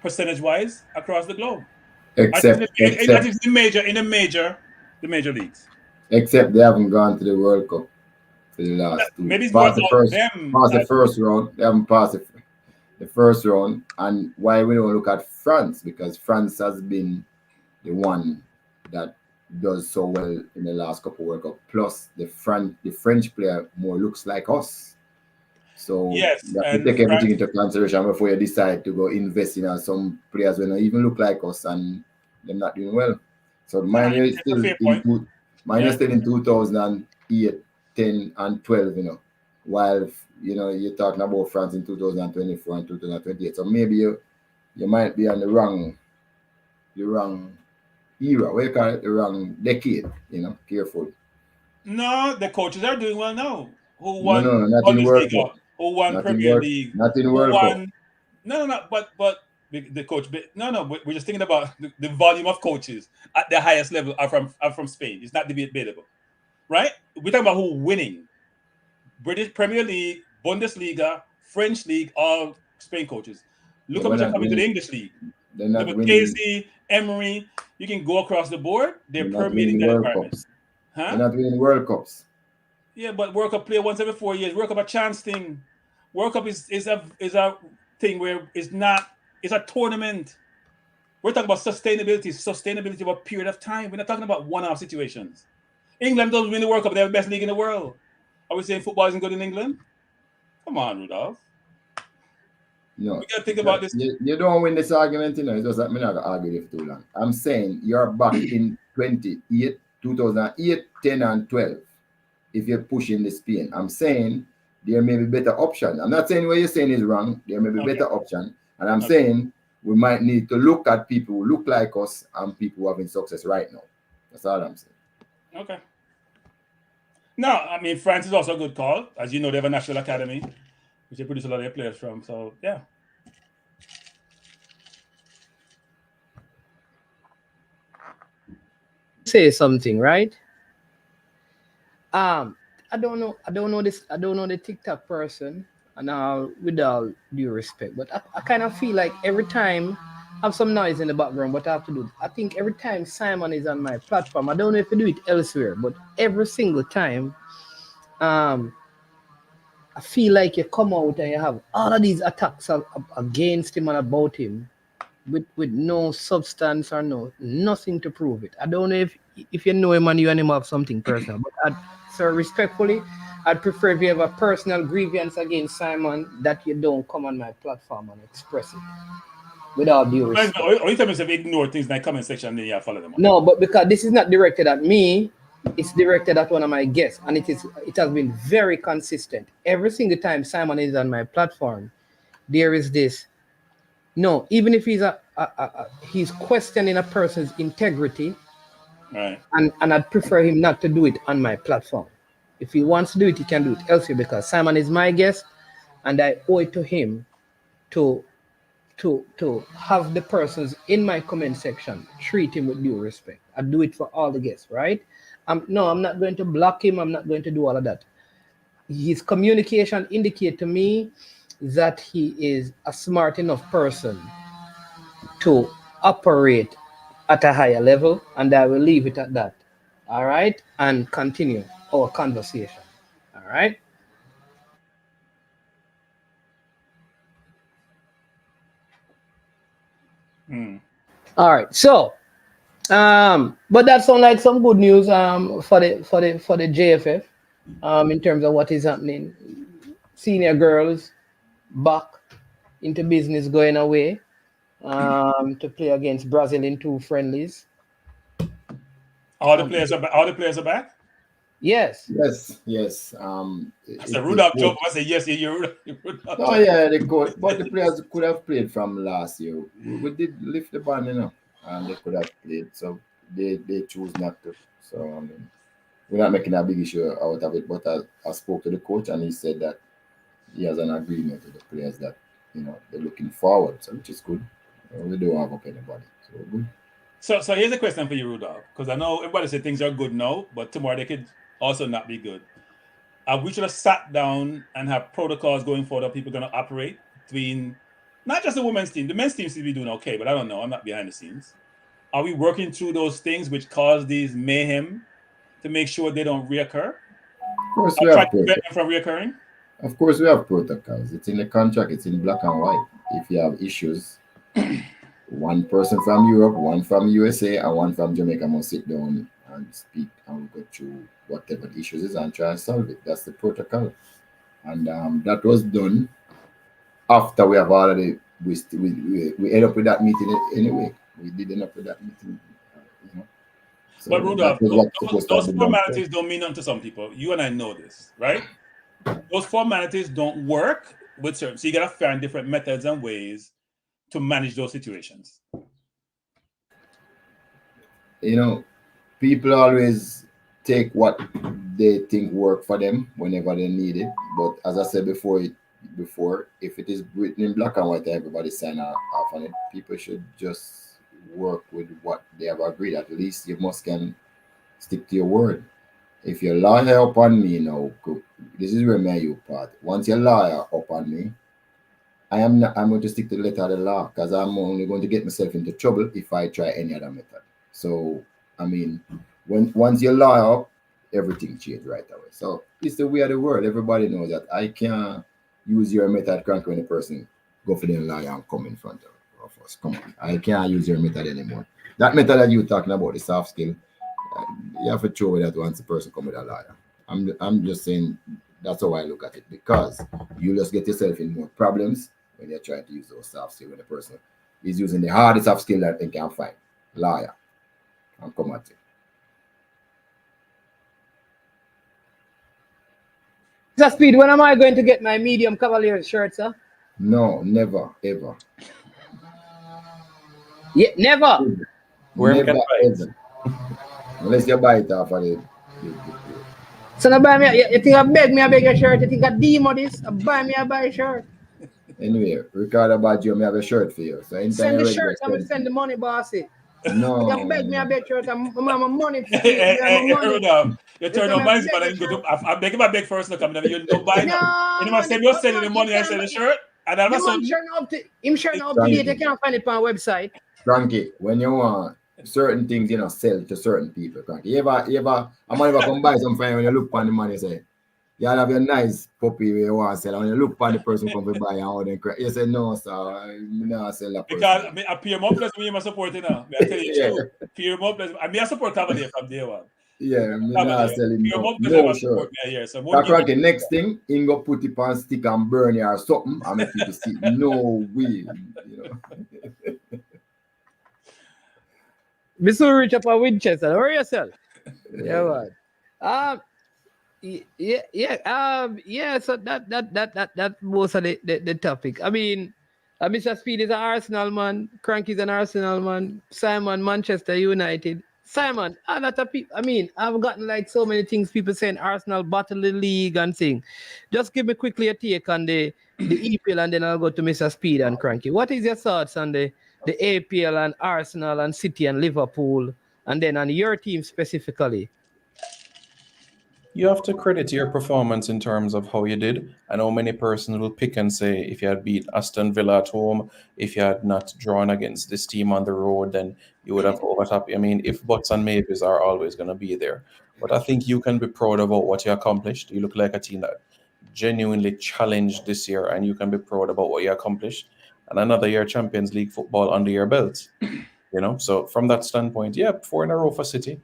Speaker 9: percentage-wise, across the globe.
Speaker 8: Except
Speaker 9: the major leagues.
Speaker 8: Except they haven't gone to the World Cup for the last two.
Speaker 9: Maybe it's more about them.
Speaker 8: Past the first round. They haven't passed the first round. And why we don't look at France? Because France has been the one that does so well in the last couple World Cup. Plus, the French player more looks like us. So
Speaker 9: yes,
Speaker 8: you have to take everything into consideration before you decide to go invest in some players who don't even look like us and they're not doing well. So mine is still in 2008, 10, and 12, while you're talking about France in 2024 and 2028. So maybe you might be on the wrong era, we call it the wrong decade, careful.
Speaker 9: No, the coaches are doing well now. Who won
Speaker 8: not in World Cup.
Speaker 9: Who won Premier League?
Speaker 8: Not in World Cup.
Speaker 9: No, but the coach. We're just thinking about the volume of coaches at the highest level are from Spain. It's not debatable, right? We're talking about who winning. British Premier League, Bundesliga, French League, all Spain coaches. Look how much are coming to the English League.
Speaker 8: They're not winning.
Speaker 9: Casey, Emery, you can go across the board. They're permeating that environment.
Speaker 8: They're not winning World Cups.
Speaker 9: Yeah, but World Cup play once every 4 years. World Cup a chance thing. World Cup is a thing where it's a tournament. We're talking about sustainability of a period of time. We're not talking about one-off situations. England doesn't win the World Cup. They have the best league in the world. Are we saying football isn't good in England? Come on, Rudolph.
Speaker 8: No.
Speaker 9: We gotta think about this.
Speaker 8: You don't win this argument, It's just that I'm not gonna argue with you too long. I'm saying you're back in 2008, 10, and 12. If you're pushing the Spain, I'm saying there may be better options. I'm not saying what you're saying is wrong. There may be better option, and I'm saying we might need to look at people who look like us and people who are having success right now. That's all I'm saying.
Speaker 9: Okay. No, I mean France is also a good call. As you know, they have a national academy, which they produce a lot of their players from. So yeah.
Speaker 5: Say something, right? I don't know the TikTok person, and with all due respect, but I kind of feel like every time I have some noise in the background, what I have to do, I think every time Simon is on my platform, I don't know if you do it elsewhere, but every single time, I feel like you come out and you have all of these attacks against him and about him, with no substance or nothing to prove it. I don't know if you know him and you and him have something personal, but so respectfully, I'd prefer if you have a personal grievance against Simon that you don't come on my platform and express it. Without due respect.
Speaker 9: Only time you ignore things in the comment section, then you follow them.
Speaker 5: No, but because this is not directed at me, it's directed at one of my guests, and it has been very consistent. Every single time Simon is on my platform, there is this. No, even if he's questioning a person's integrity,
Speaker 9: right?
Speaker 5: And I'd prefer him not to do it on my platform. If he wants to do it, he can do it elsewhere, because Simon is my guest, and I owe it to him to have the persons in my comment section treat him with due respect. I do it for all the guests, right? I'm not going to block him. I'm not going to do all of that. His communication indicate to me that he is a smart enough person to operate at a higher level, and I will leave it at that. All right? And continue our conversation. All right? All right. So, but that sounds like some good news for the JFF in terms of what is happening. Senior girls back into business, going away to play against Brazil in 2 friendlies.
Speaker 9: All the players are back.
Speaker 5: Yes.
Speaker 8: Yes.
Speaker 9: I said Rudolph joke. I said yes. You're Rudolph.
Speaker 8: Oh yeah, they could, but the players could have played from last year. We did lift the ban, and they could have played. So they choose not to. So I mean, we're not making a big issue out of it. But I spoke to the coach, and he said that he has an agreement with the players that they're looking forward, so which is good. We don't have up anybody, so good.
Speaker 9: So here's a question for you, Rudolph, because I know everybody said things are good now, but tomorrow they could also not be good. We should have sat down and have protocols going forward that people are going to operate between not just the women's team. The men's team seems to be doing okay, but I don't know. I'm not behind the scenes. Are we working through those things which cause these mayhem to make sure they don't reoccur?
Speaker 8: Of course, we have
Speaker 9: prevent them from reoccurring.
Speaker 8: Of course, we have protocols. It's in the contract. It's in black and white. If you have issues, one person from Europe, one from USA, and one from Jamaica must sit down and speak and go through whatever the issues is and try and solve it. That's the protocol. And that was done after we have already we end up with that meeting anyway. We did end up with that meeting. So
Speaker 9: but Rudolph, those formalities don't mean nothing to some people. You and I know this, right? Those formalities don't work with certain. So you gotta find different methods and ways to manage those situations.
Speaker 8: People always take what they think work for them whenever they need it. But as I said before, if it is written in black and white, everybody sign off on it. People should just work with what they have agreed. At least you can stick to your word. If you lie up on me now, this is where you part. Once you lie up on me, I'm going to stick to the letter of the law, because I'm only going to get myself into trouble if I try any other method. So I mean, once you lie up, everything changes right away. So it's the way of the world. Everybody knows that I can't use your method crank when a person go for the lie and come in front of us. Come on, I can't use your method anymore. That method that you're talking about, the soft skill, you have to throw away that once the person come with a liar. I'm just saying that's how I look at it, because you just get yourself in more problems when you're trying to use those soft skills when the person is using the hardest soft skill that they can find, liar, and come at it.
Speaker 5: Mr. Speed, when am I going to get my medium Cavalier shirt, sir?
Speaker 8: No, never, ever.
Speaker 5: Yeah, never.
Speaker 8: Never, ever. Unless you buy it off of the
Speaker 5: So now buy me. You think I beg your shirt? You think I demo this? I buy a shirt.
Speaker 8: Anyway, Ricardo Baggio, I have a shirt for you. So
Speaker 5: send the shirt, I'm going to send the money, bossy.
Speaker 8: No.
Speaker 5: You beg shirt, I'm money.
Speaker 9: You turn on money, but I beg him a beg first to come down. You don't buy it. You must say you're selling the money, I sell the shirt. And I'm not
Speaker 5: up to date. You can't find it on our website.
Speaker 8: Frankie, when you want certain things, sell to certain people. Frankie, you ever come buy some fine when you look on the money, you say, you have your nice puppy where you want to sell. And when you look on the person come to buy and all them crap, you say, no, sir, I'm not sell that person.
Speaker 9: Because I peer more plus me, I support it now. I tell you true. Peer more plus, I support Cavalier from day one.
Speaker 8: Yeah, I'm not selling no shirt. Frankie, next thing, you go put it on stick and burn it or something, and make people see. No way,
Speaker 5: Be so rich up at Winchester. Hurry yourself. Yeah, man. So that most of the topic. I mean, Mr. Speed is an Arsenal man. Cranky's an Arsenal man. Simon, Manchester United. Simon, a lot of people. I mean, I've gotten like so many things. People saying Arsenal battle the league and thing. Just give me quickly a take on the EPL, and then I'll go to Mr. Speed and Cranky. What is your thoughts on the APL and Arsenal and City and Liverpool, and then on your team specifically?
Speaker 6: You have to credit your performance in terms of how you did. I know many persons will pick and say if you had beat Aston Villa at home, if you had not drawn against this team on the road, then you would have overtopped. I mean, if buts and maybes are always going to be there. But I think you can be proud about what you accomplished. You look like a team that genuinely challenged this year, and you can be proud about what you accomplished. And another year Champions League football under your belt. So from that standpoint, 4 in a row for City,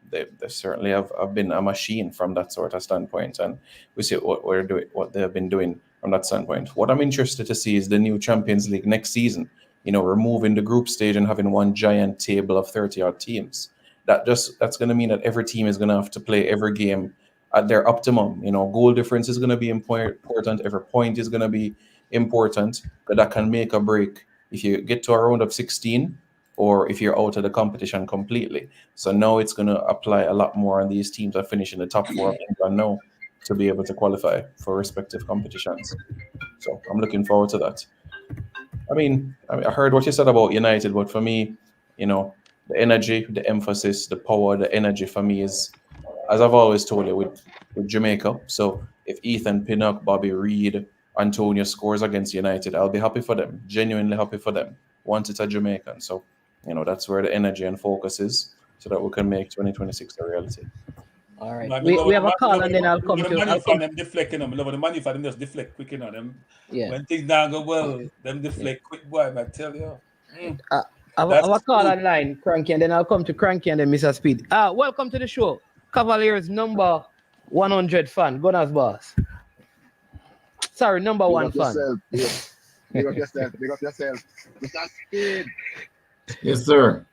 Speaker 6: They certainly have been a machine from that sort of standpoint, and we see what they have been doing from that standpoint. What I'm interested to see is the new Champions League next season. Removing the group stage and having one giant table of 30-odd teams. that's going to mean that every team is going to have to play every game at their optimum. Goal difference is going to be important. Every point is going to be important, but that can make or break if you get to a round of 16 or if you're out of the competition completely. So now it's going to apply a lot more on these teams that finish in the top 4 of England now to be able to qualify for respective competitions. So I'm looking forward to that. I heard what you said about United, but for me, the energy, the emphasis, the power, the energy for me is, as I've always told you, with Jamaica. So if Ethan Pinnock, Bobby Reid, Antonio scores against United, I'll be happy for them, genuinely happy for them. Want it a Jamaican. So, that's where the energy and focus is so that we can make 2026 a reality.
Speaker 2: All right. We have a call and then I'll come to...
Speaker 9: I'll come. Them deflecting them. Love the money for them just deflect quick, them.
Speaker 2: Yeah.
Speaker 9: When things don't go well, them deflect quick, boy, I tell you.
Speaker 2: I have a call online, Cranky, and then I'll come to Cranky and then Mr. Speed. Welcome to the show. Cavalier's number 100 fan. Gunners boss. Sorry, number 1 fan.
Speaker 10: Big up yourself. Mr. Speed.
Speaker 8: Yes, sir.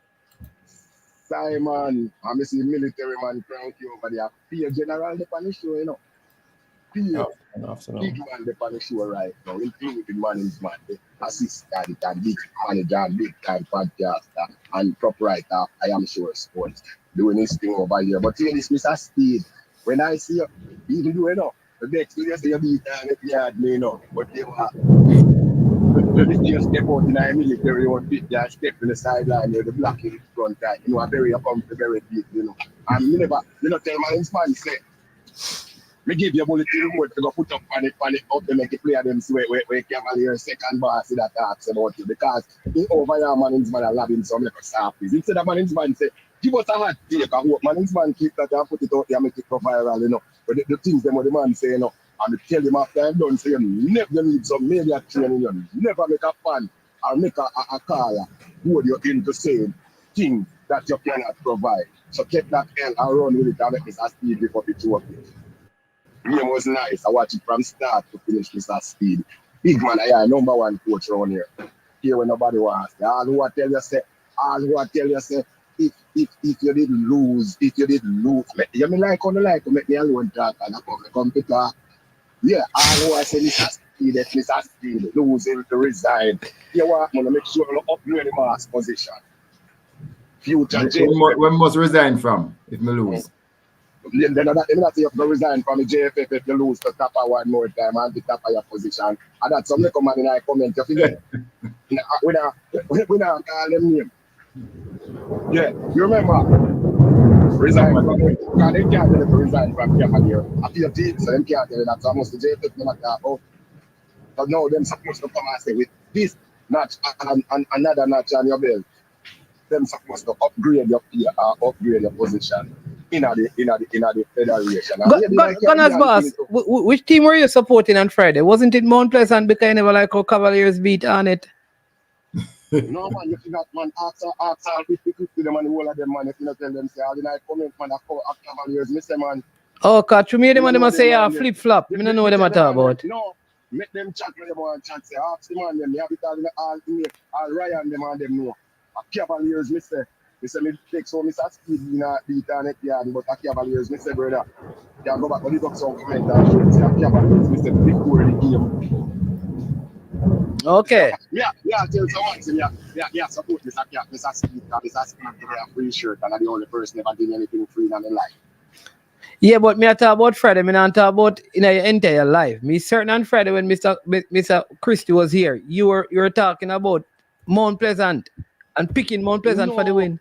Speaker 10: Simon, I'm a military man, Cranky over there. Be a general the pan show, Big man the pan show right now, including management, the assistant and big manager and big time podcaster and prop writer, I am sure sports, doing this thing over here. But here is Mr. Speed. When I see you, you do the next thing you say you beat down the yard, but you are. You step out in a military one bit, you step in the sideline, the blocking front line, a very comfortable, very big, And you never, tell my man, say, me give you a bullet remote to go put up panic up to make the player them see where Cavalier second boss that talks about you, because he over here, management are loving some like a surface. Instead of management say, give us a hot take, I hope management keep that and put it out there, make it go viral, But the things them what the man say, and tell him after I'm done, say you never need some media training, you never make a fan or make a caller who you into saying things that you cannot provide. So keep that hell and run with it and make Mr. Speed before it work. Game was nice. I watched it from start to finish, Mr. Speed. Big man, I am number 1 coach around here. Here when nobody wants. All who I tell you say, if you did lose, you may like on the like to make me alone talk and I come to talk. Yeah, I know I say Mr. Speed losing to resign. You want to make sure you upgrade the mass position. Future
Speaker 8: when must resign from if me lose?
Speaker 10: Then not say you have to resign from the JFF if you lose to Tapa one more time and the Tapa your position. And that's some recommend in a comment. You forget. We not call them name. Yeah, you remember? Resign from it. Because they can't tell you to resign from Cavalier. I feel deep, so they can't tell you that. So almost the JFF never talk about. So now them supposed to come and say with this notch and another notch on your belt. Them supposed to upgrade your position in the federation.
Speaker 2: Gunners boss, which team were you supporting on Friday? Wasn't it Mount Pleasant because you never like how Cavaliers beat on it?
Speaker 10: No man, you forgot man, ask all 50 them and the whole of them man, if you not tell them say all the night comment man at Cavaliers, me say man.
Speaker 2: Oh, catch you made them and them say flip flop. I don't know what them talk about.
Speaker 10: No, make them chat with them and chat say ask the man them, they have it all Ryan them and them know. At Cavaliers, me say me take so Mr. Speed in a beat on it yard, but at Cavaliers, me say brother, you can go back and look up some comment and say at Cavaliers, me say before the game.
Speaker 2: Okay.
Speaker 10: Yeah, tell someone, support Mr. Speed, Mr. Speed give me a free shirt and I'm the only person ever give me anything free in my life.
Speaker 2: Yeah, but me I talk about Friday, me not talk about in your entire life. Me certain on Friday when Mr. Christie was here, you were talking about Mount Pleasant and picking Mount Pleasant for the win.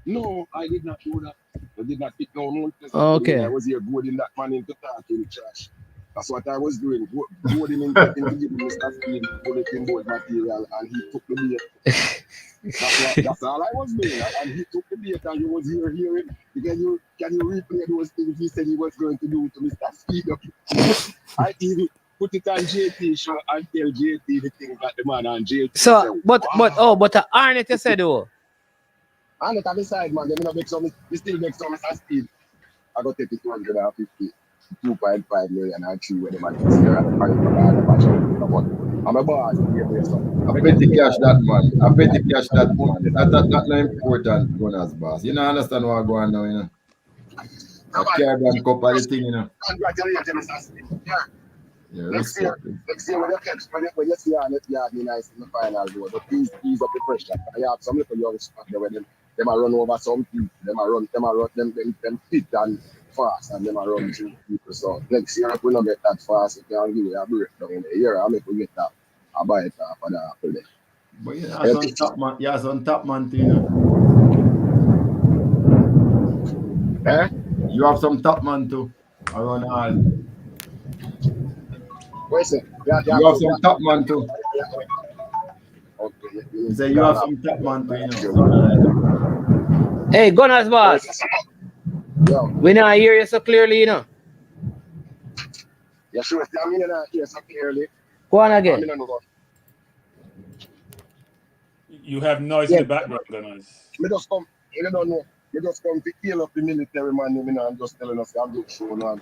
Speaker 10: No, I did not do that. I did not pick no Mount Pleasant.
Speaker 2: Okay.
Speaker 10: I was here goading that man into talking trash. That's what I was doing. Goading him into giving Mr. Speed bulletin board material and he took the bait. That's all I was doing. And he took the bait and he was here hearing. Can you replay those things he said he was going to do to Mr. Speed? I even put it on JT show and tell JT the things that the man on JT.
Speaker 2: So, but Arnett you said though.
Speaker 10: Arnett on the side, man. They still make some Mr. Speed. I got to take it 250. 2.5 million and 3 when the man is here and the match. I'm a boss.
Speaker 8: I petty cash that man. I petty cash that man. That's not important, Gunners boss. You know understand what going on now, you know. A Caribbean Cup of the thing, you know.
Speaker 10: Congratulations, Mr. Smith. Yeah.
Speaker 8: Yeah,
Speaker 10: Next year when you catch, when you see Arnett Yardley nice in the final, though, but please ease up the pressure. I have some little young squad there where them a run over some people, them fit and fast, and them a run through people. So next year if we don't get that fast, we can give you a breakdown in the year. I make we get that. I buy it for the apple there.
Speaker 8: But you have some top man, you have some top man too, you know.
Speaker 10: Eh?
Speaker 8: You have some top man too around all.
Speaker 10: Where's it?
Speaker 8: You have some top man too.
Speaker 10: Okay.
Speaker 8: You say you have some top man too, you know.
Speaker 5: Hey, Gunners boss.
Speaker 10: Yo.
Speaker 5: We not hear you so clearly, you know.
Speaker 10: Yeah, sure. I mean, not hear so clearly.
Speaker 5: Go on again.
Speaker 9: You have noise in the background, Gunners.
Speaker 10: Me just come. You don't know. Me just come to heal up the military man. You know, I'm just telling us I'm good show now. And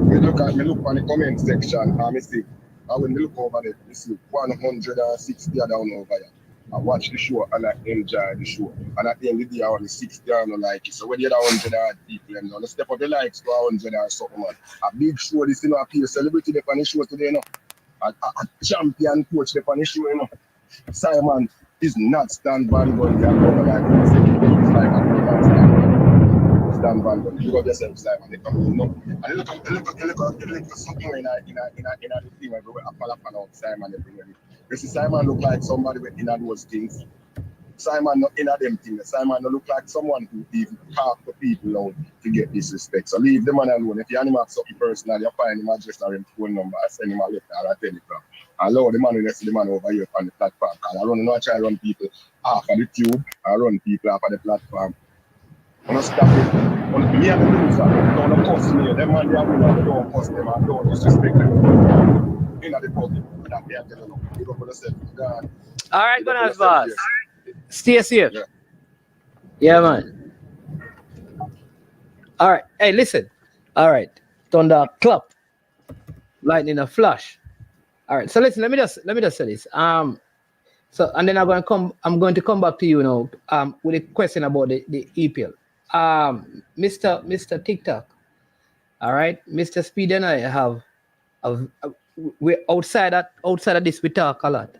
Speaker 10: me look on the comment section. And me see. And when me look over there, me see 160 down over here. I watch the show and I enjoy the show. And at the end of the day, I want the 60 and I like it. So when you're 100 people, you know, step up the likes to 100 or something, man. A big show, this, you know, a celebrity on the show today, you know. A champion coach on the show, you know. Simon is not Stan Van Gundy and over like this. He's like a Stan Van Gundy. You got yourself, Simon. They come, you know. And you look something in the thing where we apple out Simon. You see, Simon look like somebody with those things. Simon not in them things. Simon look like someone who even talk to people now to get disrespect. So leave the man alone. If you animate something personal, you find him address or him phone number, send him a letter or a telegram. Allow the man when you see the man over here on the platform. Because I try to run people off of the tube, I run people off of the platform. I'm not stop it. Me and the loser, don't cuss me. Them man they are winning, don't cuss them and don't disrespect them. In the public, that they are telling them. You go for yourself.
Speaker 5: All right, Gunners boss. Stay safe. Yeah, man. All right. Hey, listen. All right. Thunder clap. Lightning a flash. All right. So listen. Let me just say this. So and then I'm going to come back to you now. With a question about the EPL. Mr. TikTok. All right, Mr. Speed and I have we outside of this we talk a lot,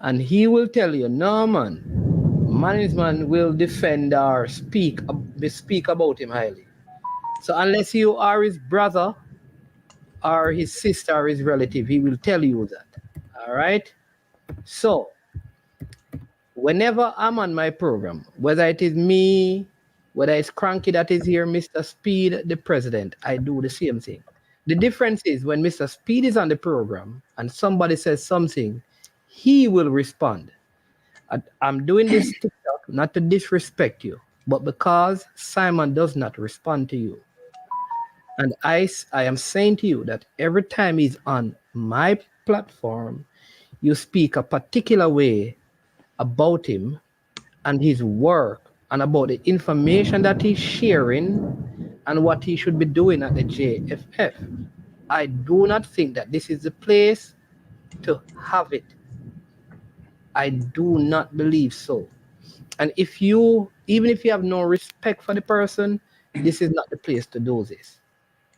Speaker 5: and he will tell you, no man, management will defend or speak about him highly. So unless you are his brother or his sister or his relative, he will tell you that. All right. So whenever I'm on my program, whether it is me, whether it's Cranky that is here, Mr. Speed, the president, I do the same thing. The difference is when Mr. Speed is on the program and somebody says something, he will respond. I'm doing this TikTok not to disrespect you, but because Simon does not respond to you. And I am saying to you that every time he's on my platform, you speak a particular way about him and his work and about the information that he's sharing and what he should be doing at the JFF. I do not think that this is the place to have it. I do not believe so. And even if you have no respect for the person, this is not the place to do this.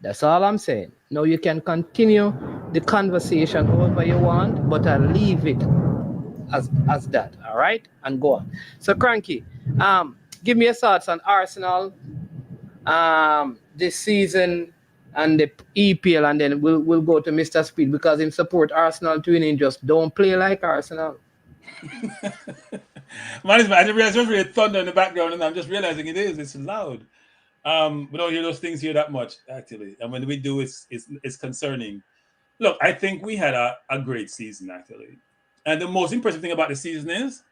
Speaker 5: That's all I'm saying. Now you can continue the conversation however you want, but I'll leave it as that, all right? And go on. So Cranky, give me your thoughts on Arsenal this season and the EPL, and then we'll go to Mr. Speed because him support Arsenal too, and just don't play like Arsenal.
Speaker 9: Man, I just realized there's really thunder in the background, and I'm just realizing it's loud. We don't hear those things here that much, actually. And when we do, it's concerning. Look, I think we had a great season, actually. And the most impressive thing about the season is,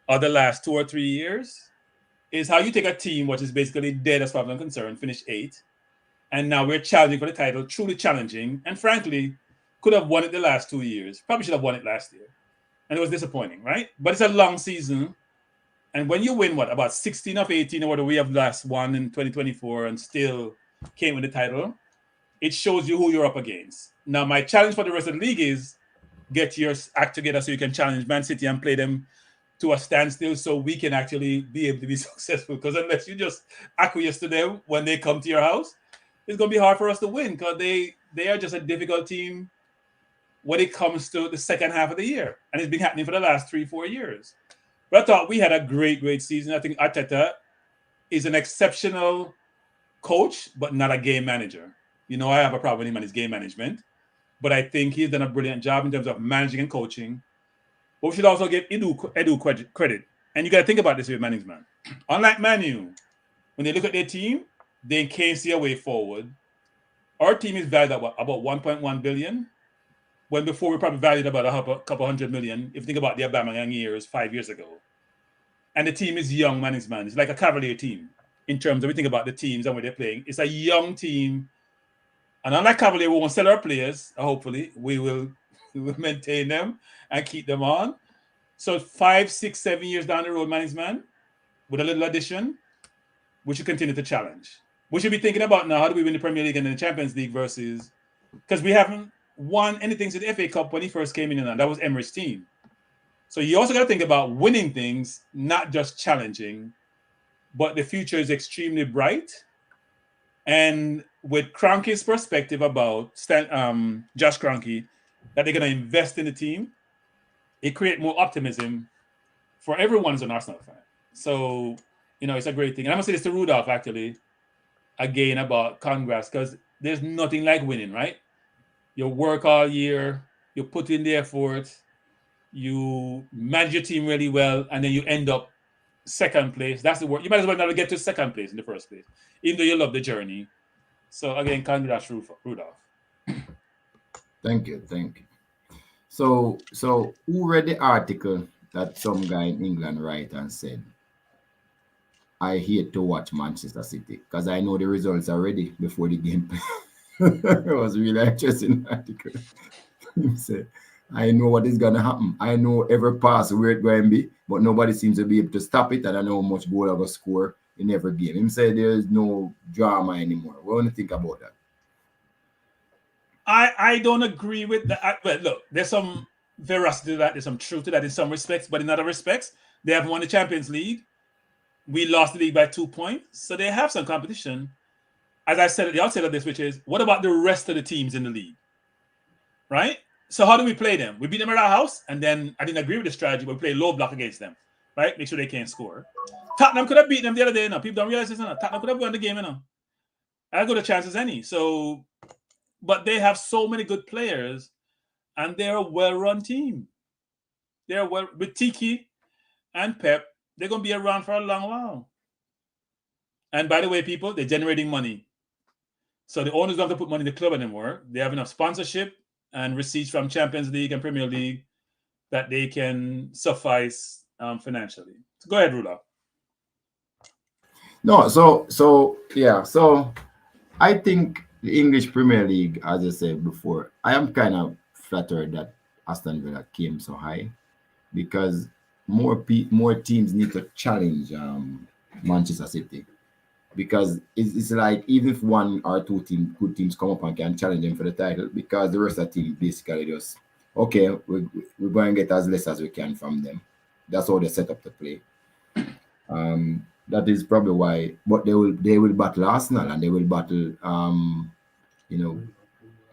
Speaker 9: or the last 2 or 3 years, is how you take a team which is basically dead as far as I'm concerned, finished 8th, and now we're challenging for the title, truly challenging, and frankly, could have won it the last 2 years. Probably should have won it last year. And it was disappointing, right? But it's a long season. And when you win, about 16 of 18 or what we have last won in 2024 and still came with the title, it shows you who you're up against. Now, my challenge for the rest of the league is get your act together so you can challenge Man City and play them to a standstill so we can actually be able to be successful. Because unless you just acquiesce to them when they come to your house, it's going to be hard for us to win because they are just a difficult team when it comes to the second half of the year. And it's been happening for the last 3-4 years. But I thought we had a great season. I think Arteta is an exceptional coach, but not a game manager. You know, I have a problem with him and his game management. But I think he's done a brilliant job in terms of managing and coaching. But we should also give Edu credit. And you got to think about this with management. Unlike Manu, when they look at their team, they can't see a way forward. Our team is valued at about 1.1 billion, when before we probably valued about a couple hundred million, if you think about the Aubameyang years 5 years ago. And the team is young management. It's like a Cavalier team in terms of we think about the teams and where they're playing. It's a young team. And unlike Cavalier, we won't sell our players. Hopefully, we will maintain them and keep them on. So 5, 6, 7 years down the road, management, with a little addition, we should continue to challenge. We should be thinking about now, how do we win the Premier League and the Champions League versus... Because we haven't won anything since the FA Cup when he first came in, and that was Emery's team. So you also got to think about winning things, not just challenging, but the future is extremely bright. And with Kroenke's perspective about Josh Kroenke, that they're going to invest in the team, it creates more optimism for everyone who's an Arsenal fan. So, you know, it's a great thing. And I'm going to say this to Rudolph, actually, again, about congrats, because there's nothing like winning, right? You work all year, you put in the effort, you manage your team really well, and then you end up second place. That's the work. You might as well never get to second place in the first place, even though you love the journey. So again, congrats, Rudolph.
Speaker 8: Thank you. So who read the article that some guy in England write and said, I hate to watch Manchester City because I know the results already before the game. It was really interesting article. He said, I know what is going to happen. I know every pass where it's going to be, but nobody seems to be able to stop it. And I know how much goal I will score in every game. He said there is no drama anymore. What do you think about that?
Speaker 9: I don't agree with that. But look, there's some veracity to that. There's some truth to that in some respects, but in other respects, they haven't won the Champions League. We lost the league by 2 points, so they have some competition. As I said at the outset of this, which is, what about the rest of the teams in the league? Right? So how do we play them? We beat them at our house, and then I didn't agree with the strategy, but we play low block against them, right? Make sure they can't score. Tottenham could have beaten them the other day, you know. People don't realize this, you know. Tottenham could have won the game, you know. As good a chance as any. So, but they have so many good players, and they're a well-run team. They're well with Tiki and Pep. They're going to be around for a long while. And by the way, people, they're generating money. So the owners don't have to put money in the club anymore. They have enough sponsorship and receipts from Champions League and Premier League that they can suffice financially. So go ahead, Rudolph.
Speaker 8: No, so I think the English Premier League, as I said before, I am kind of flattered that Aston Villa came so high because more teams need to challenge Manchester City. Because it's like even if one or two good teams come up and can challenge them for the title, because the rest of the team basically just, okay, we're going to get as less as we can from them. That's how they set up to play. That is probably why, but they will battle Arsenal and they will battle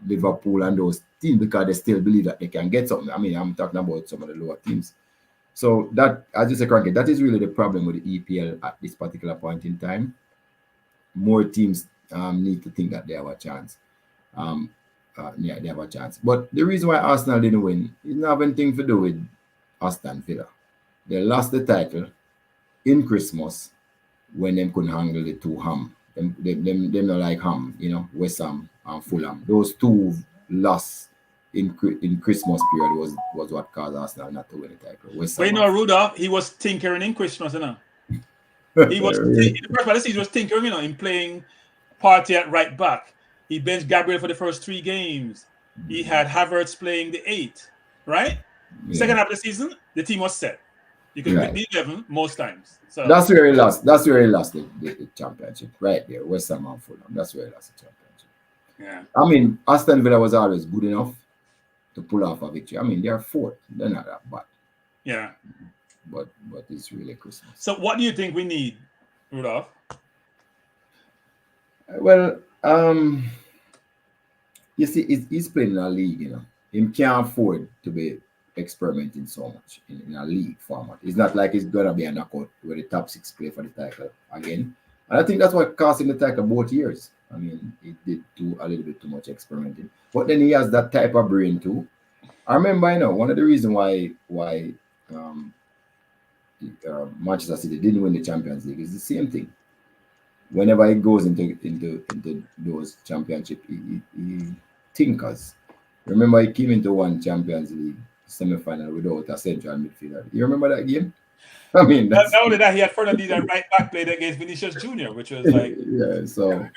Speaker 8: Liverpool and those teams because they still believe that they can get something. I mean, I'm talking about some of the lower teams. So that, as you say, Cranky, that is really the problem with the EPL at this particular point in time. More teams need to think that they have a chance. They have a chance. But the reason why Arsenal didn't win is not have anything to do with Aston Villa. They lost the title in Christmas when they couldn't handle the two Ham. Them not like Ham, West Ham and Fulham. Those two loss in Christmas period was what caused Arsenal not to win the title.
Speaker 9: Rudolph, he was tinkering in Christmas, He was in the first part of the season, he was tinkering, in playing Partey at right back. He benched Gabriel for the first 3 games. He had Havertz playing the 8, right? Yeah. Second half of the season, the team was set. You could beat 11 most times. So
Speaker 8: that's where he lost. That's where he lost the championship, right there. West Ham and Fulham. That's where he lost the championship.
Speaker 9: Yeah.
Speaker 8: I mean, Aston Villa was always good enough to pull off a victory. I mean, they're fourth. They're not that bad.
Speaker 9: Yeah.
Speaker 8: But it's really Christmas.
Speaker 9: So what do you think we need, Rudolph?
Speaker 8: Well, you see, he's playing in a league, you know. He can't afford to be experimenting so much in a league format. It's not like it's gonna be a knockout where the top 6 play for the title again. And I think that's what cost him the title both years. I mean, he did do a little bit too much experimenting. But then he has that type of brain too. I remember, you know, one of the reasons why Manchester City didn't win the Champions League is the same thing. Whenever he goes into those championship, he tinkers. Remember, he came into one Champions League semi-final without a central midfielder. You remember that game? I mean,
Speaker 9: not only that, he had Fernandinho and right back played against Vinicius Jr., which was like
Speaker 8: yeah. So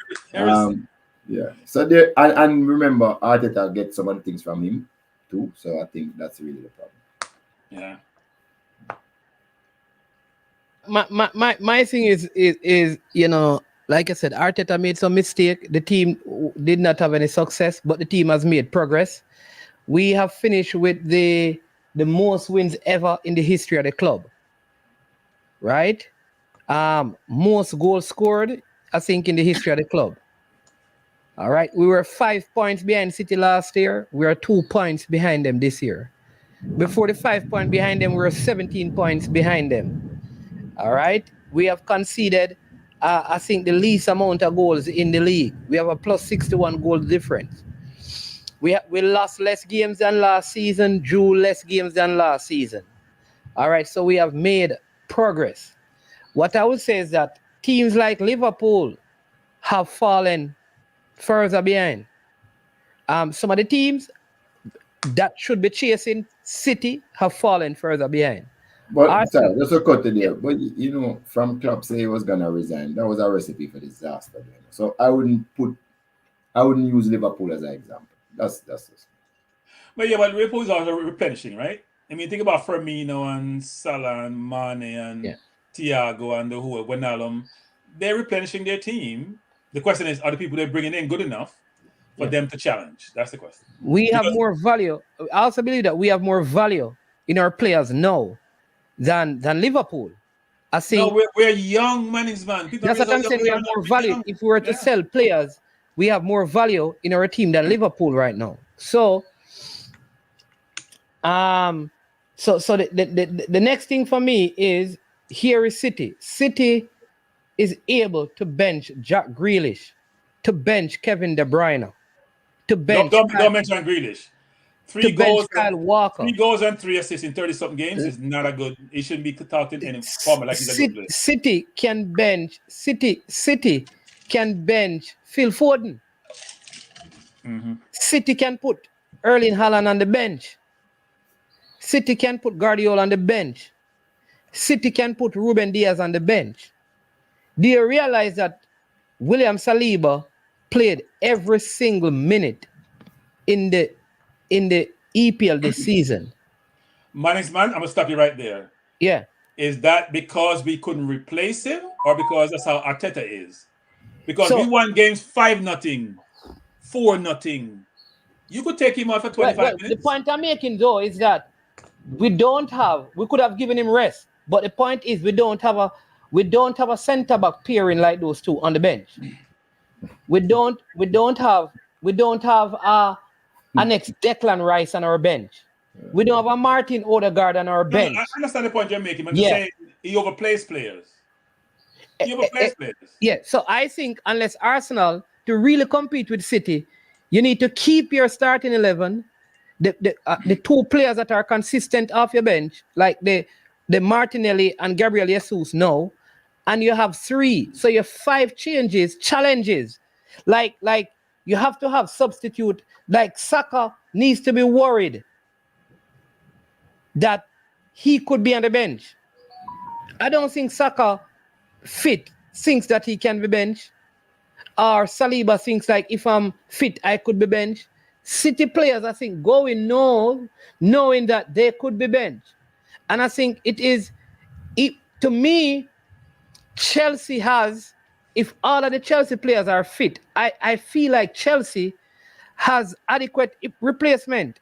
Speaker 8: yeah. So there and remember, Arteta gets some of the things from him too. So I think that's really the problem.
Speaker 9: Yeah.
Speaker 2: My thing is you know, like I said, Arteta made some mistake. The team did not have any success, but the team has made progress. We have finished with the most wins ever in the history of the club. Right? Most goals scored, I think, in the history of the club. All right. We were 5 points behind City last year. We are 2 points behind them this year. Before the 5 point behind them, we were 17 points behind them. All right. We have conceded, I think, the least amount of goals in the league. We have a plus 61 goal difference. We lost less games than last season, drew less games than last season. All right. So we have made progress. What I would say is that teams like Liverpool have fallen further behind. Some of the teams that should be chasing City have fallen further behind.
Speaker 8: But sorry, just a cut in there. But you know, from club say he was gonna resign, that was a recipe for disaster. You know? So I wouldn't use Liverpool as an example. That's just.
Speaker 9: But yeah, but Liverpool is also replenishing, right? I mean, think about Firmino and Salah and Mane and Thiago and the who Wijnaldum. They're replenishing their team. The question is, are the people they're bringing in good enough for them to challenge? That's the question.
Speaker 2: We have more value. I also believe that we have more value in our players now than Liverpool. I think
Speaker 9: we're young management. People
Speaker 2: that's what I'm saying. We have more value. If we were to sell players, we have more value in our team than Liverpool right now. So, the next thing for me is here is City. City is able to bench Jack Grealish, to bench Kevin De Bruyne, to bench.
Speaker 9: Don't mention Grealish. 3 goals,
Speaker 2: Kyle Walker.
Speaker 9: 3 goals and 3 assists in 30-something games is not a good. He shouldn't be talked in any format like he's a good player.
Speaker 2: City can bench Phil Foden.
Speaker 9: Mm-hmm.
Speaker 2: City can put Erling Haaland on the bench. City can put Guardiola on the bench. City can put Ruben Diaz on the bench. Do you realize that William Saliba played every single minute in the EPL this season?
Speaker 9: Man, I'm gonna stop you right there.
Speaker 2: Yeah.
Speaker 9: Is that because we couldn't replace him, or because that's how Arteta is? Because we won games 5-0, 4-0. You could take him out for 25 minutes.
Speaker 2: The point I'm making though is that we could have given him rest, but the point is we don't have a centre back pairing like those two on the bench. We don't have an next Declan Rice on our bench. We don't have a Martin Odegaard on our bench.
Speaker 9: I understand the point you're making, but you're saying he overplays players.
Speaker 2: Yeah, so I think unless Arsenal to really compete with City, you need to keep your starting 11, the 2 players that are consistent off your bench, like the Martinelli and Gabriel Jesus now, and you have 3. So you have 5 challenges. Like you have to have substitute. Like Saka needs to be worried that he could be on the bench. I don't think Saka thinks that he can be benched. Or Saliba thinks like if I'm fit, I could be benched. City players, I think, knowing that they could be benched. And I think to me, Chelsea has
Speaker 5: if all of the Chelsea players are fit, I feel like Chelsea has adequate replacement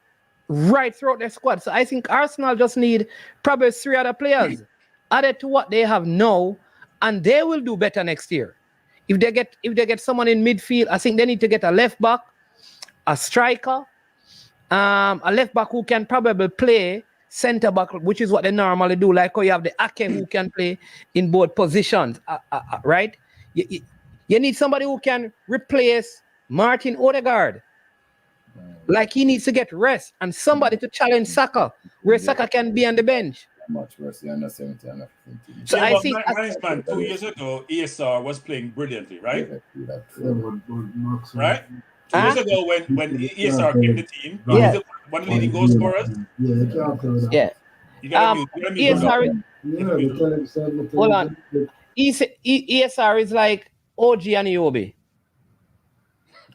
Speaker 5: right throughout their squad. So I think Arsenal just need probably 3 other players added to what they have now, and they will do better next year. If they get someone in midfield, I think they need to get a left back, a striker, a left back who can probably play centre back, which is what they normally do. Like how you have the Ake who can play in both positions, right? You need somebody who can replace Martin Odegaard. Like he needs to get rest and somebody to challenge Saka, where Saka can be on the bench.
Speaker 8: Much worse under 70 and 15.
Speaker 5: So I think
Speaker 9: man, 2 years ago, ESR was playing brilliantly, right? Right? 2 years ago, when ESR came to the team, he was one of the leading goal scorers.
Speaker 5: Yeah.
Speaker 9: You gotta mute
Speaker 5: ESR. Hold on. ESR is like OG and Iobi.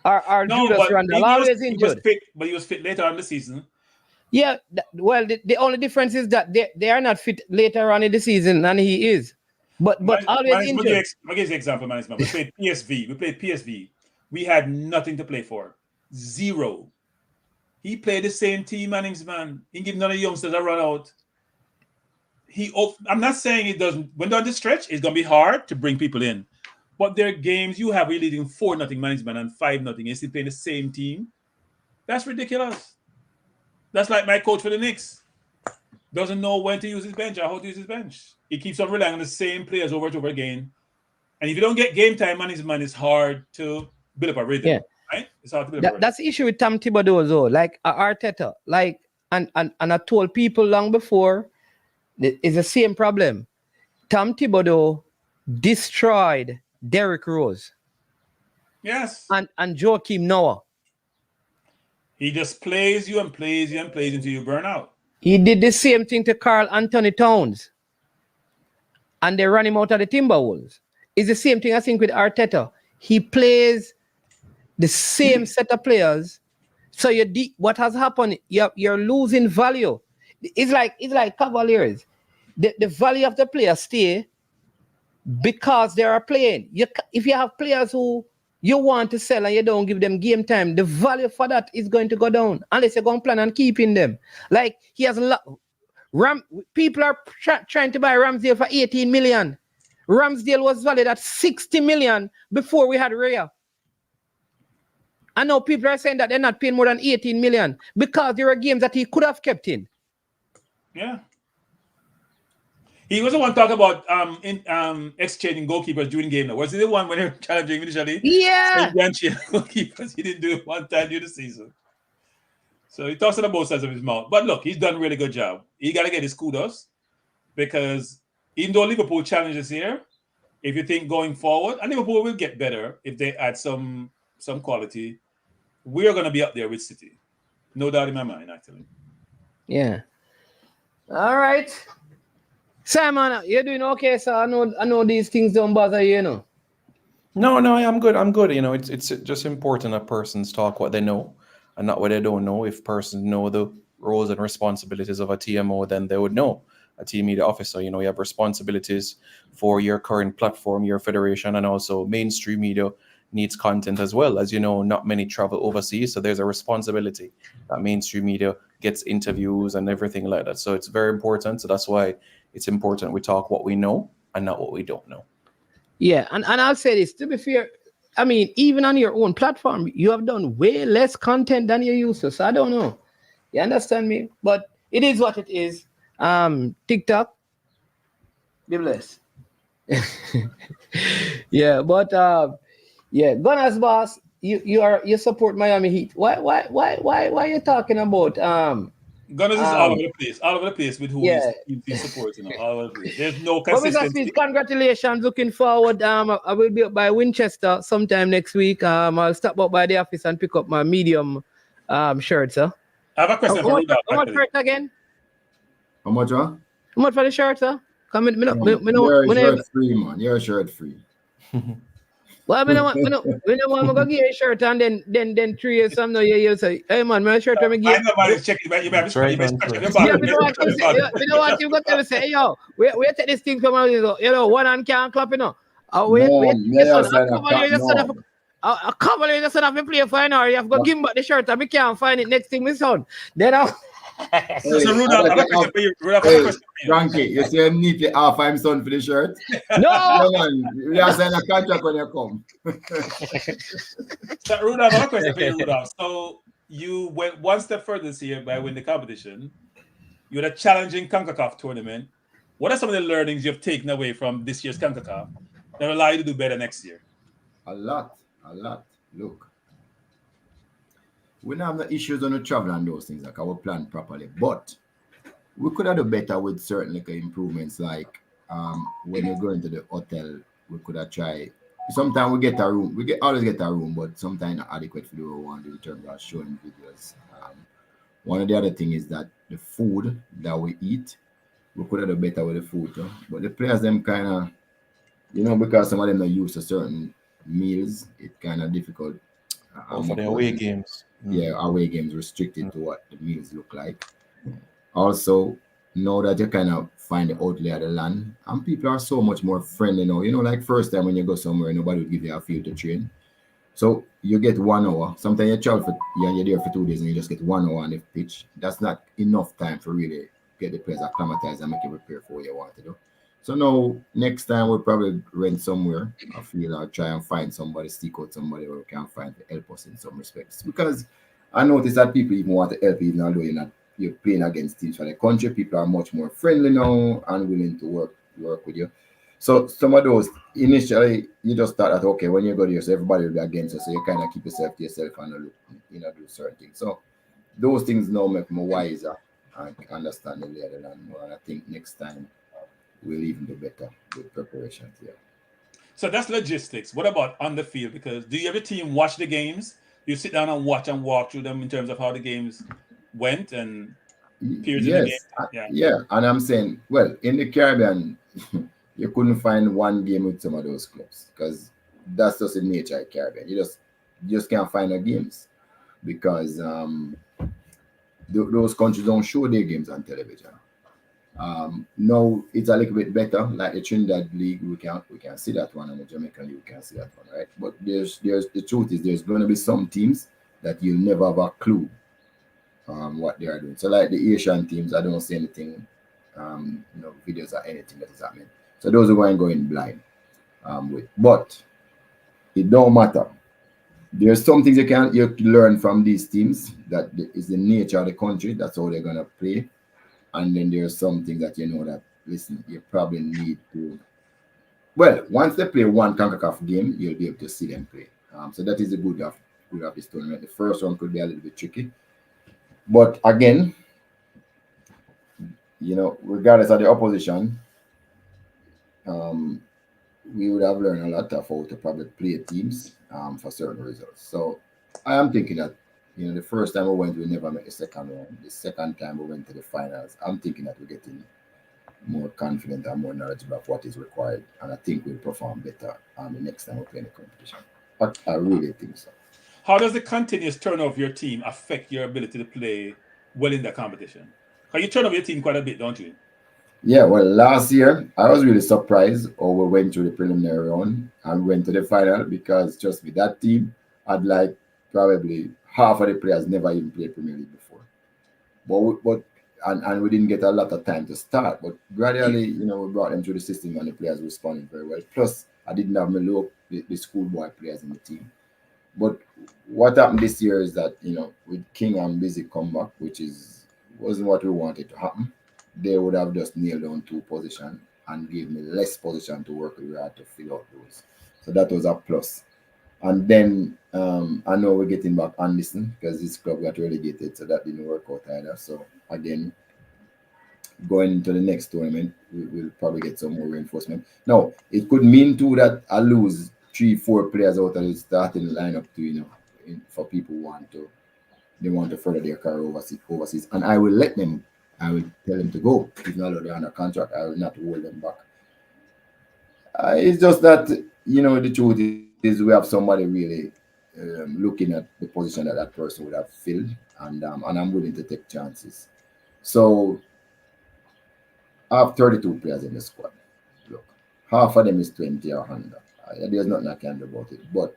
Speaker 9: No,
Speaker 5: Judas
Speaker 9: but
Speaker 5: Randall always injured.
Speaker 9: He was fit, but he was fit later on in the season.
Speaker 5: Yeah, well, the only difference is that they are not fit later on in the season than he is. But always injured.
Speaker 9: I'll give you an example, management. We played PSV. We had nothing to play for. 0. He played the same team, man. He give none of the youngsters a run out. I'm not saying it doesn't. When they're on the stretch, it's going to be hard to bring people in. But there are games you have, we're leading 4-0 management and 5-0, and still playing the same team. That's ridiculous. That's like my coach for the Knicks. Doesn't know when to use his bench or how to use his bench. He keeps on relying on the same players over and over again. And if you don't get game time management, it's hard to build up a rhythm. Yeah. Right? It's hard to build up a rhythm.
Speaker 5: That's the issue with Tom Thibodeau, though. Like Arteta. Like, and I told people long before, it's the same problem. Tom Thibodeau destroyed Derrick Rose.
Speaker 9: Yes.
Speaker 5: And Joakim Noah.
Speaker 9: He just plays you and plays you and plays until you burn out.
Speaker 5: He did the same thing to Karl Anthony Towns. And they ran him out of the Timberwolves. It's the same thing I think with Arteta. He plays the same set of players. So what has happened, you're losing value. It's like Cavaliers. The value of the players stay because they are playing. If you have players who you want to sell and you don't give them game time, the value for that is going to go down unless you're going to plan on keeping them. Like he has a lot. People are trying to buy Ramsdale for 18 million. Ramsdale was valued at 60 million before we had Raya. I know people are saying that they're not paying more than 18 million because there are games that he could have kept in.
Speaker 9: Yeah. He was the one talking about exchanging goalkeepers during game. Was he the one when they were challenging initially?
Speaker 5: Yeah.
Speaker 9: Goalkeepers. He didn't do it one time during the season. So he talks on both sides of his mouth. But look, he's done a really good job. He got to get his kudos because even though Liverpool challenges here, if you think going forward, and Liverpool will get better if they add some quality, we are going to be up there with City. No doubt in my mind, actually.
Speaker 5: Yeah. All right. Simon, you're doing okay, so I know these things don't bother you, know.
Speaker 6: No, I'm good. You know, it's just important that persons talk what they know and not what they don't know. If persons know the roles and responsibilities of a TMO, then they would know. A team media officer, you know, you have responsibilities for your current platform, your federation, and also mainstream media needs content as well. As you know, not many travel overseas, so there's a responsibility that mainstream media gets interviews and everything like that. So it's very important. So that's why it's important we talk what we know and not what we don't know.
Speaker 5: Yeah, and I'll say this, to be fair, I mean, even on your own platform, you have done way less content than you used to. So I don't know. You understand me? But it is what it is. TikTok, be blessed. Yeah, but yeah, Gunners boss, you support Miami Heat. Why are you talking about
Speaker 9: Gunners is all over the place with who he's supporting, all over the place. There's no consistency.
Speaker 5: Congratulations, looking forward. I will be up by Winchester sometime next week. I'll stop up by the office and pick up my medium shirt, sir.
Speaker 9: I have a question for you.
Speaker 5: How much for it again?
Speaker 8: How much, huh?
Speaker 5: How much for the shirt, sir? Come in,
Speaker 8: you're shirt free, man. You're shirt free.
Speaker 5: Well, we don't want to go get a shirt and then 3 years from now you say, hey man, my shirt I'm get.
Speaker 9: I know man, check it, you better check it.
Speaker 5: Yeah, we know what you got to say, hey yo, we take this thing from out, you know, one hand can't clap, you know. Wait,
Speaker 8: No,
Speaker 5: wait.
Speaker 8: me
Speaker 5: Yes, son.
Speaker 8: just sign a
Speaker 5: Cavalier just son
Speaker 8: no.
Speaker 5: of a Cavalier just son of me play for an hour. You have to give him back the shirt and me can't find it next thing, my son. Then I
Speaker 9: So Rudolph, I have a question for you. Rudolph, I have a
Speaker 8: Hey,
Speaker 9: question for you.
Speaker 8: Frankie, you see him neatly half I'm son for the shirt.
Speaker 5: no.
Speaker 8: Yeah, man. We are signing a contract when you come.
Speaker 9: So Rudolph, I have a question for you, Rudolph. So you went one step further this year by winning the competition. You had a challenging CONCACAF tournament. What are some of the learnings you've taken away from this year's CONCACAF that will allow you to do better next year?
Speaker 8: A lot. Look, we don't have no issues on the travel and those things, like our plan properly. But we could have done better with certain like improvements, like when you go into the hotel, we could have tried. Sometimes we get a room, always get a room, but sometimes not adequate for the one in terms of showing videos. One of the other thing is that the food that we eat, we could have done better with the food too. But the players them kind of, because some of them are used to certain meals, it's kind of difficult.
Speaker 6: For the away games.
Speaker 8: Yeah, away games restricted to what the meals look like. Also, know that you kind of find the outlay of the land, and people are so much more friendly now. Like first time when you go somewhere, nobody will give you a field to train. So you get 1 hour. Sometimes you travel you're there for 2 days and you just get 1 hour on the pitch. That's not enough time for really get the players acclimatized and make you prepare for what you want to do. So now, next time we'll probably rent somewhere, I feel, or try and find somebody, seek out somebody who can find to help us in some respects. Because I notice that people even want to help, even although you're playing against teams from the country. People are much more friendly now and willing to work with you. So some of those, initially, you just thought that, okay, when you go there, so everybody will be against you, so you kind of keep yourself to yourself and do certain things. So those things now make me wiser and understand the lay of the land more. And I think next time we'll even do better with preparations. Yeah.
Speaker 9: So that's logistics. What about on the field? Because do you ever team watch the games? You sit down and watch and walk through them in terms of how the games went and periods in the game?
Speaker 8: Yeah. And I'm saying, well, in the Caribbean, you couldn't find one game with some of those clubs because that's just the nature of Caribbean. You just can't find the games because those countries don't show their games on television. Now it's a little bit better, like the Trinidad League, we can see that one, and the Jamaican League we can see that one, right? But there's the truth is there's going to be some teams that you'll never have a clue what they are doing. So like the Asian teams, I don't see anything, videos or anything that is happening. So those are going blind with. But it don't matter. There's some things you learn from these teams that is the nature of the country. That's how they're gonna play. And then there's something that that, listen, you probably need to. Well, once they play one CONCACAF game, you'll be able to see them play. So that is the good of this tournament. The first one could be a little bit tricky. But again, regardless of the opposition, we would have learned a lot of how to probably play teams for certain results. So I am thinking that, the first time we went, we never made the second round. The second time we went to the finals, I'm thinking that we're getting more confident and more knowledgeable of what is required. And I think we'll perform better the next time we play in the competition. I really think so.
Speaker 9: How does the continuous turnover of your team affect your ability to play well in the competition? Because you turn over your team quite a bit, don't you?
Speaker 8: Yeah, well, last year, I was really surprised how we went through the preliminary round and went to the final because, trust me, that team had probably half of the players never even played Premier League before. But we didn't get a lot of time to start. But gradually, we brought them through the system and the players responded very well. Plus, I didn't have the schoolboy players in the team. But what happened this year is that, with King and Busy come back, which wasn't what we wanted to happen, they would have just nailed down 2 positions and gave me less position to work with. We had to fill out those. So that was a plus. And then I know we're getting back Anderson because this club got relegated, so that didn't work out either. So again, going into the next tournament, we'll probably get some more reinforcement. Now, it could mean too that I lose 3-4 players out of the starting lineup to, for people who want to further their career overseas. And I will tell them to go. Even though they're under contract, I will not hold them back. It's just that, the truth is we have somebody really looking at the position that person would have filled, and I'm willing to take chances. So I have 32 players in the squad. Look, half of them is 20 or under. There's nothing I can do about it. But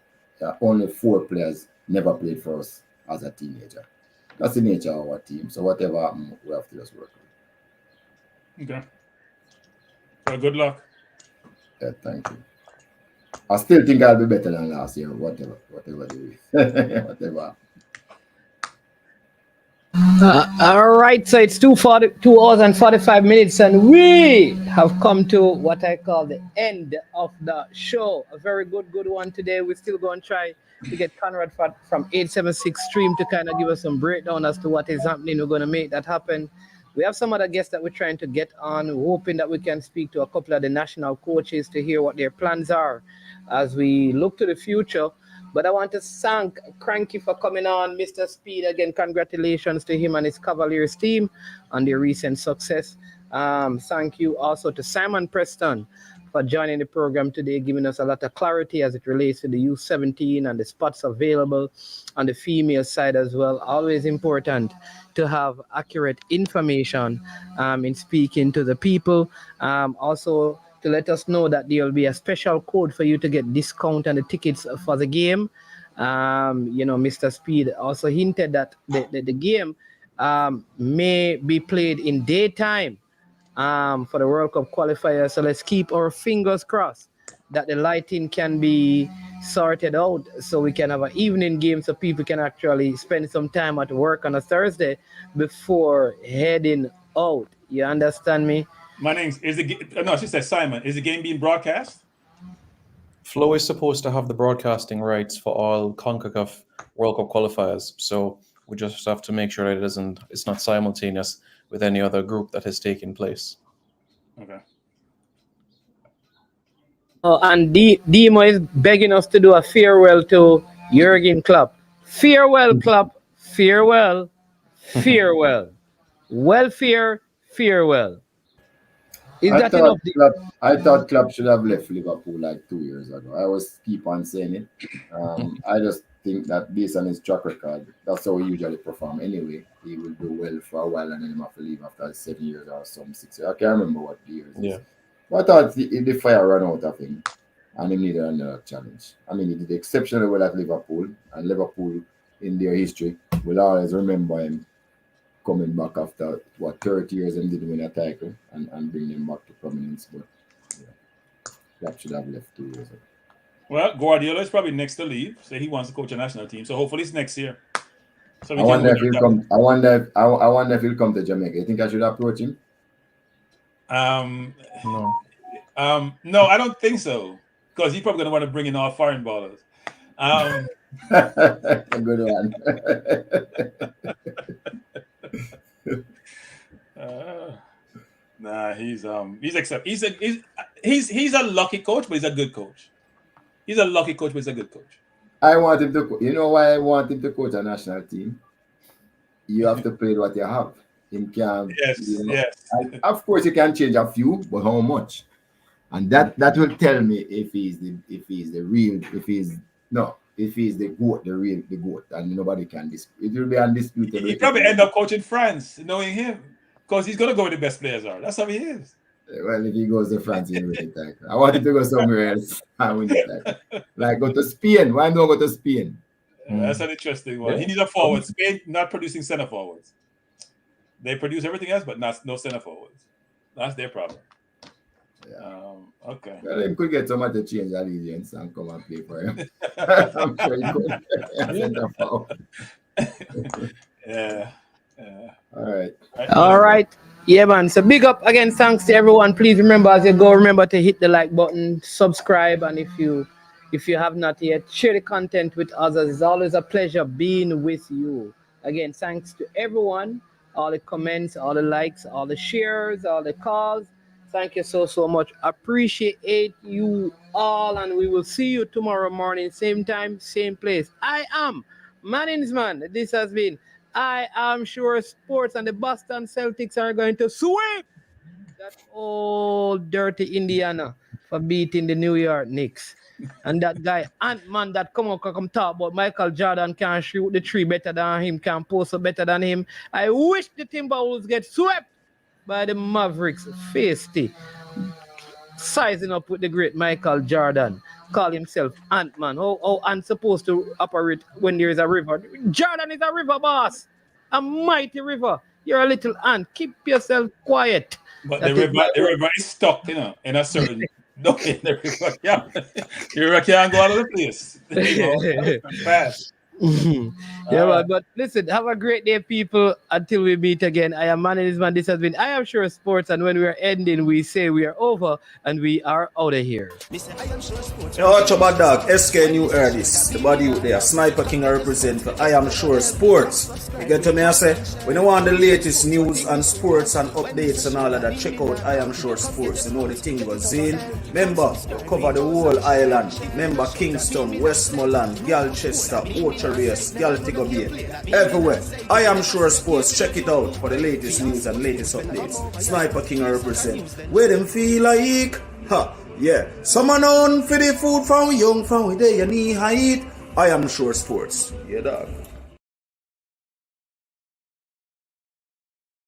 Speaker 8: only 4 players never played for us as a teenager. That's the nature of our team. So whatever happens, we have to just work with.
Speaker 9: Okay. Well, good luck.
Speaker 8: Yeah, thank you. I still think I'll be better than last year, whatever do whatever.
Speaker 2: All right, so it's 2 hours and 45 minutes, and we have come to what I call the end of the show. A very good one today. We're still going to try to get Conrad from 876 Stream to kind of give us some breakdown as to what is happening. We're going to make that happen. We have some other guests that we're trying to get on, hoping that we can speak to a couple of the national coaches to hear what their plans are as we look to the future. But I want to thank Cranky for coming on, Mr. Speed. Again, congratulations to him and his Cavaliers team on their recent success. Thank you also to Simon Preston for joining the program today, giving us a lot of clarity as it relates to the U17 and the spots available on the female side as well. Always important to have accurate information in speaking to the people. Also, to let us know that there will be a special code for you to get discount on the tickets for the game. Mr. Speed also hinted that the game may be played in daytime for the World Cup qualifiers. So let's keep our fingers crossed that the lighting can be sorted out so we can have an evening game so people can actually spend some time at work on a Thursday before heading out. You understand me?
Speaker 9: She said Simon. Is the game being broadcast?
Speaker 6: Flow is supposed to have the broadcasting rights for all CONCACAF World Cup qualifiers, so we just have to make sure that it's not simultaneous with any other group that has taken place.
Speaker 9: Okay.
Speaker 2: And Demo is begging us to do a farewell to Jurgen Klopp. Farewell, Klopp. Farewell. Farewell. Welfare. Farewell.
Speaker 8: I thought Klopp should have left Liverpool like 2 years ago. I always keep on saying it. I just think that based on his track record, that's how he usually perform anyway. He will do well for a while and then he'll have to leave after 7 years or some 6 years. I can't remember what the years is. But I thought the fire ran out of him and he needed another challenge. I mean, he did exceptionally well at Liverpool, and Liverpool in their history will always remember him coming back after 30 years and didn't win a title and bring them back to prominence. But that should have left 2 years ago.
Speaker 9: Well, Guardiola is probably next to leave, so he wants to coach a national team. So hopefully it's next year. So
Speaker 8: I wonder if he'll come. I wonder if he'll come to Jamaica. You think I should approach him?
Speaker 6: No.
Speaker 9: No, I don't think so. Because he's probably gonna want to bring in all foreign ballers.
Speaker 8: A good one.
Speaker 9: Nah, he's a lucky coach, but he's a good coach. He's a lucky coach, but he's a good coach.
Speaker 8: I want him to. You know why I want him to coach a national team? You have to play what you have. Him can.
Speaker 9: Yes.
Speaker 8: Of course, you can change a few, but how much? And that will tell me if he's the GOAT, the GOAT, and nobody can dispute. It will be undisputed.
Speaker 9: He probably end up coaching France, knowing him, because he's gonna go where the best players are. That's how he is.
Speaker 8: Well, if he goes to France, he'll win the title. I want him to go somewhere else and win the title. Like go to Spain. Why don't go to Spain?
Speaker 9: That's an interesting one. He needs a forward. Spain not producing center forwards. They produce everything else, but no center forwards. That's their problem.
Speaker 8: Yeah.
Speaker 9: Okay.
Speaker 8: Well, he could get somebody to change allegiance and come and play for him. I'm sure he could. Center forward.
Speaker 9: Yeah.
Speaker 2: All right. Yeah, man. So big up again. Thanks to everyone. Please remember as you go, remember to hit the like button, subscribe, and if you have not yet, share the content with others. It's always a pleasure being with you. Again, thanks to everyone. All the comments, all the likes, all the shares, all the calls. Thank you so much. Appreciate you all, and we will see you tomorrow morning, same time, same place. I am Management. This has been I Am Sure Sports, and the Boston Celtics are going to sweep that old dirty Indiana for beating the New York Knicks. And that guy Ant-Man that come talk about Michael Jordan can shoot the tree better than him, can post better than him. I wish the Timberwolves get swept by the Mavericks. Feisty sizing up with the great Michael Jordan.
Speaker 5: call himself Ant-Man. How Ant supposed to operate when there is a river? Jordan is a river, boss. A mighty river. You're a little ant. Keep yourself quiet.
Speaker 9: But
Speaker 5: That
Speaker 9: the
Speaker 5: is my
Speaker 9: river is stuck, you know, in a certain no in the river. Yeah. The river can't go out of the place. You know, fast.
Speaker 5: Yeah, man, but listen, have a great day, people. Until we meet again, I am Man. This has been I Am Sure Sports, and when we are ending, we say we are over and we are out of here.
Speaker 1: Yo, watch about dog, SK New This. The body out there, Sniper King I represent for I Am Sure Sports. You get to me, I say, when you want the latest news and sports and updates and all of that, check out I Am Sure Sports. You know the thing was in. Remember, cover the whole island. Remember Kingston, Westmoreland, Galchester, Ocherbius, Galtigo Bay, everywhere. I Am Sure Sports. Check it out for the latest news and latest updates. Sniper King I represent. Where them feel like? Ha, yeah. Someone on for the food from young, from where they knee height. I Am Sure Sports. Yeah, dog.